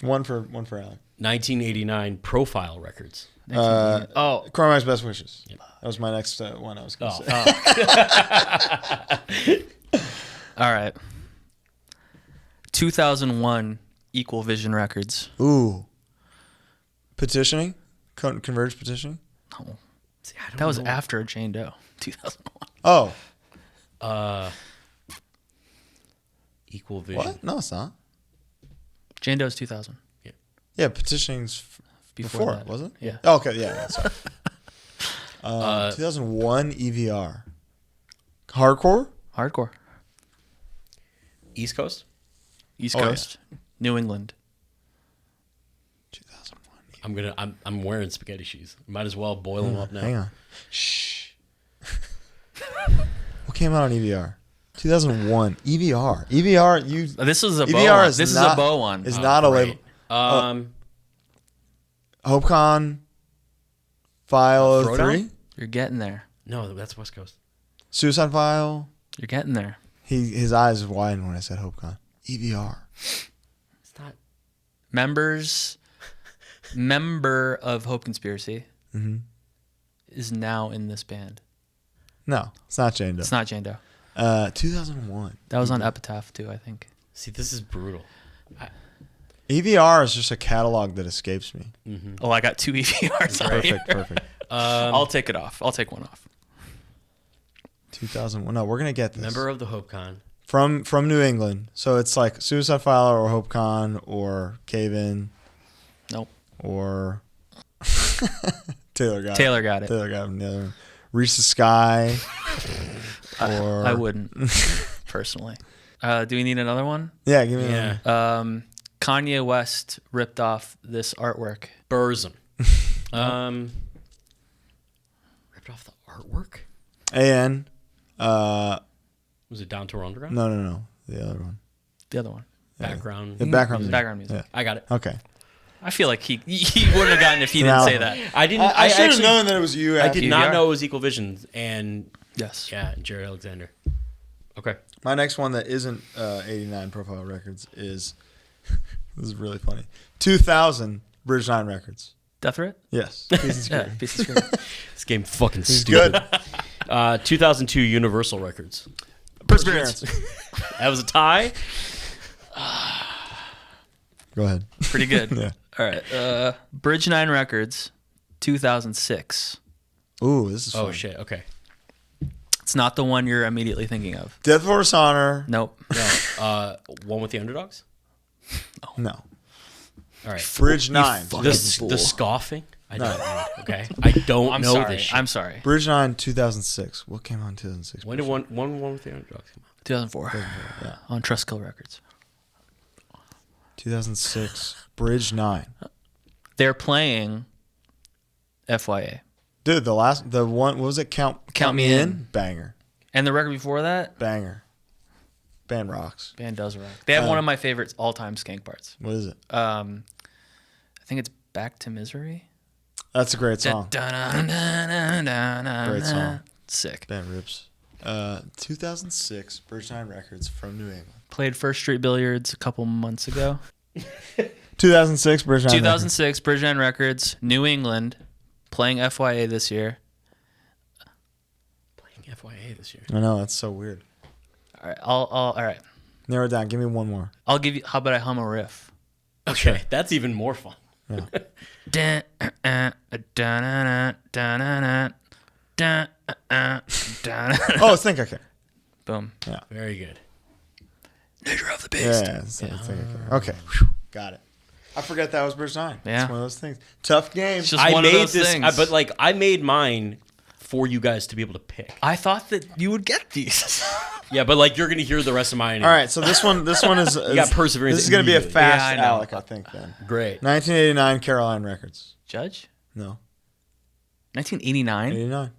one for Alec. 1989 Profile Records. Oh, Cormac's Best Wishes. That was my next one I was going to say. all right. 2001 Equal Vision Records. Ooh. Petitioning? Converge petitioning? No. See, I don't That was know. after Jane Doe. 2001. Oh. Equal Vision. What? No, it's not. Jane Doe's 2000. Yeah, petitioning's before that. wasn't it? Yeah. Oh, okay, yeah, sorry. 2001 EVR. Hardcore? Hardcore. East Coast. East Oh, yeah. Coast. New England. 2001. I'm wearing spaghetti shoes. Might as well boil them up now. Hang on. Shh. What came out on EVR? 2001 EVR. EVR. This is a bow EVR one. is This not- is a bow one. Is not a Great. label. HopeCon File Throwdown? 03. You're getting there. No, that's West Coast. Suicide File. You're getting there. His eyes widened when I said HopeCon. EVR. It's not. Member of Hope Conspiracy Mm-hmm. is now in this band. No, it's not Jane Doe. It's not Jane Doe. 2001. That was on Epitaph too, I think. See, this is brutal. EVR is just a catalog that escapes me. Oh, I got 2 EVRs on here. Perfect. I'll take it off. I'll take one off. 2001. No, we're gonna get this. Member of the HopeCon. From New England, so it's like Suicide File or HopeCon or Cave In Nope. or Taylor got Taylor got it. Taylor got it. The other one. Reach the Sky. Or I wouldn't, personally. Do we need another one? Yeah, give me Yeah. one. Kanye West ripped off this artwork. Burzum. Ripped off the artwork. AN. Was it Down to Underground? No. The other one. The other one. Background. The background music. Background music. Yeah. I got it. Okay. I feel like he wouldn't have gotten it if he didn't No. say that. I didn't. I should have actually- known that it was you. I did EVR. not know it was Equal Vision and Yes. yeah, Jared Alexander. Okay. My next one that isn't 89 Profile Records is this is really funny. 2000 Bridge 9 Records. Death Threat? Yes. Peace and Yeah. Security. Piece of Security. This game fucking He's stupid. good. 2002 Universal Records. Perseverance. That was a tie. Go ahead. Pretty good. Yeah. All right. Bridge 9 Records, 2006. Ooh, this is fun. Oh shit. Okay. It's not the one you're immediately thinking of. Death Force Honor. Nope. No. One with the Underdogs. No. All right. Bridge 9. The scoffing? I don't know. Okay. I don't know this shit. I'm sorry. Bridge 9, 2006. What came out in 2006? When did one with the Underdogs come out? 2004. Yeah. On Trustkill Records. 2006. Bridge 9. They're playing FYA. Dude, the one, what was it? Count Me In? Banger. And the record before that? Banger. Band rocks. Band does rock. They have one of my favorites all-time skank parts. What is it? I think it's Back to Misery. That's a great song. Great song. Sick. Band rips. 2006, Bridge 9 Records from New England. Played First Street Billiards a couple months ago. 2006, Bridge 9 2006, Bridge 9 Records, New England, playing FYA this year. Playing FYA this year. I know, that's so weird. All right, all right. Narrow it down. Give me one more. I'll give you. How about I hum a riff? Okay, that's even more fun. Yeah. Oh, it's Think I Care. Boom. Yeah. Very good. Nature of the Yeah, beast. it's Think I Care. Okay. Whew. Got it. I forgot that was Bridge 9. Yeah. It's one of those things. Tough game. It's just I one of made those this, things. but like I made mine for you guys to be able to pick. I thought that you would get these. Yeah, but like you're gonna hear the rest of mine. All right, so this one is You got perseverance. This is going to be a immediately. fast Yeah, I know. Alec, I think, then. Great. 1989 Caroline Records. Judge? No. 1989? 89.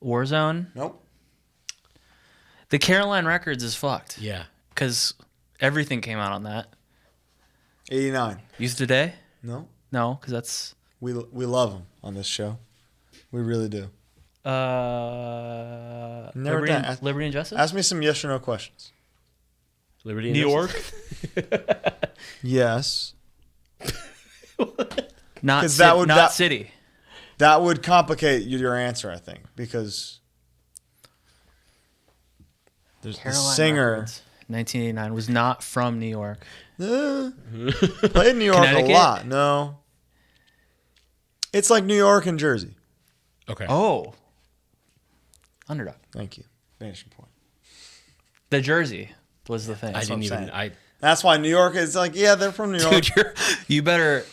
Warzone? Nope. The Caroline Records is fucked. Yeah. Because everything came out on that. 89. Youth Today? No. No, because that's... We love them on this show. We really do. Narrow Liberty, down. and, Liberty and Justice? Ask me some yes or no questions. Liberty. New and York? Yes. Not, 'Cause that would- not that- City. That would complicate your answer, I think, because there's the Caroline singer. Records, 1989 was not from New York. Played in New York a Connecticut? lot. No. It's like New York and Jersey. Okay. Oh. Underdog. Thank you. Vanishing point. The Jersey was the thing. I what I'm didn't even. saying. That's why New York is like, yeah, they're from New York. Dude, you better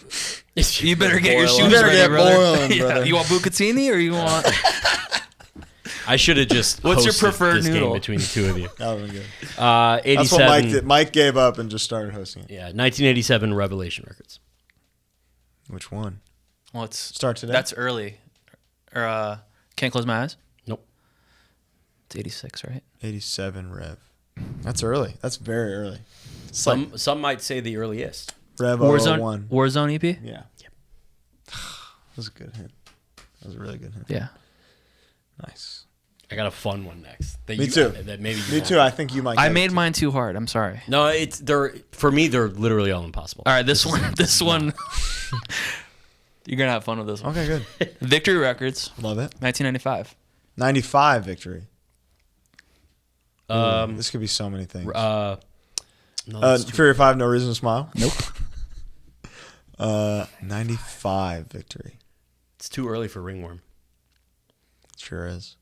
get your Boil shoes up. You better ready, get brother. boiling, Yeah. brother. You want bucatini or you want... I should have just. What's your hosted preferred this noodle? Game between the two of you. That would be good. 87. That's what Mike did. Mike gave up and just started hosting it. Yeah, 1987 Revelation Records. Which one? Well, it's... Start today? That's early. Or Can't Close My Eyes? Nope. It's 86, right? 87 Rev. That's early. That's very early. It's like Some might say the earliest. Rev Warzone, 01. Warzone EP? Yeah. That was a good hint. That was a really good hint. Yeah. Nice. I got a fun one next. That Me you, too. That maybe you Me won't. too. I think you might. I get it made too. mine too hard. I'm sorry. No, they're for me. They're literally all impossible. All right, this one. You're going to have fun with this one. Okay, good. Victory Records, Love it. 1995. 95 victory. Um, This could be so many things. no, that's too- Fury 5, No Reason to Smile. Nope. 95 victory. it's too early for Ringworm. Sure is.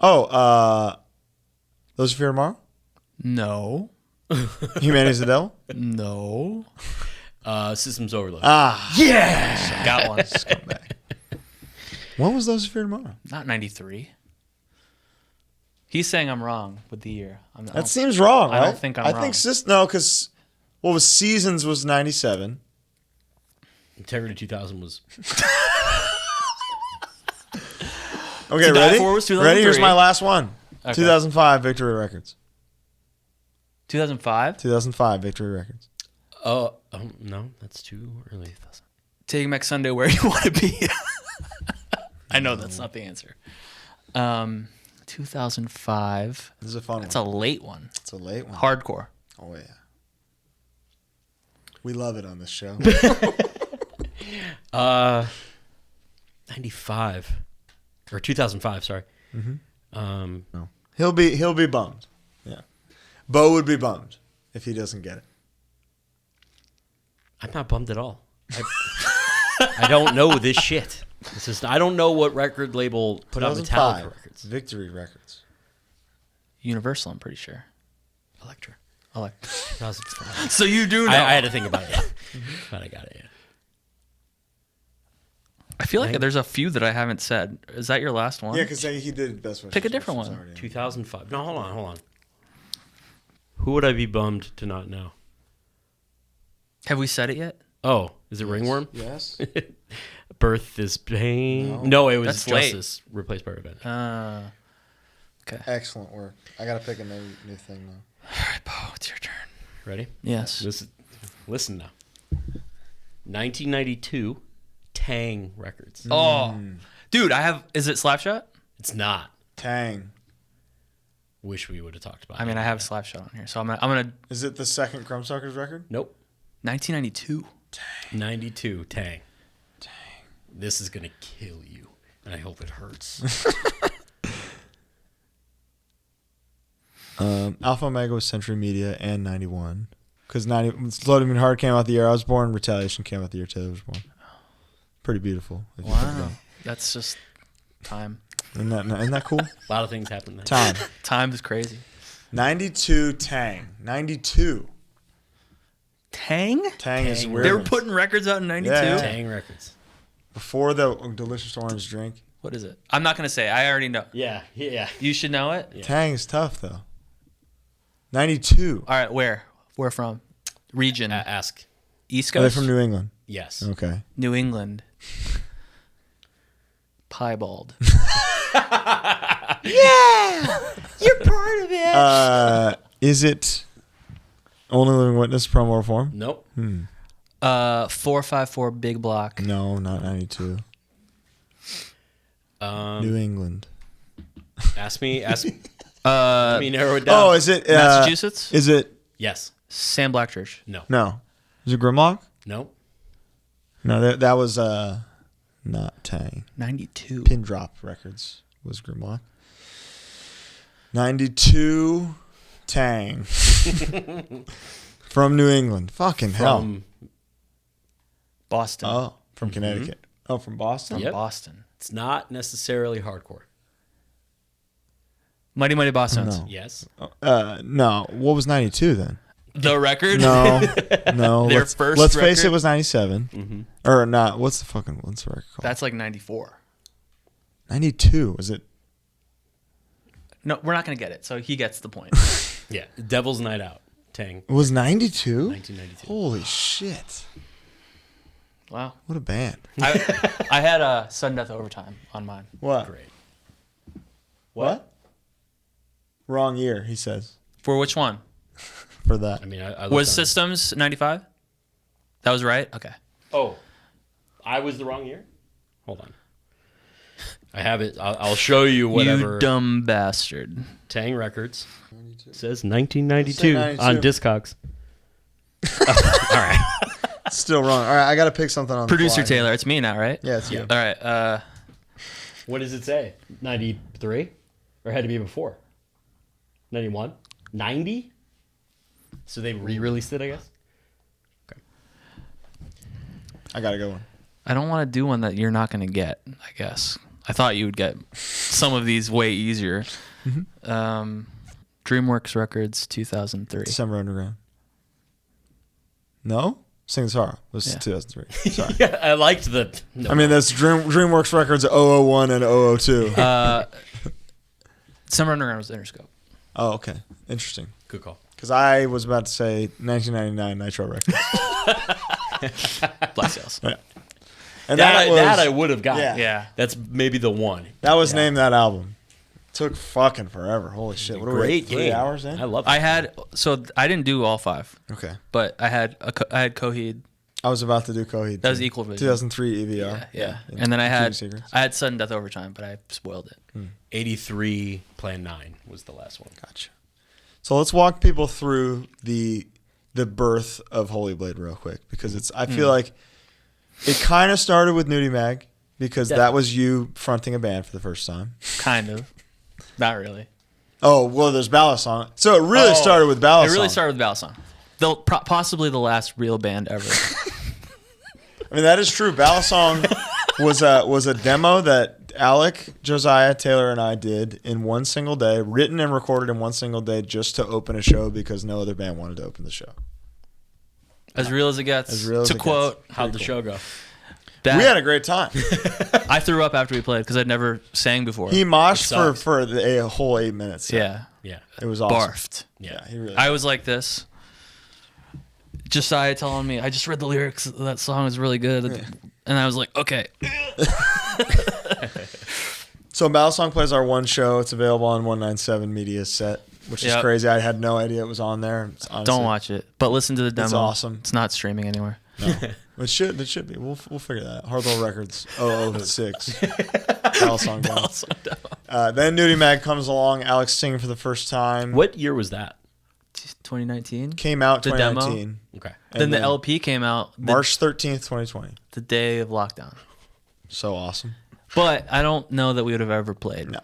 Oh, Those Who Fear Tomorrow? No. Humanity's the Devil? No. Systems Overload. Ah. Yeah. Got one. Scumbag. When was Those Who Fear Tomorrow? Not 93. He's saying I'm wrong with the year. That seems wrong, I right? don't think I'm I wrong. think no, because what was Seasons was 97. Integrity 2000 was. Okay, To Die ready? For was Ready? Here's 2003. my last one. Okay. 2005 Victory Records. 2005. 2005 Victory Records. No, that's too early. Taking Back Sunday, Where You Want to Be. I know that's not the answer. 2005. This is a fun That's one. a late one. It's a late one. Hardcore. Oh, yeah. We love it on this show. 95 or 2005. Sorry. No. He'll be bummed. Yeah. Bo would be bummed if he doesn't get it. I'm not bummed at all. I don't know this shit. This is. I don't know what record label put out 2005 Metallica records. Victory Records. Universal, I'm pretty sure. Elektra. Elect. 2005. So you do know. I had to think about it. But I got it. Yeah. I feel like there's a few that I haven't said. Is that your last one? Yeah, because he did Best Wishes. Pick a different one. Already. 2005. No, hold on. Who would I be bummed to not know? Have we said it yet? Oh, is it Ringworm? Yes. Birth is Pain. No. No, it was That's late. Justice replaced by Revenge. Okay. Excellent work. I got to pick a new thing now. All right, Bo, it's your turn. Ready? Yes. Listen now. 1992, Tang Records. Oh, dude, I have. Is it Slapshot? It's not. Tang. Wish we would have talked about it. I mean, I have Slapshot on here, so I'm gonna. Is it the second Crumbsuckers record? Nope. 1992. 92, Tang. This is going to kill you, and I hope it hurts. Alpha Omega was Century Media and 91. Because Loading Me Hard came out the year I was born. Retaliation came out the year Taylor was born. Pretty beautiful. If you think about Wow, it. that's just time. Isn't that cool? A lot of things happened then. Time. Time is crazy. 92 Tang. 92. Tang? Tang is Tang. weird. They were putting records out in 92? Yeah. Tang Records. Before the delicious orange drink. What is it? I'm not going to say. I already know. Yeah. You should know it? Yeah. Tang is tough though. 92. All right, where? Where from? Region. Ask. East Are they Coast? from New England? Yes. Okay. New England. Piebald. You're part of it. Is it Only Living Witness promo or form? Nope. 454 Big Block. No, not 92. New England. Ask me. Let me narrow it down. Oh, is it Massachusetts? Is it Yes. Sam Blackchurch. No. no? Is it Grimlock? Nope. No, that was not Tang. 92. Pin Drop Records was Grimlock. 92 Tang. From New England. Fucking hell. From Boston. Oh, from Connecticut. Oh, from Boston? From Yep. Boston. It's not necessarily hardcore. Mighty Mighty Bosstones. No. Yes. No. What was 92 then? The record? No. No. Their let's first face record? it was 97. Or not. What's the record called? That's like 94. 92. Was it? No, we're not going to get it. So he gets the point. Yeah. Devil's Night Out. Tang. It was 92? 1992. Holy shit. Wow. What a band. I had Sudden Death Overtime on mine. What? Great. What? Wrong year, he says. For which one? For that. I mean, I Was looked on- Systems 95? That was right? Okay. Oh, I was the wrong year? Hold on. I have it. I'll show you whatever. You dumb bastard. Tang Records. It says 1992 Let's say on 92. Discogs. All right. Still wrong. All right, I got to pick something on Producer the fly. Taylor, it's me now, right? Yeah, it's you. All right. What does it say? 93? Or had to be before? 91? 90? So they re-released it, I guess? I got to go one. I don't want to do one that you're not going to get, I guess. I thought you would get some of these way easier. DreamWorks Records, 2003. December Underground. No? Sing the Sorrow was Yeah. 2003. Sorry. Yeah, I liked the... No, I mean, that's DreamWorks Records 001 and 002. Summer Underground was Interscope. Oh, okay. Interesting. good call. Because I was about to say 1999 Nitro Records. Black Sails. Yeah. And That I would have gotten. Yeah. Yeah. That's maybe the one. That was named that album. Took fucking forever. Holy shit. What are we Great at, 3 game. hours in? I love it. I had, so I didn't do all 5, Okay. but I had Coheed. I was about to do Coheed. That was too. Equal Vision. 2003 EVR. Yeah. And then I Keeping had Secrets. Sudden Death Overtime, but I spoiled it. 83 Plan 9 was the last one. Gotcha. So let's walk people through the birth of Holy Blade real quick, because I feel like it kind of started with Nudie Mag, because that was you fronting a band for the first time. Kind of. Not really. Oh, well, there's Ballast Song. So it really started with Ballast It really Song. started with Ballast Song. Possibly the last real band ever. I mean, that is true. Ballast Song was a demo that Alec, Josiah, Taylor, and I did in one single day, written and recorded in one single day, just to open a show because no other band wanted to open the show. As real as it gets. As real as to it quote, How'd the show go? We had a great time. I threw up after we played because I'd never sang before. He moshed for a whole 8 minutes. Yeah. It was awesome. Barfed. Yeah. He really I was like this. Josiah telling me, I just read the lyrics. That song is really good. Yeah. And I was like, okay. So Battle Song plays our one show. It's available on 197 Media Set, which is crazy. I had no idea it was on there. Honestly, Don't watch it, but listen to the demo. It's awesome. It's not streaming anywhere. No. It should be. We'll figure that out. HardLore Records 006. Battle Song demo. Then Nudie Mag comes along. Alex singing for the first time. What year was that? 2019. Came out The 2019. Okay. Then the LP came out March 13th, 2020. the day of lockdown. So awesome. But I don't know that we would have ever played. No.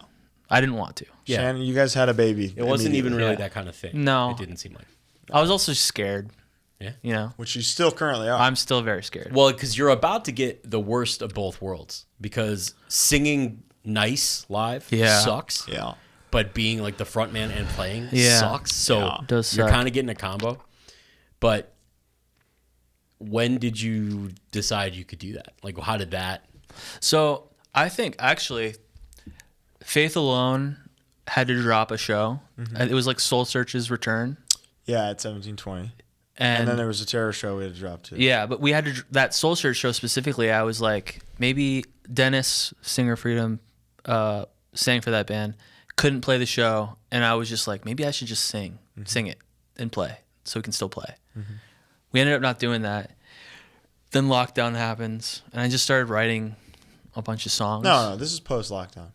I didn't want to. Yeah. Shannon, you guys had a baby. It wasn't even really Yeah. that kind of thing. No. It didn't seem like. I was also scared. Yeah. You know, Which you still currently are. I'm still very scared. Well, because you're about to get the worst of both worlds. Because singing nice live sucks. Yeah. But being like the front man and playing Yeah. sucks. So Yeah. It does you're suck. kind of getting a combo. But when did you decide you could do that? Like, how did that? So I think actually, Faith Alone had to drop a show. It was like Soul Search's return, Yeah, at 1720. and And then there was a terror show we had to drop too. yeah, but we had to that Soul Search show specifically. I was like, maybe Dennis Singer Freedom sang for that band, couldn't play the show, and I was just like, maybe I should just sing it and play, so we can still play. We ended up not doing that. Then lockdown happens, and I just started writing a bunch of songs. No, this is post-lockdown.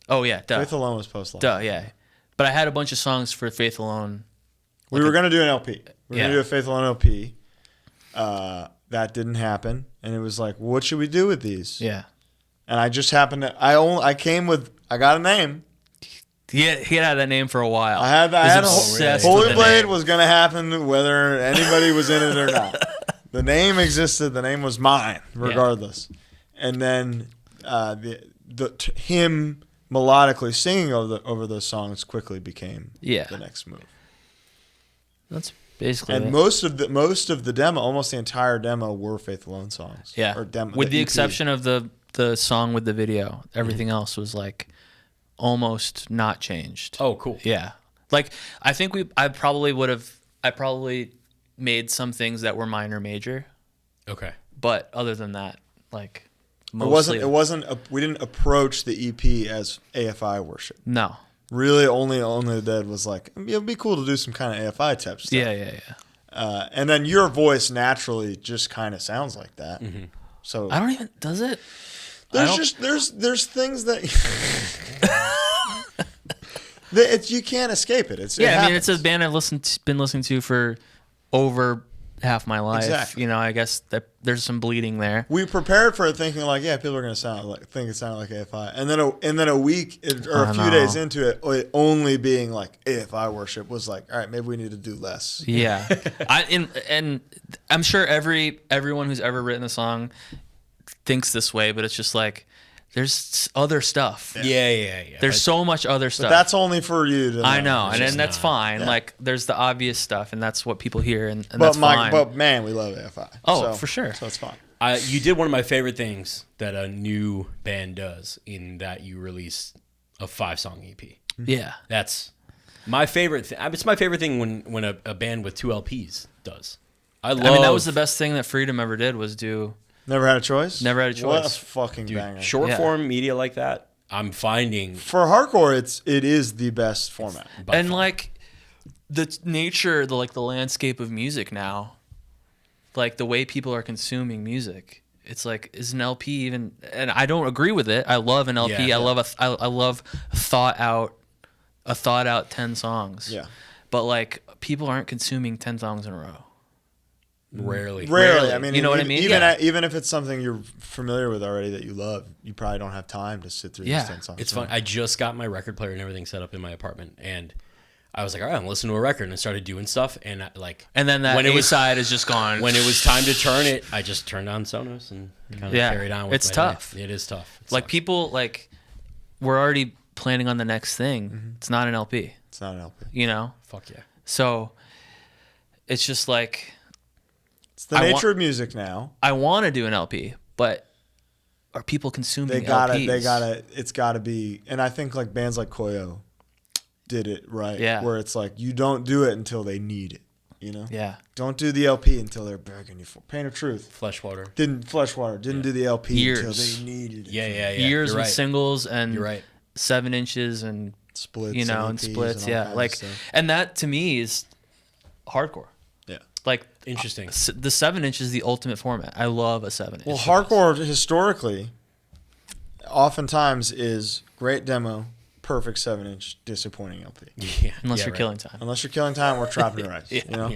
Oh yeah, duh. Faith Alone was post-lockdown. Duh, yeah. But I had a bunch of songs for Faith Alone. We were going to do an LP. We were going Yeah. to do a Faith Alone LP. That didn't happen. And it was like, what should we do with these? Yeah. And I just happened to, I got a name. He had that name for a while. I had obsessed Holy with the Blade name. was going to happen whether anybody was in it or not. The name existed. The name was mine, regardless. And then him melodically singing over those songs quickly became the next move. That's basically And it. most of the demo, almost the entire demo, were Faith Alone songs. Yeah. Or demo, with the EP. exception of the song with the video. Everything else was like almost not changed. Oh, cool. Yeah. Like I think I probably made some things that were minor major, Okay. but other than that, like It mostly wasn't. We didn't approach the EP as AFI worship. no. Really, only the Dead was like, it'd be cool to do some kind of AFI type stuff. Yeah. And then your voice naturally just kind of sounds like that. So I don't even does it? there's things that you can't escape it. It I mean, happens. it's a band I've been listening to for over half my life. Exactly. You know, I guess that there's some bleeding there. We prepared for it, thinking like, yeah, people are going to think it sounded like AFI, and then a week or a few days into it only being like AFI worship was like, all right, maybe we need to do less. Yeah, and I'm sure everyone who's ever written a song thinks this way, but it's just like there's other stuff. Yeah. There's so much other stuff. But that's only for you to know. I know, It's and just that's not- fine. yeah. Like there's the obvious stuff, and that's what people hear, and that's fine. But man, we love AFI. Oh, for sure. So it's fine. You did one of my favorite things that a new band does in that you release a 5-song EP. Yeah, That's my favorite thing. It's my favorite thing when a band with 2 LPs does. I I mean that was the best thing that Freedom ever did was do. Never had a choice. Never had a What a choice. fucking Dude, banger. short Yeah. form media like that. I'm finding For hardcore, it is the best format. by And far. like the nature, the landscape of music now, like the way people are consuming music, it's like is an LP even? And I don't agree with it. I love an LP. Yeah. I love thought out 10 songs. Yeah. But like people aren't consuming 10 songs in a row. rarely. Rarely. I mean, You know what I mean? Even Yeah. even if it's something you're familiar with already that you love, you probably don't have time to sit through Yeah. these 10 songs. It's fun. I just got my record player and everything set up in my apartment, and I was like, all right, I'm listening to a record, and I started doing stuff, and And then that A side is just gone. when it was time to turn it, I just turned on Sonos and kind of carried on with it's my tough. life. It is tough. It like sucks. people we're already planning on the next thing. Mm-hmm. It's not an LP, It's not an LP. you know? Fuck yeah. So it's just like, It's the nature of music now. I want to do an LP, but are people consuming LPs? It's gotta be, and I think like bands like Koyo did it right. Yeah. Where it's like, you don't do it until they need it, you know? Yeah. Don't do the LP until they're begging you for. Pain of Truth. Fleshwater. Fleshwater didn't do the LP Years. until they needed it. Yeah. Years You're with right. singles and You're right. 7 inches and Splits, you know, and EPs splits. and all Yeah. kinds Like, of stuff. and that to me is hardcore. Yeah. Like Interesting. the 7 inch is the ultimate format. I love a 7 inch. Well, hardcore historically, oftentimes is great demo, perfect 7-inch, disappointing LP. Yeah. Unless yeah, you're right. killing time. Unless you're killing time or trapping your eyes. You know?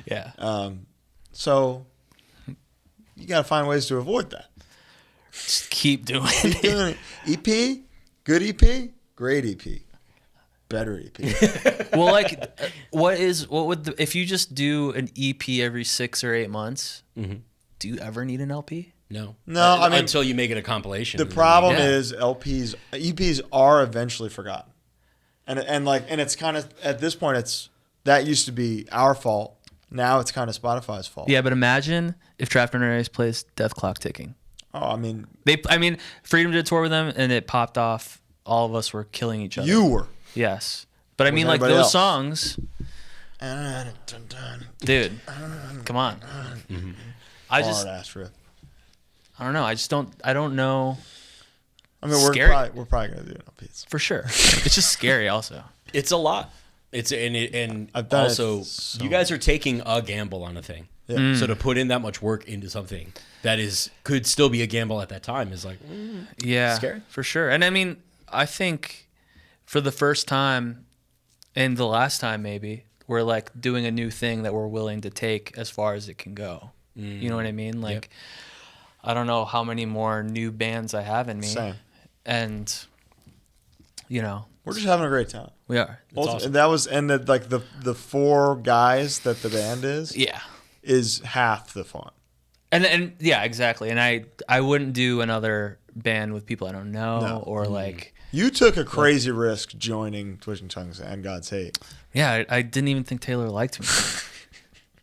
Yeah. Yeah. So you got to find ways to avoid that. Just keep doing Keep it. doing it. EP, good EP, great EP, better EP. Well, like, if you just do an EP every 6 or 8 months, do you ever need an LP? No. No, I mean, until you make it a compilation. The and then problem Yeah. is EPs are eventually forgotten, and it's kind of at this point that used to be our fault. Now it's kind of Spotify's fault. Yeah, but imagine if Draft Race plays Death Clock Ticking. Oh, I mean, Freedom did a tour with them, and it popped off. All of us were killing each other. you were. Yes. But I Was mean, like, anybody those else? songs, dude, come on. I Hard ass riff. don't know. I don't know I mean, we're Scary. probably gonna do an LPs. for sure. It's just scary also. It's a lot. And I've done it also so you guys are taking a gamble on a thing. Yeah. So to put in that much work into something that could still be a gamble at that time is like Yeah, Scary. for sure. And I mean, I think for the first time and the last time maybe, we're like doing a new thing that we're willing to take as far as it can go. You know what I mean? Like, I don't know how many more new bands I have in me. Same. And, you know, We're just having a great time. we are. awesome. That was the 4 guys that the band is half the fun. And yeah, exactly. And I wouldn't do another band with people I don't know No. or like, You took a crazy risk joining Twitching Tongues and God's Hate. yeah, I didn't even think Taylor liked me.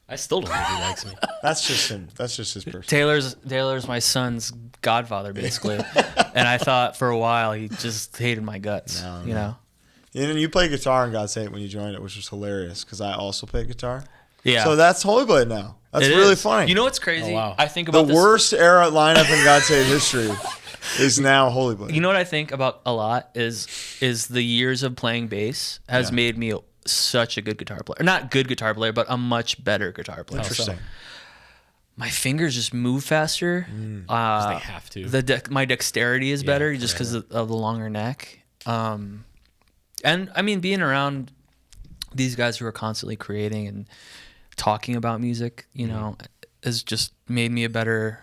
I still don't think he likes me. That's just him. That's just his person. Taylor's my son's godfather, basically. And I thought for a while he just hated my guts, you know? And you play guitar in God's Hate when you joined it, which was hilarious because I also play guitar. Yeah. So that's Holy Blade now. That's It really is. funny. You know what's crazy? Oh, wow. I think the about this. worst era lineup in God's Hate history is now Holy Blade. You know what I think about a lot is the years of playing bass has made me such a good guitar player. Not good guitar player, but a much better guitar player. Interesting. My fingers just move faster. They have to. My dexterity is better just because of the longer neck. And I mean, being around these guys who are constantly creating and talking about music, you know, has just made me a better,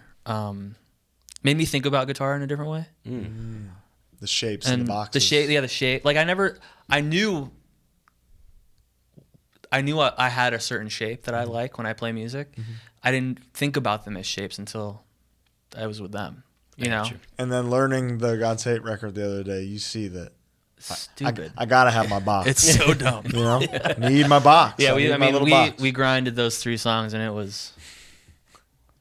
made me think about guitar in a different way. The shapes and the boxes. The shape. Like I knew I had a certain shape that I like when I play music. I didn't think about them as shapes until I was with them, you know? And then learning the God's Hate record the other day, you see that Stupid. I gotta have my box. It's so dumb. You know, need my box. Yeah, I need my little box. we grinded those 3 songs and it was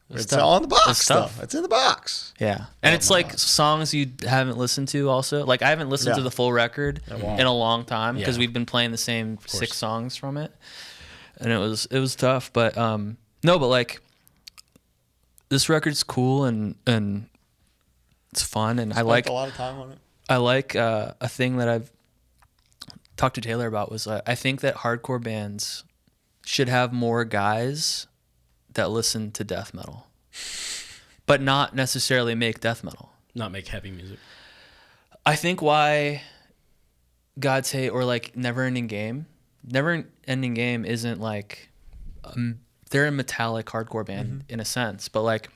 It's tough. all in the box. It's tough. It's in the box. Yeah. And it's like songs you haven't listened to also. Like I haven't listened to the full record in a long time because we've been playing the same 6 songs from it. And it was tough, but no, but like this record's cool and it's fun and Spent a lot of time on it. I like a thing that I've talked to Taylor about was I think that hardcore bands should have more guys that listen to death metal, but not necessarily make death metal. Not make heavy music. I think why God's Hate or like Never Ending Game isn't like they're a metallic hardcore band in a sense, but like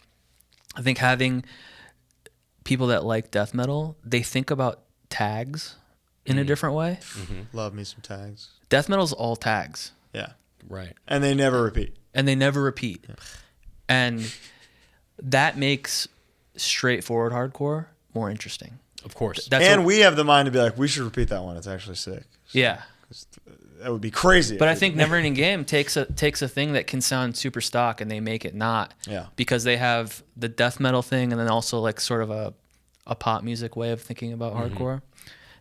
I think having people that like death metal, they think about tags in a different way. Love me some tags. Death metal's all tags, Yeah. Right. And they never repeat. and they never repeat. And that makes straightforward hardcore more interesting. Of course. That's And what- we have the mind to be like, we should repeat that one. It's actually sick. yeah. That would be crazy. But if I we think did. Never Ending Game takes a thing that can sound super stock and they make it not. Yeah. Because they have the death metal thing and then also like sort of a pop music way of thinking about hardcore.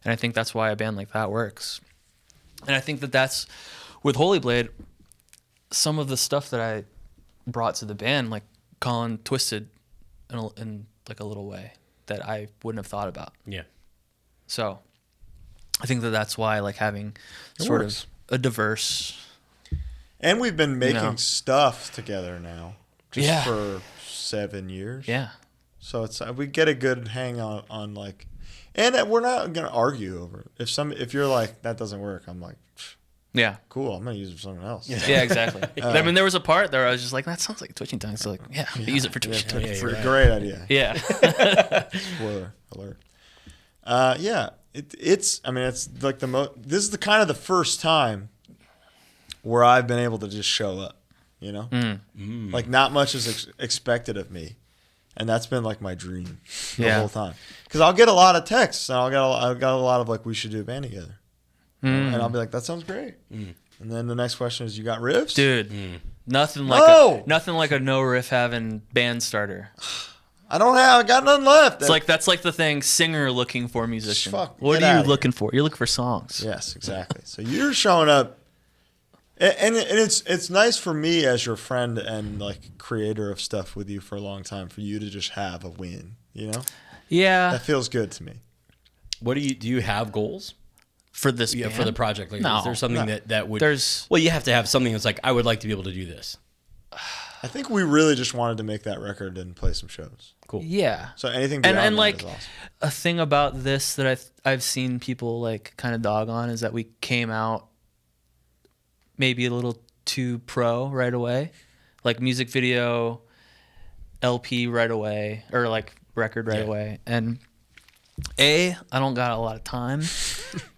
And I think that's why a band like that works. And I think that that's with Holy Blade, some of the stuff that I brought to the band, like Colin twisted in like a little way that I wouldn't have thought about. Yeah. So I think that that's why like having sort of a diverse. And we've been making know. stuff together now, just Yeah. for 7 years. Yeah. So it's we get a good hang on like, and we're not gonna argue over it. If you're like that doesn't work, I'm like, Yeah. cool. I'm gonna use it for something else. Yeah, exactly. I mean, there was a part there I was just like, that sounds like twitching tongue. So like, yeah, use it for twitching tongue. For a great idea. Yeah. Spoiler alert. Yeah, it's. I mean, it's like this is the kind of the first time where I've been able to just show up. You know, like not much is expected of me, and that's been like my dream the Yeah. whole time. Because I'll get a lot of texts, and I've got a lot of like, we should do a band together, and I'll be like, that sounds great. And then the next question is, you got riffs, Dude, nothing like a no riff having band starter. I got nothing left. It's like that's like the thing singer looking for musician. Fuck, What get are you outta looking for? You're looking for songs. Yes, exactly. So you're showing up, and it's nice for me as your friend and like creator of stuff with you for a long time, for you to just have a win. You know, Yeah. that feels good to me. What do you have goals? For this Yeah, band? for the project. Like, No. is there something that would? There's Well, you have to have something that's like, I would like to be able to do this. I think we really just wanted to make that record and play some shows. Cool. yeah. So anything And beyond that like is awesome. a thing about this that I've seen people like kind of dog on is that we came out maybe a little too pro right away, like music video, LP right away, or like record right Yeah. away. And I don't got a lot of time.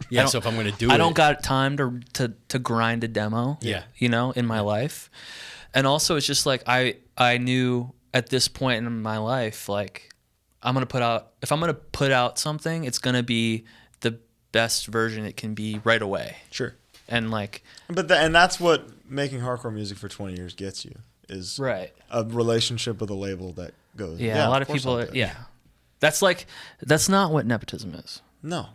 Yeah. don't- So if I'm going to do it, I don't got time to grind a demo. Yeah. You know, in my life. And also it's just like I knew at this point in my life, like if I'm gonna put out something, it's gonna be the best version it can be right away. Sure. And like And that's what making hardcore music for 20 years gets you, is right. a relationship with a label that goes. Yeah, a lot of course people I'll do it. yeah. That's not what nepotism is. No.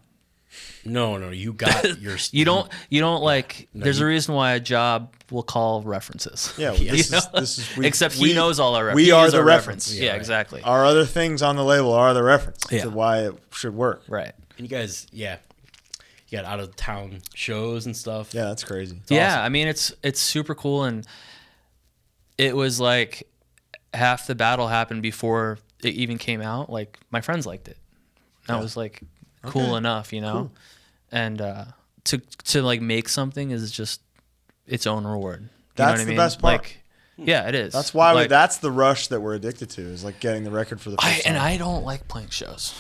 No. You got your. You don't like there's you- a reason why a job will call references. Yeah, You know? this is Except he knows all our we he are is the our reference. Yeah, right. exactly. Our other things on the label are the reference Yeah. to why it should work. Right. And you guys, yeah, you got out of town shows and stuff. Yeah, that's crazy. Yeah, I mean it's super cool, and it was like half the battle happened before it even came out. Like my friends liked it. That was like cool Okay. enough, you know. And to like make something is just its own reward. You That's know what I the mean? best part. Like, yeah, it is. That's why like, that's the rush that we're addicted to, is like getting the record for the first time. I don't like playing shows.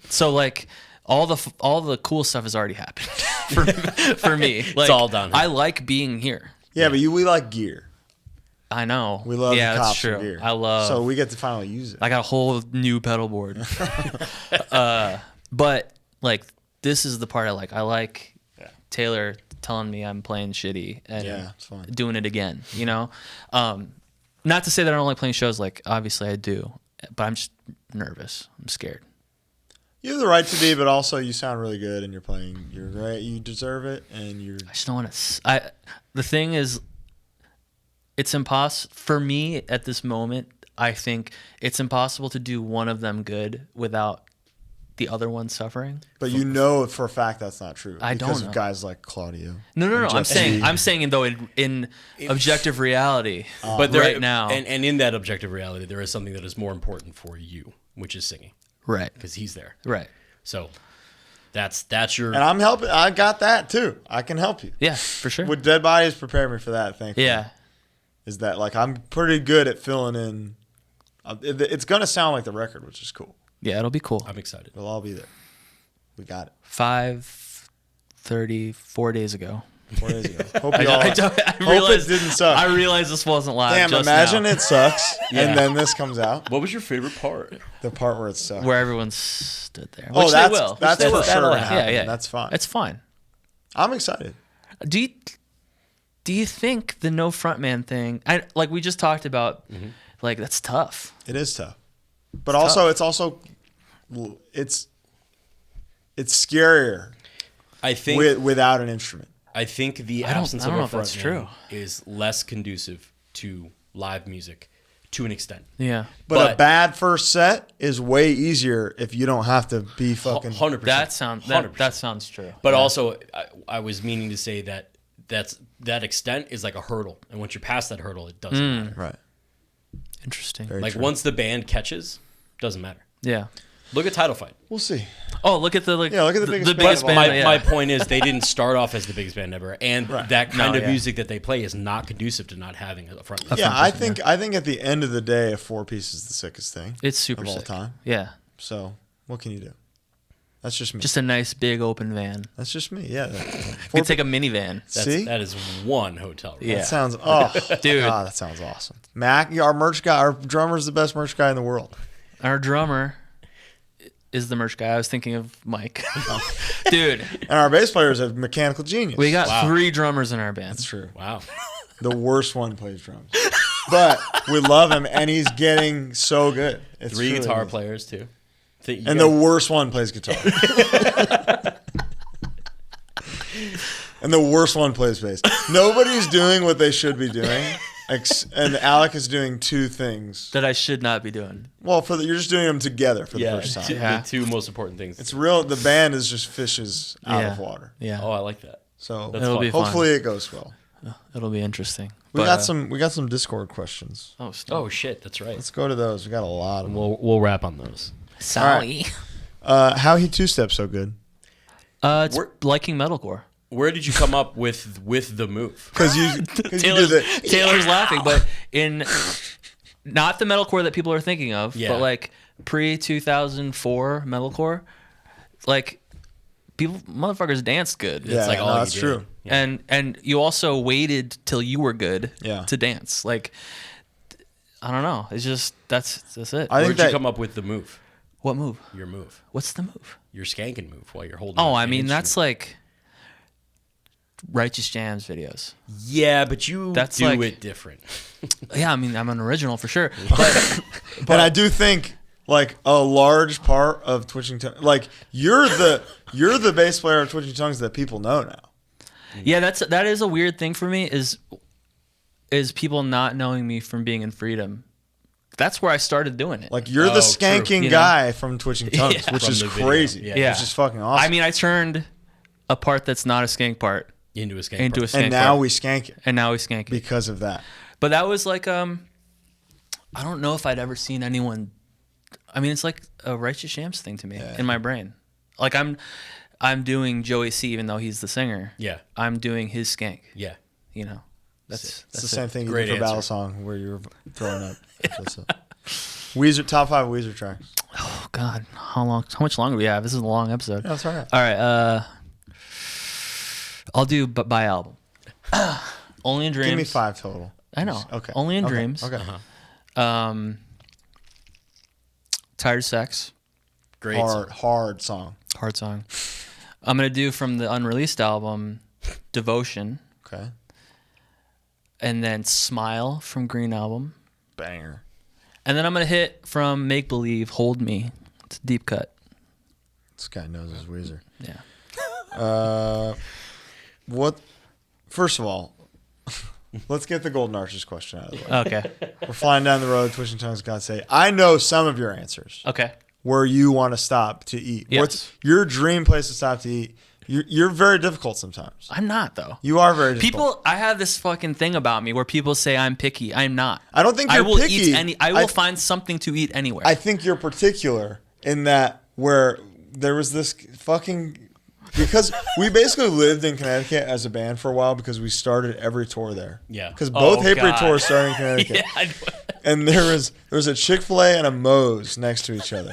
So like all the cool stuff has already happened for me. Like, all downhill. I like being here. Yeah, but we like gear. I know. We love yeah, the that's cops true. and gear. I love. So we get to finally use it. I got a whole new pedal board. But like this is the part I like. I like Taylor telling me I'm playing shitty and Yeah, it's fun. doing it again. You know, not to say that I don't like playing shows. Like obviously I do, but I'm just nervous. I'm scared. You have the right to be, but also you sound really good and you're playing. You're great. You deserve it, and you're. I just don't want to. The thing is, it's impossible for me at this moment. I think it's impossible to do one of them good without the other one suffering. But you know for a fact that's not true. I don't because know. of guys like Claudio. No. I'm Jesse. saying though in objective reality, But there, right now, and in that objective reality, there is something that is more important for you, which is singing, right, because he's there. right, So that's your. And I'm helping. I got that too. I can help you. yeah, for sure, What Dead Bodies prepared me for that. Thankfully. yeah, Is that like I'm pretty good at filling in. It's gonna sound like the record, which is cool. yeah. It'll be cool. I'm excited. We'll all be there. We got it. 34 days ago. 4 days ago. Hope I it didn't suck. I realized this wasn't live. Damn, just imagine now. it sucks, Yeah. and then this comes out. What was your favorite part? The part where it sucks. Where everyone stood there. Oh, Which that's they will. that's Which they for will. sure. That'll gonna happen. happen. Yeah, yeah. That's fine. It's fine. I'm excited. Do you think the no frontman thing? Like we just talked about. Like that's tough. It is tough, but also it's scarier I think without an instrument. I think the I don't absence know of a if that's frontman true. is less conducive to live music to an extent. Yeah. But a bad first set is way easier if you don't have to be fucking. 100%. That sounds true. But also, I was meaning to say that extent is like a hurdle, and once you're past that hurdle, it doesn't matter. Right. Interesting. Very Like true. once the band catches, doesn't matter. Yeah. Look at Title Fight. We'll see. Oh, look at the look at the biggest band biggest of all band. time. Yeah. My point is they didn't start off as the biggest band ever, and that kind No, of yeah. music that they play is not conducive to not having a front. Yeah, I think at the end of the day, a 4-piece is the sickest thing It's super of all sick. time. Yeah. So what can you do? That's just me. Just a nice big open van. That's just me. Yeah. You could take a minivan. See? That is one hotel room. Yeah. That sounds Dude. God, that sounds awesome. Mac, our merch guy, our drummer's the best merch guy in the world. Our drummer is the merch guy. I was thinking of Mike. Dude, And our bass player is a mechanical genius. we got Wow. 3 drummers in our band. That's true. Wow. The worst one plays drums. But we love him and he's getting so good. It's 3 truly guitar amazing. players too. And the worst one plays guitar. And the worst one plays bass. Nobody's doing what they should be doing. And Alec is doing 2 things. That I should not be doing. Well, you're just doing them together for the first time. Yeah. the 2 most important things. It's real. The band is just fishes out Yeah. of water. Yeah. Oh, I like that. So That's It'll fun. be fun. hopefully it goes well. It'll be interesting. We But, got some Discord questions. Oh, Oh shit, that's right. Let's go to those. We got a lot of them. We'll wrap on those. sorry. How he 2-step so good? It's We're- liking metalcore. Where did you come up with the move? Because you do the Taylor's laughing, but in not the metalcore that people are thinking of, Yeah. but like pre 2004 metalcore, like people motherfuckers danced good. Yeah, like no, all you that's did. true. Yeah. And you also waited till you were good Yeah. to dance. Like I don't know. It's just that's it. I think Where'd you that come up with the move? What move? Your move. What's the move? Your skanking move while you're holding. Oh, an I mean that's instrument. like Righteous Jams videos. Yeah, but you That's do like- it different. Yeah, I mean I'm an original for sure. But and I do think like a large part of Twitching Tongues, like you're the bass player of Twitching Tongues that people know now. yeah, that is a weird thing for me is people not knowing me from being in Freedom. That's where I started doing it. Like you're the true. skanking You know? guy from Twitching Tongues, Yeah. which From is the video. crazy. Yeah. Which is fucking awesome. I mean, I turned a part that's not a skank part Into a skank. into a part. skank and now part. we skank it And now we skank it. because of that. But that was like I don't know if I'd ever seen anyone. I mean, it's like a Righteous Shams thing to me in my brain. Like I'm doing Joey C, even though he's the singer. Yeah. I'm doing his skank. Yeah. You know, that's It's the same thing you Great did for Battle answer. Song where you're throwing up. That's it. Weezer, top 5 Weezer tracks. Oh God, how much longer do we have? This is a long episode. Yeah, that's all right. All right, I'll do by album. Only in Dreams. Give me 5 total. I know. Okay. Only in Okay. Dreams. Okay. Tired of Sex. Great. song. Hard song. Hard song. I'm gonna do from the unreleased album, Devotion, Okay. and then Smile from Green Album, Banger. and then I'm gonna hit from Make Believe, Hold Me. It's a deep cut. This guy knows his Weezer. Yeah. What? First of all, let's get the Golden Arches question out of the way. Okay. We're flying down the road. Twitching Tongues God say, I know some of your answers. Okay. Where you want to stop to eat. Yes. What's your dream place to stop to eat? You're very difficult sometimes. I'm not though. You are very difficult. People, I have this fucking thing about me where people say I'm picky. I'm not. I don't think I you're will picky. eat I will find something to eat anywhere. I think you're particular in that where there was this fucking because we basically lived in Connecticut as a band for a while because we started every tour there. Yeah. Because both Oh, Hatebreed God. tours started in Connecticut. yeah. I know. And there was a Chick-fil-A and a Moe's next to each other.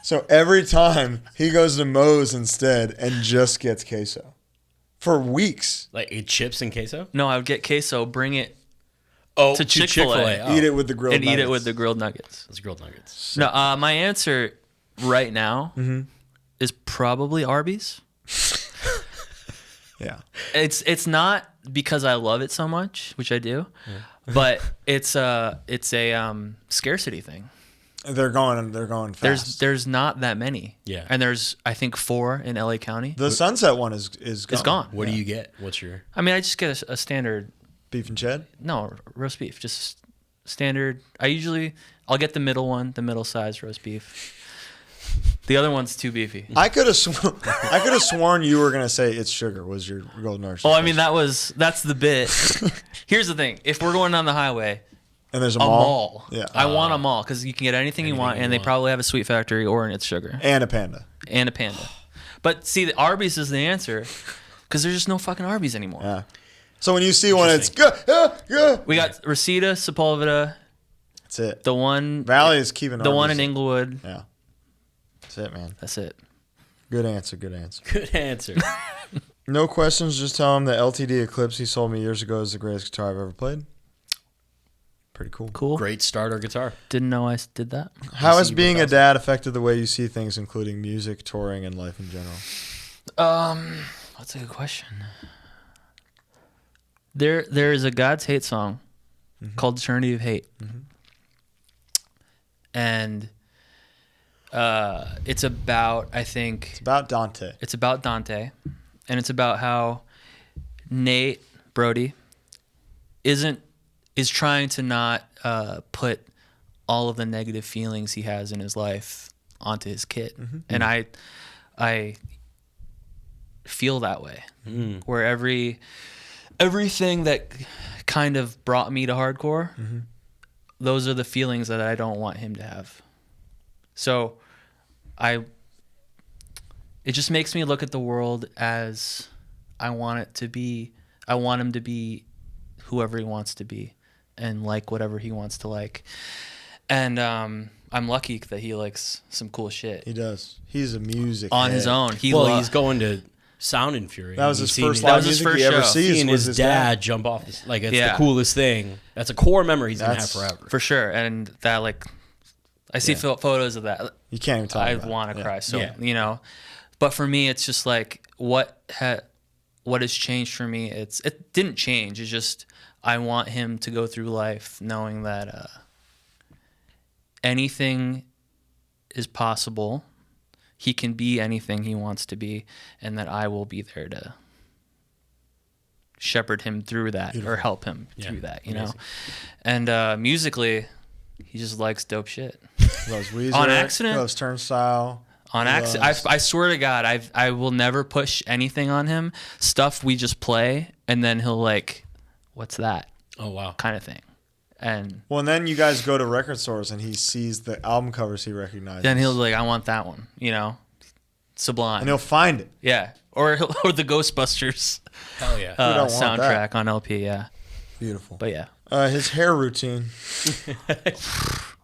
So every time he goes to Moe's instead and just gets queso. for weeks. Like chips and queso? No, I would get queso, bring it Oh, to Chick-fil-A. Oh. Eat it with the grilled and nuggets. eat it with the grilled nuggets. Those grilled nuggets. No, my answer right now is probably Arby's. Yeah. It's not because I love it so much, which I do, but it's a scarcity thing. They're going fast. There's not that many. Yeah. And there's I think 4 in LA County. The Sunset one is gone. It's gone. What do you get? What's your... I mean, I just get a standard. Beef and ched? No, roast beef, just standard. I'll get the middle one, the middle size roast beef. The other one's too beefy. I could have sworn you were gonna say it's sugar was your golden arch. Well, I mean that's the bit. Here's the thing: if we're going down the highway, and there's a a mall. mall. Yeah. I want a mall because you can get anything you want, and they probably have a Sweet Factory or it's sugar And a panda. and a Panda. But see, the Arby's is the answer because there's just no fucking Arby's anymore. Yeah. So when you see one, it's good. We got Reseda, Sepulveda, That's it. the one Valley is keeping the one in Arby's. Inglewood. Yeah. That's it, man. That's it. Good answer. Good answer. Good answer. No questions. Just tell him the LTD Eclipse he sold me years ago is the greatest guitar I've ever played. Pretty cool. Cool. Great starter guitar. Didn't know I did that. How has being a dad affected the way you see things, including music, touring, and life in general? That's a good question. There is a God's Hate song called Eternity of Hate. And it's about, I think... It's about Dante. It's about Dante. And it's about how Nate Brody is trying to not put all of the negative feelings he has in his life onto his kid. And I feel that way. Where everything that kind of brought me to hardcore, those are the feelings that I don't want him to have. So it just makes me look at the world as I want him to be whoever he wants to be and like whatever he wants to like. And I'm lucky that he likes some cool shit. He does. He's a music On head. his own. He's going to Sound and Fury. That was his first that live was his music first he ever show. sees. Seeing was his dad jump off. It's the coolest thing. That's a core memory he's going to have forever. For sure. And that, like, I see photos of that. You can't even talk I about it. want to cry. So, Yeah. you know, but for me, it's just like what has changed for me. It didn't change. It's just I want him to go through life knowing that anything is possible. He can be anything he wants to be, and that I will be there to shepherd him through that or help him through that, you know? And musically, he just likes dope shit. Loves Weezer. On accident? Loves Turnstile. On accident. I swear to God, I will never push anything on him. Stuff we just play, and then he'll like, what's that? Oh, wow. Kind of thing. And Well, and then you guys go to record stores and he sees the album covers he recognizes. then he'll be like, I want that one, you know? Sublime. And he'll find it. Yeah. Or the Ghostbusters Hell yeah. don't want soundtrack that? on LP, yeah. Beautiful. But yeah. His hair routine.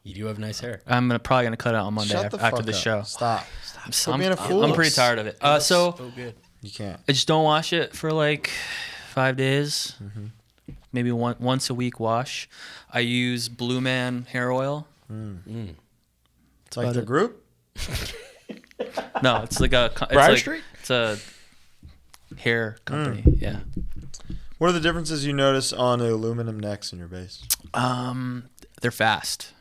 You do have nice hair. I'm probably going to cut it on Monday Shut the after fuck the up. show. Stop. I'm, being a fool. I'm pretty tired of it. So good. You can't. I just don't wash it for like 5 days. Maybe once a week wash. I use Blue Man hair oil. It's like about the it. group? No, it's like Briar Street? It's a hair company. Yeah. What are the differences you notice on the aluminum necks in your bass? They're fast.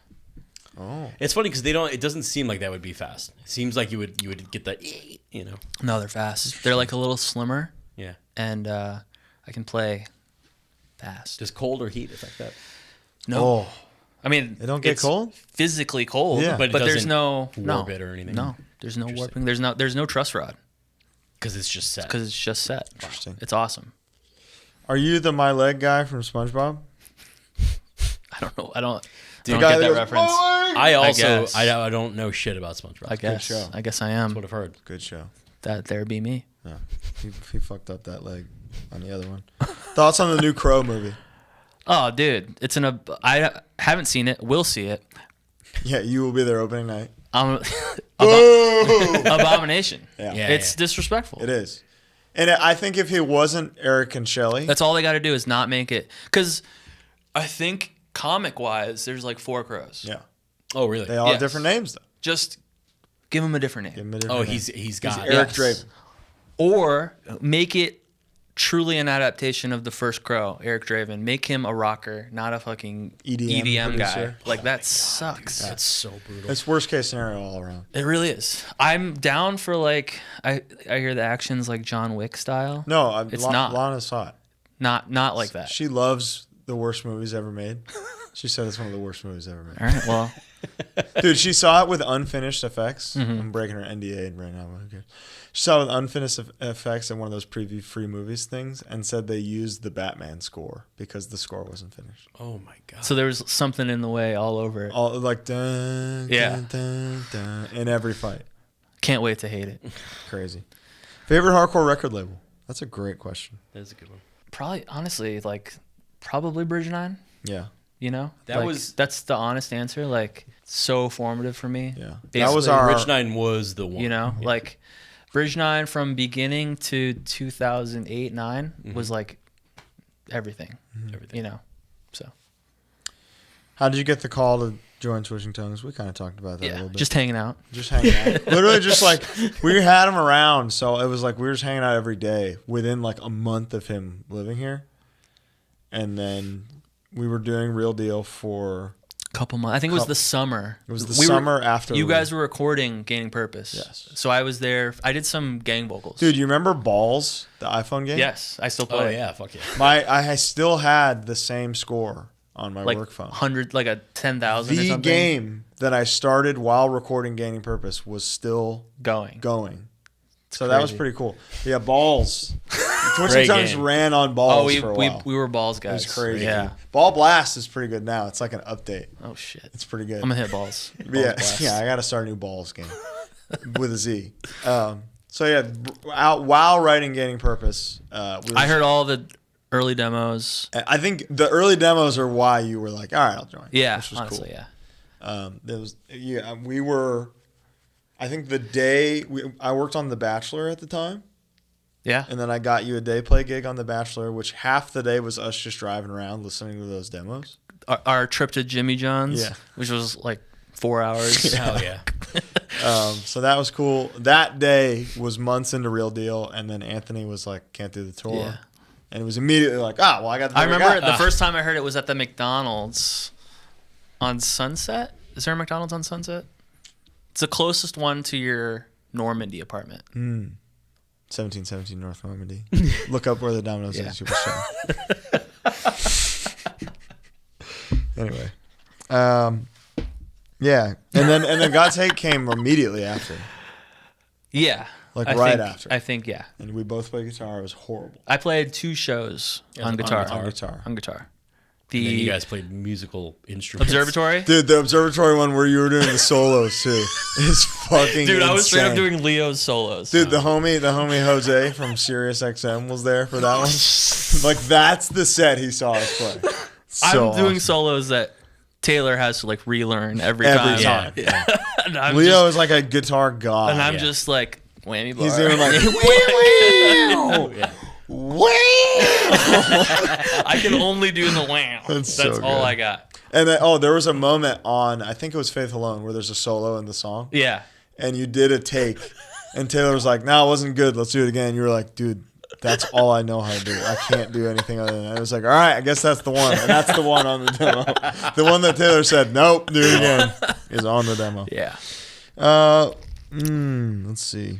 Oh. It's funny because it doesn't seem like that would be fast. It seems like you would get that, you know. No, they're fast. They're like a little slimmer, Yeah. and I can play fast. Does cold or heat affect that? No, Oh. I mean They don't get it's cold? physically cold. Yeah. but But it there's doesn't no warp it or anything? No, there's no Interesting. warping. There's no truss rod Because it's just set. because it's just set. Interesting. It's awesome. Are you the My Leg guy from SpongeBob? I don't know. I don't The get guy that that goes, reference. "My leg!" I also guess. I don't know shit about SpongeBob. I guess. show. I guess I am. That's what I've heard. Good show. That there be me. Yeah. He fucked up that leg on the other one. Thoughts on the new Crow movie? Oh, dude, it's I haven't seen it. Will see it. Yeah, you will be there opening night. Abomination. Yeah. Yeah, It's disrespectful. It is. And I think if it wasn't Eric and Shelley, That's all they got to do is not make it. Because I think comic-wise, there's like 4 crows. yeah, Oh, really? they all have Yes. different names though. Just give him a different name. Give him a different Oh, name. he's got Eric Yes. Draven. Or make it truly an adaptation of the first Crow, Eric Draven. Make him a rocker, not a fucking EDM guy. producer. Like, that sucks. That's so brutal. It's worst case scenario all around. It really is. I'm down for, like, I hear the actions like John Wick style. No, It's not. Lana saw it. Not like that. She loves the worst movies ever made. She said it's one of the worst movies ever made. All right, well, Dude, she saw it with unfinished effects. Mm-hmm. I'm breaking her NDA right now. But who cares? She saw it with unfinished effects in one of those preview free movies things and said they used the Batman score because the score wasn't finished. Oh my god. so there was something in the way all over it. All like dun, Yeah. dun, dun, dun, in every fight. Can't wait to hate it. Crazy. Favorite hardcore record label? That's a great question. That's a good one. Probably, honestly, like, probably Bridge 9. Yeah. You know? That was- That's the honest answer. Like, so formative for me. Yeah. That Basically, was our Rich 9 was the one. You know, like Bridge 9 from beginning to 2008-9 was like everything. Everything. You know, so How did you get the call to join Twitching Tongues? We kind of talked about that a yeah, little bit. just hanging out. Just hanging out. Literally just like we had him around, so it was like we were just hanging out every day within like a month of him living here. And then we were doing Real Deal for Couple months. I think it was the summer. it was the We were- summer after You guys were recording Gaining Purpose. Yes. So I was there. I did some gang vocals. Dude, you remember Balls, the iPhone game? Yes, I still play. Oh it. yeah, fuck yeah. I still had the same score on my Like work phone. 100, like a 10,000 or The something. game that I started while recording Gaining Purpose was still going. So that was crazy. pretty cool. Yeah, Balls. Twitching Great Tongues game. ran on Balls Oh, we for a while. we were balls It guys. was crazy. Yeah. dude. Ball Blast is pretty good now. It's like an update. Oh shit. It's pretty good. I'm gonna hit balls. yeah, Balls blast. yeah. I got to start a new Balls game with a Z. So yeah, while writing Gaining Purpose, I heard all the early demos. I think the early demos are why you were like, all right, I'll join. Yeah, which was honestly, cool. yeah. There was we were. I think the day I worked on The Bachelor at the time. Yeah. And then I got you a day play gig on The Bachelor, which half the day was us just driving around listening to those demos. Our trip to Jimmy John's, Yeah. which was like 4 hours. Hell yeah. So that was cool. That day was months into Real Deal, and then Anthony was like, can't do the tour. Yeah. And it was immediately like, well, I got the I tour remember guy. the first time I heard it was at the McDonald's on Sunset. Is there a McDonald's on Sunset? It's the closest one to your Normandy apartment. 1717 North Normandy. Look up where the Domino's Yeah. is. You will show. Anyway. Yeah. And then God's Hate came immediately after. Yeah. Like I right think- after. I think, yeah. And we both played guitar. It was horrible. I played 2 shows on on guitar. guitar. On guitar. On guitar. And then you The guys played musical instruments. Observatory. Dude, the Observatory one where you were doing the solos too is fucking Dude, I was straight up insane. doing Leo's solos. Dude, the homie Jose from Sirius XM was there for that one. Like that's the set he saw us play. So I'm doing awesome. solos that Taylor has to like relearn every Every time. time. Yeah. And I'm Leo just, is like a guitar god. and I'm yeah. just like whammy bar. He's doing like Yeah. I can only do the wham. That's That's so all good. I got. And then there was a moment on I think it was Faith Alone where there's a solo in the song. Yeah. And you did a take and Taylor was like, no, it wasn't good. Let's do it again. You were like, dude, that's all I know how to do. I can't do anything other than that. I was like, all right, I guess that's the one. And that's the one on the demo. The one that Taylor said, nope, do it again, is on the demo. Yeah. Let's see.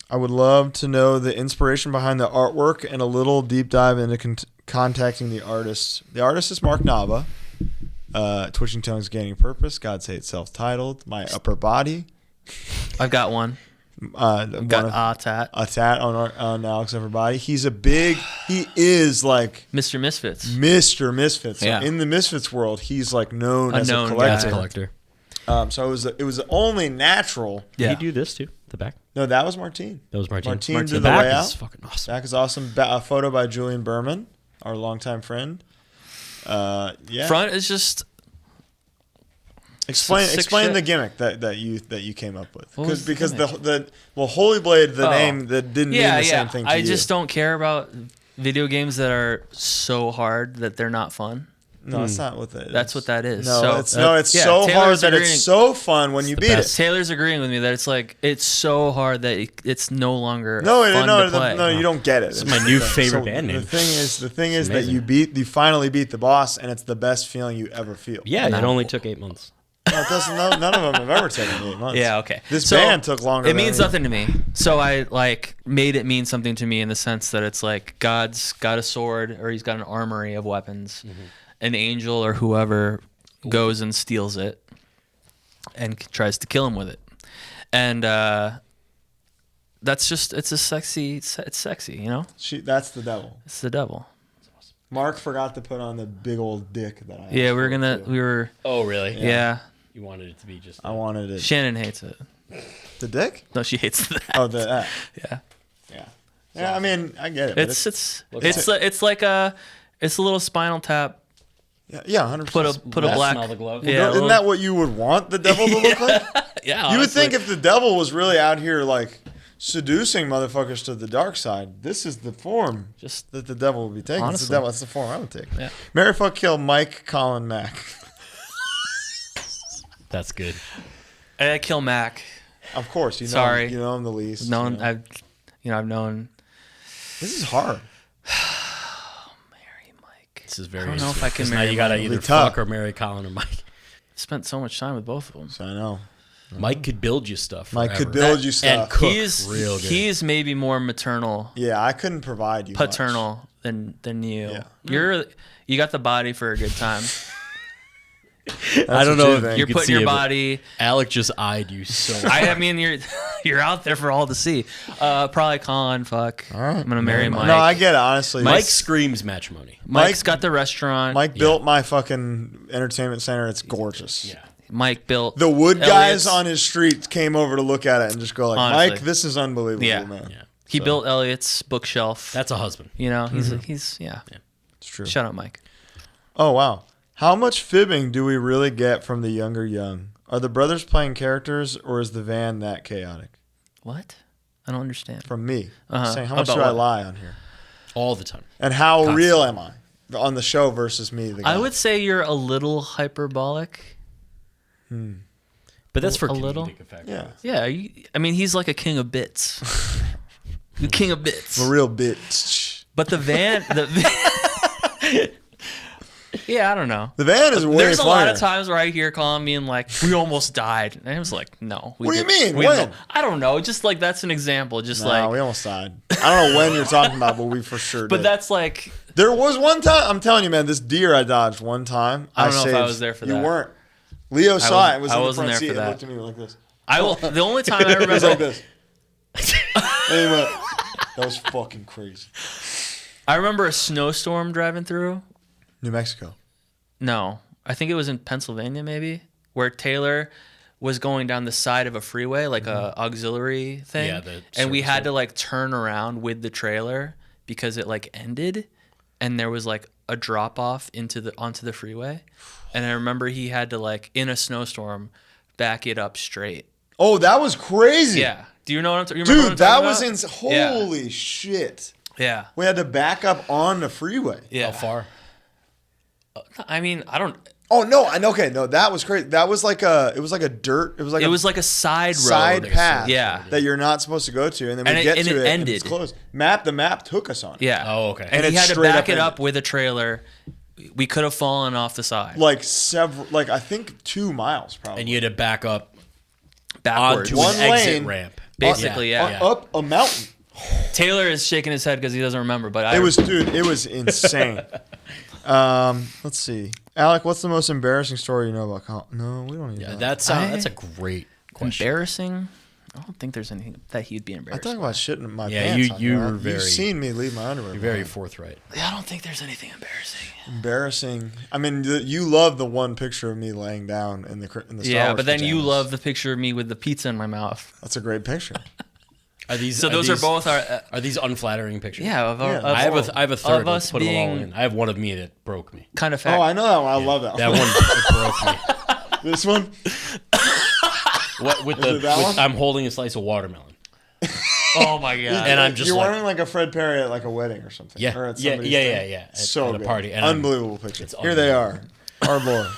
I would love to know the inspiration behind the artwork and a little deep dive into contacting the artist. The artist is Mark Nava. Twitching Tongues Gaining Purpose. God's Hate self-titled. My Upper Body. I've got one. One Got of- Tat. a tat on Alex Upper Body. He is like Mr. Misfits. Mr. Misfits. So Yeah. in the Misfits world, he's like known A as a known collector. guy. Collector. So it was only natural. Yeah. Did he do this too? The back? No, that was Martine. That was Martin. Martine The did the back layout. is fucking awesome. Back is awesome. A photo by Julian Berman, our longtime friend. Yeah. Front is just Explain the gimmick that you came up with. Because the Holy Blade, the name that didn't mean the same thing to you. I just don't care about video games that are so hard that they're not fun. No, that's not what that is. That's what that is. No, it's so hard that it's so fun when you beat it. Taylor's agreeing with me that it's so hard that it's no longer fun to play. No, you don't get it. It's my new favorite band name. The thing is that you finally beat the boss, and it's the best feeling you ever feel. Yeah, it only took 8 months. No, none of them have ever taken 8 months. Yeah, okay. This band took longer. It means nothing to me. So I made it mean something to me in the sense that it's like God's got a sword or he's got an armory of weapons. Mm-hmm. An angel or whoever goes and steals it and tries to kill him with it. And that's just it's sexy, you know? That's the devil. It's the devil. Mark forgot to put on the big old dick that I Yeah, we were Oh, really? Yeah. You wanted it to be just I wanted it. Little. Shannon hates it. The dick? No, she hates that. Oh, the Yeah. Yeah, I mean, I get it. It's like a little Spinal Tap. Yeah, 100%. Put a black. Smell the glove. Yeah, Isn't that what you would want the devil to look like? Yeah, you would think if the devil was really out here like seducing motherfuckers to the dark side, this is the form just that the devil would be taking. Honestly. It's the devil. That's the form I would take. Yeah. Marry, fuck, kill, Mike, Colin, Mac. That's good. I kill Mac. Of course, you know. Sorry. You know him the least. I've known. This is hard. This is very. I don't know if I can now marry you gotta Mike. either It'll be tough. fuck or marry Colin or Mike. Spent so much time with both of them. I know. Mike could build you stuff. Mike forever. could build you and stuff. cook He's real good. He's maybe more maternal, Yeah, I couldn't provide you paternal than you. Yeah. You got the body for a good time. I don't know. think. If You're could putting see your it, but body. Alec just eyed you so. I mean, you're out there for all to see. Probably Colin. Fuck. All right. I'm gonna marry Mike. No, I get it. Honestly, Mike screams matrimony. Mike's got the restaurant. Mike built my fucking entertainment center. It's gorgeous. Yeah. Mike built The wood guys Elliot's- on his street came over to look at it and just go like, Honestly. Mike, this is unbelievable, Yeah. man. Yeah. He built Elliot's bookshelf. That's a husband. You know, he's yeah. It's true. Shout out Mike. Oh, wow. How much fibbing do we really get from the younger young? Are the brothers playing characters, or is the van that chaotic? What? I don't understand. From me. Uh-huh. Saying, how much About do I what? lie on here? All the time. And how real am I on the show versus me, the guy? I would say you're a little hyperbolic. But that's for A little? comedic effect. Yeah. Yeah, I mean, he's like a king of bits. The king of bits. I'm a real bitch. But the van, yeah, I don't know. The van is way There's a lot of funnier. times where I hear Colin being like, "We almost died," and I was like, "No." What do you mean? we When? didn't. I don't know. Just like that's an example. Just No, like, we almost died. I don't know when you're talking about, but we for sure but did. that's like, There was one time, I'm telling you, man, this deer I dodged one time. I don't know if I saved- was there for You that. weren't. Leo saw it. It was I in the wasn't front there seat for and that. looked at me like this. I will. The only time I It was like remember, this. And he went, that was fucking crazy. I remember a snowstorm driving through. New Mexico. No, I think it was in Pennsylvania, maybe, where Taylor was going down the side of a freeway, like a auxiliary thing, Yeah, the and we service had to like turn around with the trailer because it like ended, and there was like a drop off onto the freeway, and I remember he had to like in a snowstorm back it up straight. Oh, that was crazy. Yeah, do you know what I'm talking? Dude, that was Yeah. holy shit. Yeah, We had to back up on the freeway. yeah. How far? I mean, I don't. Oh no, okay, no, that was crazy. That was like it was like a side road. side path Yeah. that you're not supposed to go to, and then we And get it to it and ended. it's closed. The map took us on it. Yeah. Oh, okay. And And he it's had to straight back up it in- up with a trailer. We could have fallen off the side. Like I think 2 miles probably. And you had to back up Backwards. onto One an exit lane. ramp. Basically, yeah. Up a mountain. Taylor is shaking his head because he doesn't remember, but It was insane. Let's see. Alec, what's the most embarrassing story you know about Colin? No, we don't need Yeah, that. that's a great question. embarrassing. I don't think there's anything that he'd be I embarrassed. talk about shit in my Yeah, pants. you on were that. very- You've seen me leave my underwear. You're very behind. forthright. I don't think there's anything embarrassing. Embarrassing. I mean, you love the one picture of me laying down in the Star Yeah, Wars but then you pajamas. love the picture of me with the pizza in my mouth. That's a great picture. Are these? So those are both our. Are these unflattering pictures? Yeah, of our, Yeah. of I have a third. of Let's us put them all being in. I have one of me that broke me. kind of fat. Oh, I know that one. I love that. That one it broke me. This one? What with it that one? I'm holding a slice of watermelon. Oh my god! And I'm just You're like, wearing like a Fred Perry at like a wedding or something. Yeah, Or at yeah, somebody's yeah, thing. yeah, at So a good. party. And Unbelievable picture. it's Here they are. HardLore.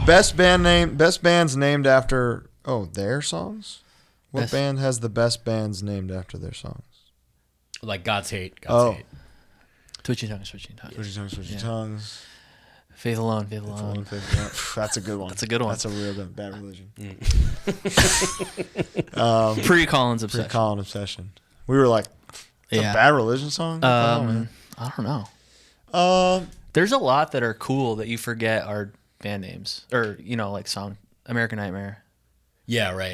Best bands named after their songs? What Best- band has the best bands named after their songs? like God's Hate. God's Hate. Twitchy tongues, twitchy tongues. Switchy tongues. Faith alone, faith alone. That's a good one. That's a good one. That's a real good Bad Religion. Pre-Colin's obsession. Colin Obsession. We were like, it's a Bad Religion song? I don't know. There's a lot that are cool that you forget are band names, or like American Nightmare. Yeah, right.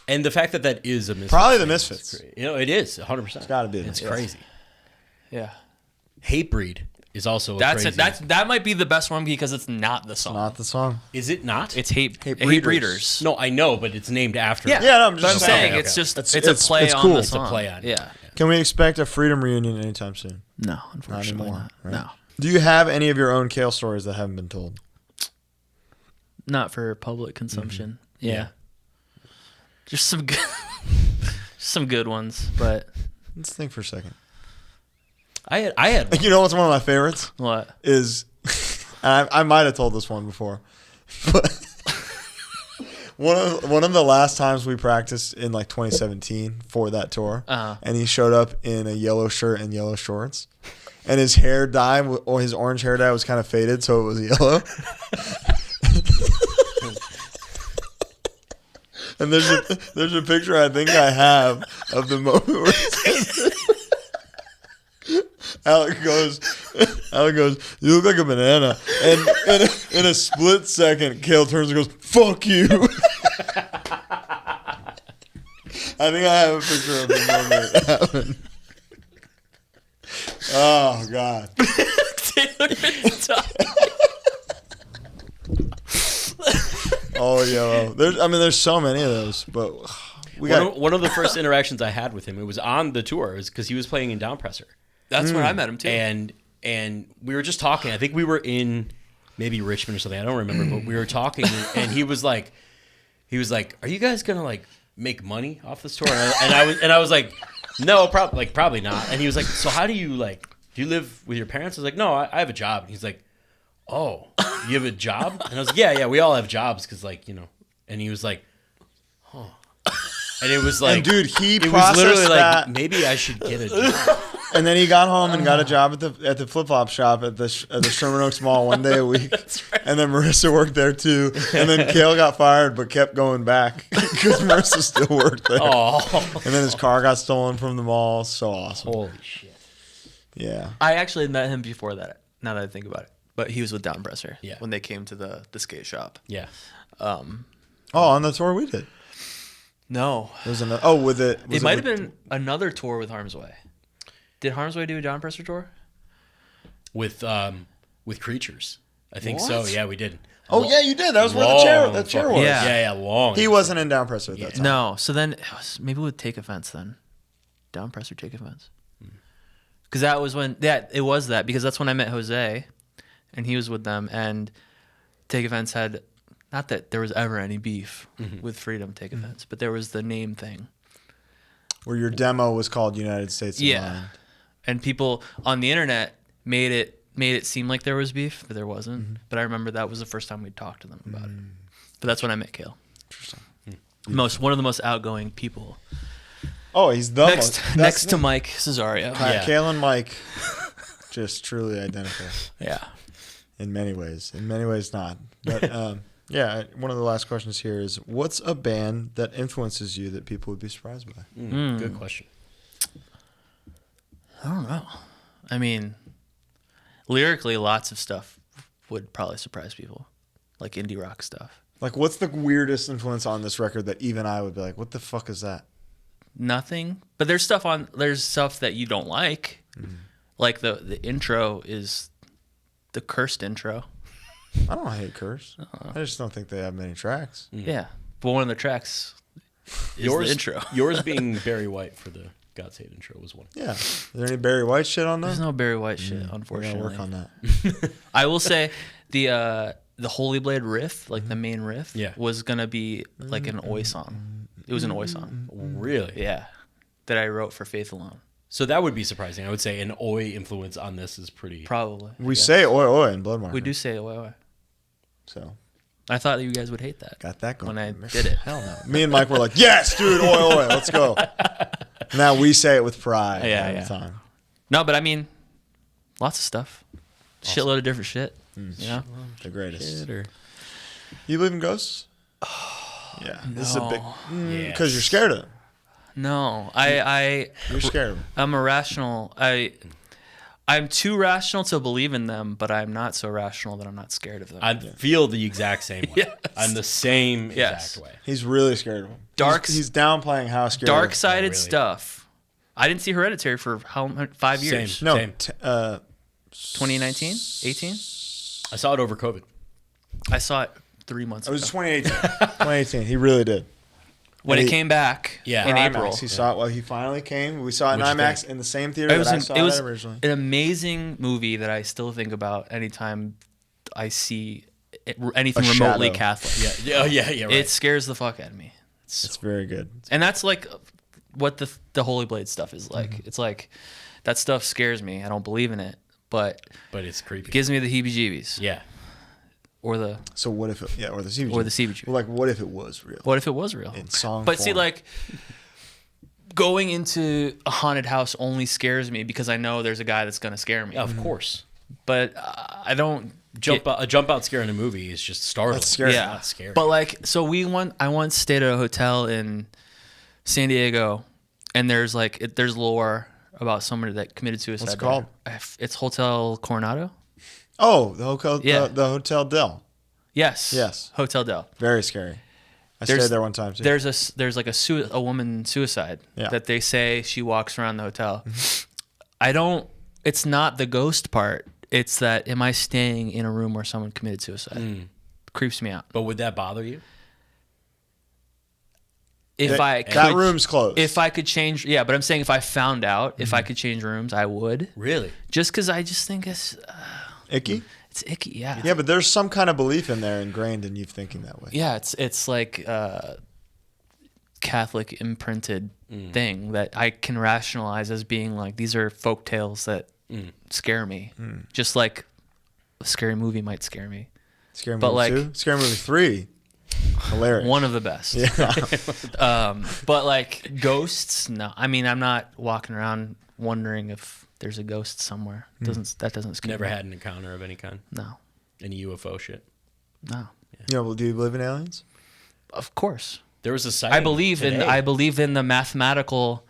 And the fact that is a Misfits. Probably the thing is Misfits. great. It is 100%. It's gotta be the It's Misfits. crazy. Yeah, Hatebreed is also that's crazy. it. That might be the best one because it's not the song. Not the song. Is it not? It's hate Breeders. breeders. No, I know, but it's named after. Yeah, Yeah, no, I'm But just I'm saying. saying Okay, it's okay. just It's- it's a it's- play it's on cool. the It's a song. play on it. Yeah. Can we expect a Freedom reunion anytime soon? No, unfortunately anymore, not. right? No, Do you have any of your own Kale stories that haven't been told? not for public consumption. Mm-hmm. Yeah. Just some good, some good ones, but Let's think for a second. I had one. You know what's one of my favorites? what? Is I might have told this one before, but one of the last times we practiced in like 2017 for that tour, and he showed up in a yellow shirt and yellow shorts, and his hair dye or his orange hair dye was kind of faded, so it was yellow. And there's a picture I think I have of the moment where Alec goes, you look like a banana. And in a split second, Kale turns and goes, fuck you. I think I have a picture of the moment it happened. Oh, God. Oh, yellow. There's so many of those, but One of the first interactions I had with him, it was on the tour, is because he was playing in Downpresser. That's where I met him too. And we were just talking. I think we were in maybe Richmond or something. I don't remember, but we were talking, and he was like, "Are you guys gonna like make money off this tour?" And I was like, "No, probably not." And he was like, "So how do you do you live with your parents?" I was like, "No, I have a job." And he's like, "Oh, you have a job?" And I was like, "Yeah, we all have jobs because And he was like, "Huh." And it was like, and dude, he it was processed literally that. like, maybe I should get a job. And then he got home and got a job at the flip flop shop at the Sherman Oaks Mall one day a week. That's right. And then Marissa worked there too. And then Kale got fired but kept going back because Marissa still worked there. Oh, And then his car got stolen from the mall. So awesome. holy shit! Yeah. I actually met him before that. Now that I think about it, but he was with Downpresser. Yeah. When they came to the skate shop. Yeah, Oh, on the tour we did. No, It was another. Oh, with it. it might have been another tour with Harm's Way. Did Harm's Way do a Downpresser tour? with Creatures, I think so. What? Yeah, we did. Oh yeah, you did. That was where the chair was. Yeah. Yeah, long. He wasn't in Downpresser at that time. No. So then it was maybe with Take Offense then. Downpresser Take Offense. Because that was when it was that because that's when I met Jose, and he was with them, and Take Offense had not that there was ever any beef with Freedom Take Offense, but there was the name thing. Where your demo was called United States of Mind. And people on the internet made it seem like there was beef, but there wasn't. But I remember that was the first time we talked to them about it. But that's when I met Kale. Interesting. One of the most outgoing people. Oh, he's the Next to Mike Cesario. Yeah. Kale and Mike, just truly identical Yeah. in many ways. In many ways, not. But yeah, one of the last questions here is: what's a band that influences you that people would be surprised by? Good question. I don't know. I mean, lyrically, lots of stuff would probably surprise people, like indie rock stuff. Like, what's the weirdest influence on this record that even I would be like, "What the fuck is that?" Nothing, but there's stuff that you don't like, like the intro is the cursed intro. I don't hate Curse. I just don't think they have many tracks. Yeah, but one of the tracks is the intro. Yours being Barry White for the God's Hate intro was one. Yeah. Is there any Barry White shit on there? There's no Barry White shit, We're unfortunately. gonna work on that. I will say the the Holy Blade riff, like the main riff, Yeah. was gonna be like an Oi song. It was an Oi song. Really? Yeah, that I wrote for Faith Alone. So that would be surprising. I would say an Oi influence on this is pretty. Probably. We say oi oi in Blood Marker. We do say Oi Oi. So I thought you guys would hate that. got that going. When I did it. Hell no. Me and Mike were like, yes, dude, oi oi, let's go. Now we say it with pride all the time. No, but I mean, lots of stuff. Shitload of different shit. You know? The greatest. Shit, or- You believe in ghosts? Yeah. This is a big because you're Yes. scared of them. No, You're scared of them. I'm irrational. I'm too rational to believe in them, but I'm not so rational that I'm not scared of them. I feel the exact same way. Yes. I'm the same Yes. exact way. He's really scared of them. He's downplaying how scared. Dark-sided really. stuff. I didn't see Hereditary for 5 years. Same. No, Same. 2019, 18. I saw it over COVID. I saw it 3 months it ago. was 2018. 2018. He really did. When and it he- came back Yeah. in IMAX. April. He saw it. Well, he finally came. We saw it in What'd you IMAX think? in the same theater that I saw it was it originally. an amazing movie that I still think about anytime I see anything A remotely shadow. Catholic. Yeah. Yeah. Right. It scares the fuck out of me. It's very good. And that's like what the Holy Blade stuff is like. It's like that stuff scares me. I don't believe in it, but but it's creepy. it gives me the heebie-jeebies. Yeah. Or the So what if it, or the CBG? Or the CBG. Well, like what if it was real? what if it was real? In song But see, form. like going into a haunted house only scares me because I know there's a guy that's gonna scare me. Yeah, of course. But I don't A jump out scare in a movie is just startling. That's scary. It's Yeah, not scary. But like, so I once stayed at a hotel in San Diego, and there's lore about somebody that committed suicide. What's it there. called? It's Hotel Coronado. Oh, the hotel, Yeah. the Hotel Del. Yes. Yes. Hotel Del. Very scary. I There's- stayed there one time too. There's like a woman suicide Yeah. that they say she walks around the hotel. I don't. It's not the ghost part. It's that am I staying in a room where someone committed suicide? Creeps me out. But would that bother you? If I that could, room's closed. if I could change, yeah. But I'm saying if I found out if I could change rooms, I would. Really? Just because I just think it's Icky. icky. Yeah. Yeah, but there's some kind of belief in there ingrained in you thinking that way. Yeah. It's like Catholic imprinted thing that I can rationalize as being like these are folk tales that scare me, just like a scary movie might scare me. Scary Movie But, like- 2? Scary Movie 3. Hilarious. One of the best. But like ghosts, no. I mean, I'm not walking around wondering if there's a ghost somewhere. That doesn't scare Never me. had an encounter of any kind? No. Any UFO shit? No. You know, do you believe in aliens? Of course. There was a sighting I believe in the mathematical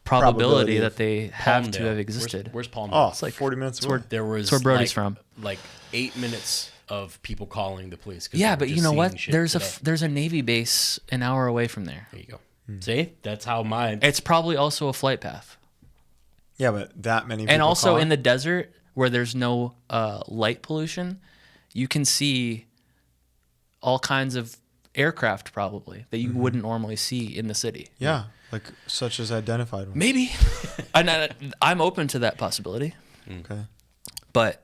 probability Probability that they have to Palmdale. have existed. Where's Palmdale? Oh, It's like 40 minutes away. There was That's where Brody's from. Like 8 minutes of people calling the police. 'cause Yeah, they were but you just know seeing what? shit There's today. there's a Navy base an hour away from there. There you go. See, that's how mine. It's probably also a flight path. Yeah, but that many people And also call in it? the desert where there's no light pollution, you can see all kinds of aircraft probably that you wouldn't normally see in the city. Yeah, like such as identified ones. Maybe. I'm open to that possibility. Okay. But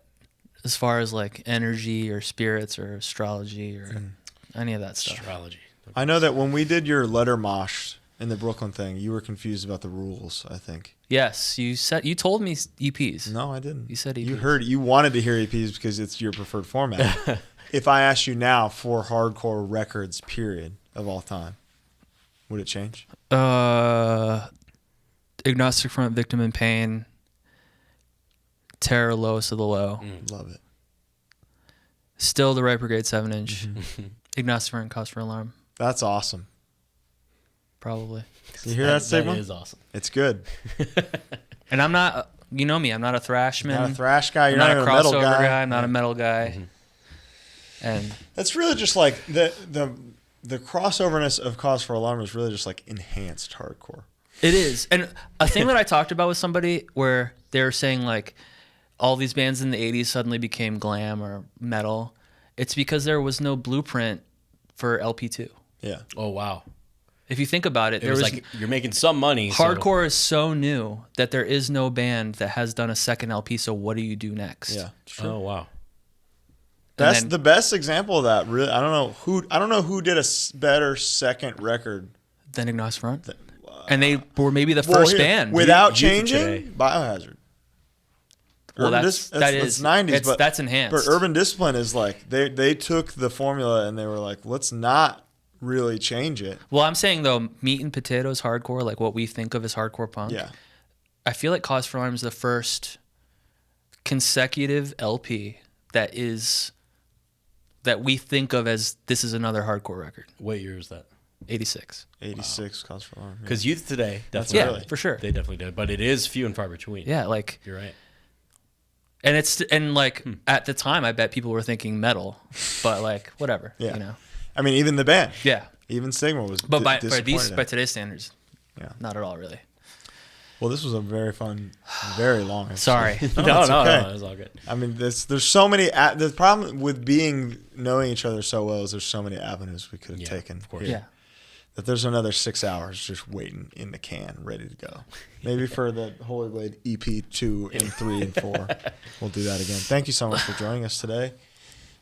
as far as like energy or spirits or astrology or any of that stuff. Astrology. I know that when we did your letter mosh in the Brooklyn thing, you were confused about the rules, I think. Yes, you told me EPs. No, I didn't. You said You EPs. heard you wanted to hear EPs because it's your preferred format. If I asked you now for hardcore records, period, of all time, would it change? Agnostic Front, Victim in Pain, Terror, Lowest of the Low. Love it. Still the Right Brigade 7-inch. Agnostic Front, Cause for Alarm, That's awesome. probably. You hear that, That Stigma? is awesome. It's good. And I'm not, you know me, I'm not a thrashman. Not a thrash guy. I'm You're not, not, a even a metal crossover guy. guy. I'm not a metal guy. And That's really just like the crossoverness of Cause for Alarm is really just like enhanced hardcore. it is. And a thing that I talked about with somebody where they were saying like all these bands in the 80s suddenly became glam or metal. It's because there was no blueprint for LP2. Yeah. Oh wow. If you think about it, It there was was like you're making some money. so- hardcore is so new that there is no band that has done a second LP. So what do you do next? Yeah. It's true. Oh wow. The best example of that, really, I don't know who did a better second record. Then Ignites Front. And they were maybe the first band. Without Youth of changing, Today. Biohazard. Well, that's 90s, that's enhanced. But Urban Discipline is like, they took the formula and they were like, let's not really change it. Well, I'm saying, though, Meat and Potatoes hardcore, like what we think of as hardcore punk, Yeah. I feel like Cause for Alarm is the first consecutive LP that we think of as this is another hardcore record. What year is that? 86. 86 Cause for Alarm. Because Youth Today, That's definitely, Yeah, for sure. they definitely did, but it is few and far between. Yeah, like, You're right. and at the time, I bet people were thinking metal, but like whatever, Yeah. you know. I mean, even the band. Yeah, Even Sigma was but by disappointed. today's standards, Yeah. not at all, really. Well, this was a very fun, very long episode. Sorry. No, it's No, okay. it's all good. I mean, there's so many. The problem with knowing each other so well is there's so many avenues we could have taken. of course. here. Yeah. That there's another 6 hours just waiting in the can, ready to go. Maybe for the Holy Blade EP 2 and 3 and 4, we'll do that again. Thank you so much for joining us today.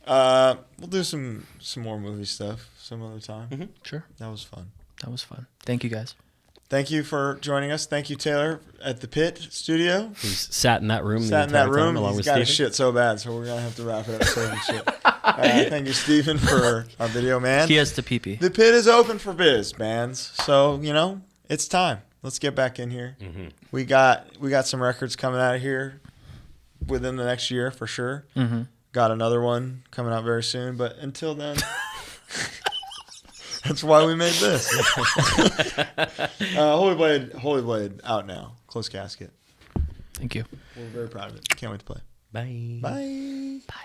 We'll do some more movie stuff some other time. Mm-hmm. Sure. That was fun. That was fun. Thank you, guys. Thank you for joining us. Thank you, Taylor, at the Pit Studio. Who's sat in that room the Sat in that entire time room. along He's with got Steven. his shit so bad, so we're going to have to wrap it up saving shit. Thank you, Steven, for our video man. He has to pee-pee. The Pit is open for biz, bands. So, it's time. Let's get back in here. Mm-hmm. We got some records coming out of here within the next year for sure. Mm-hmm. Got another one coming out very soon. But until then, that's why we made this. Holy Blade out now. Closed casket. Thank you. We're very proud of it. Can't wait to play. Bye. Bye. Bye.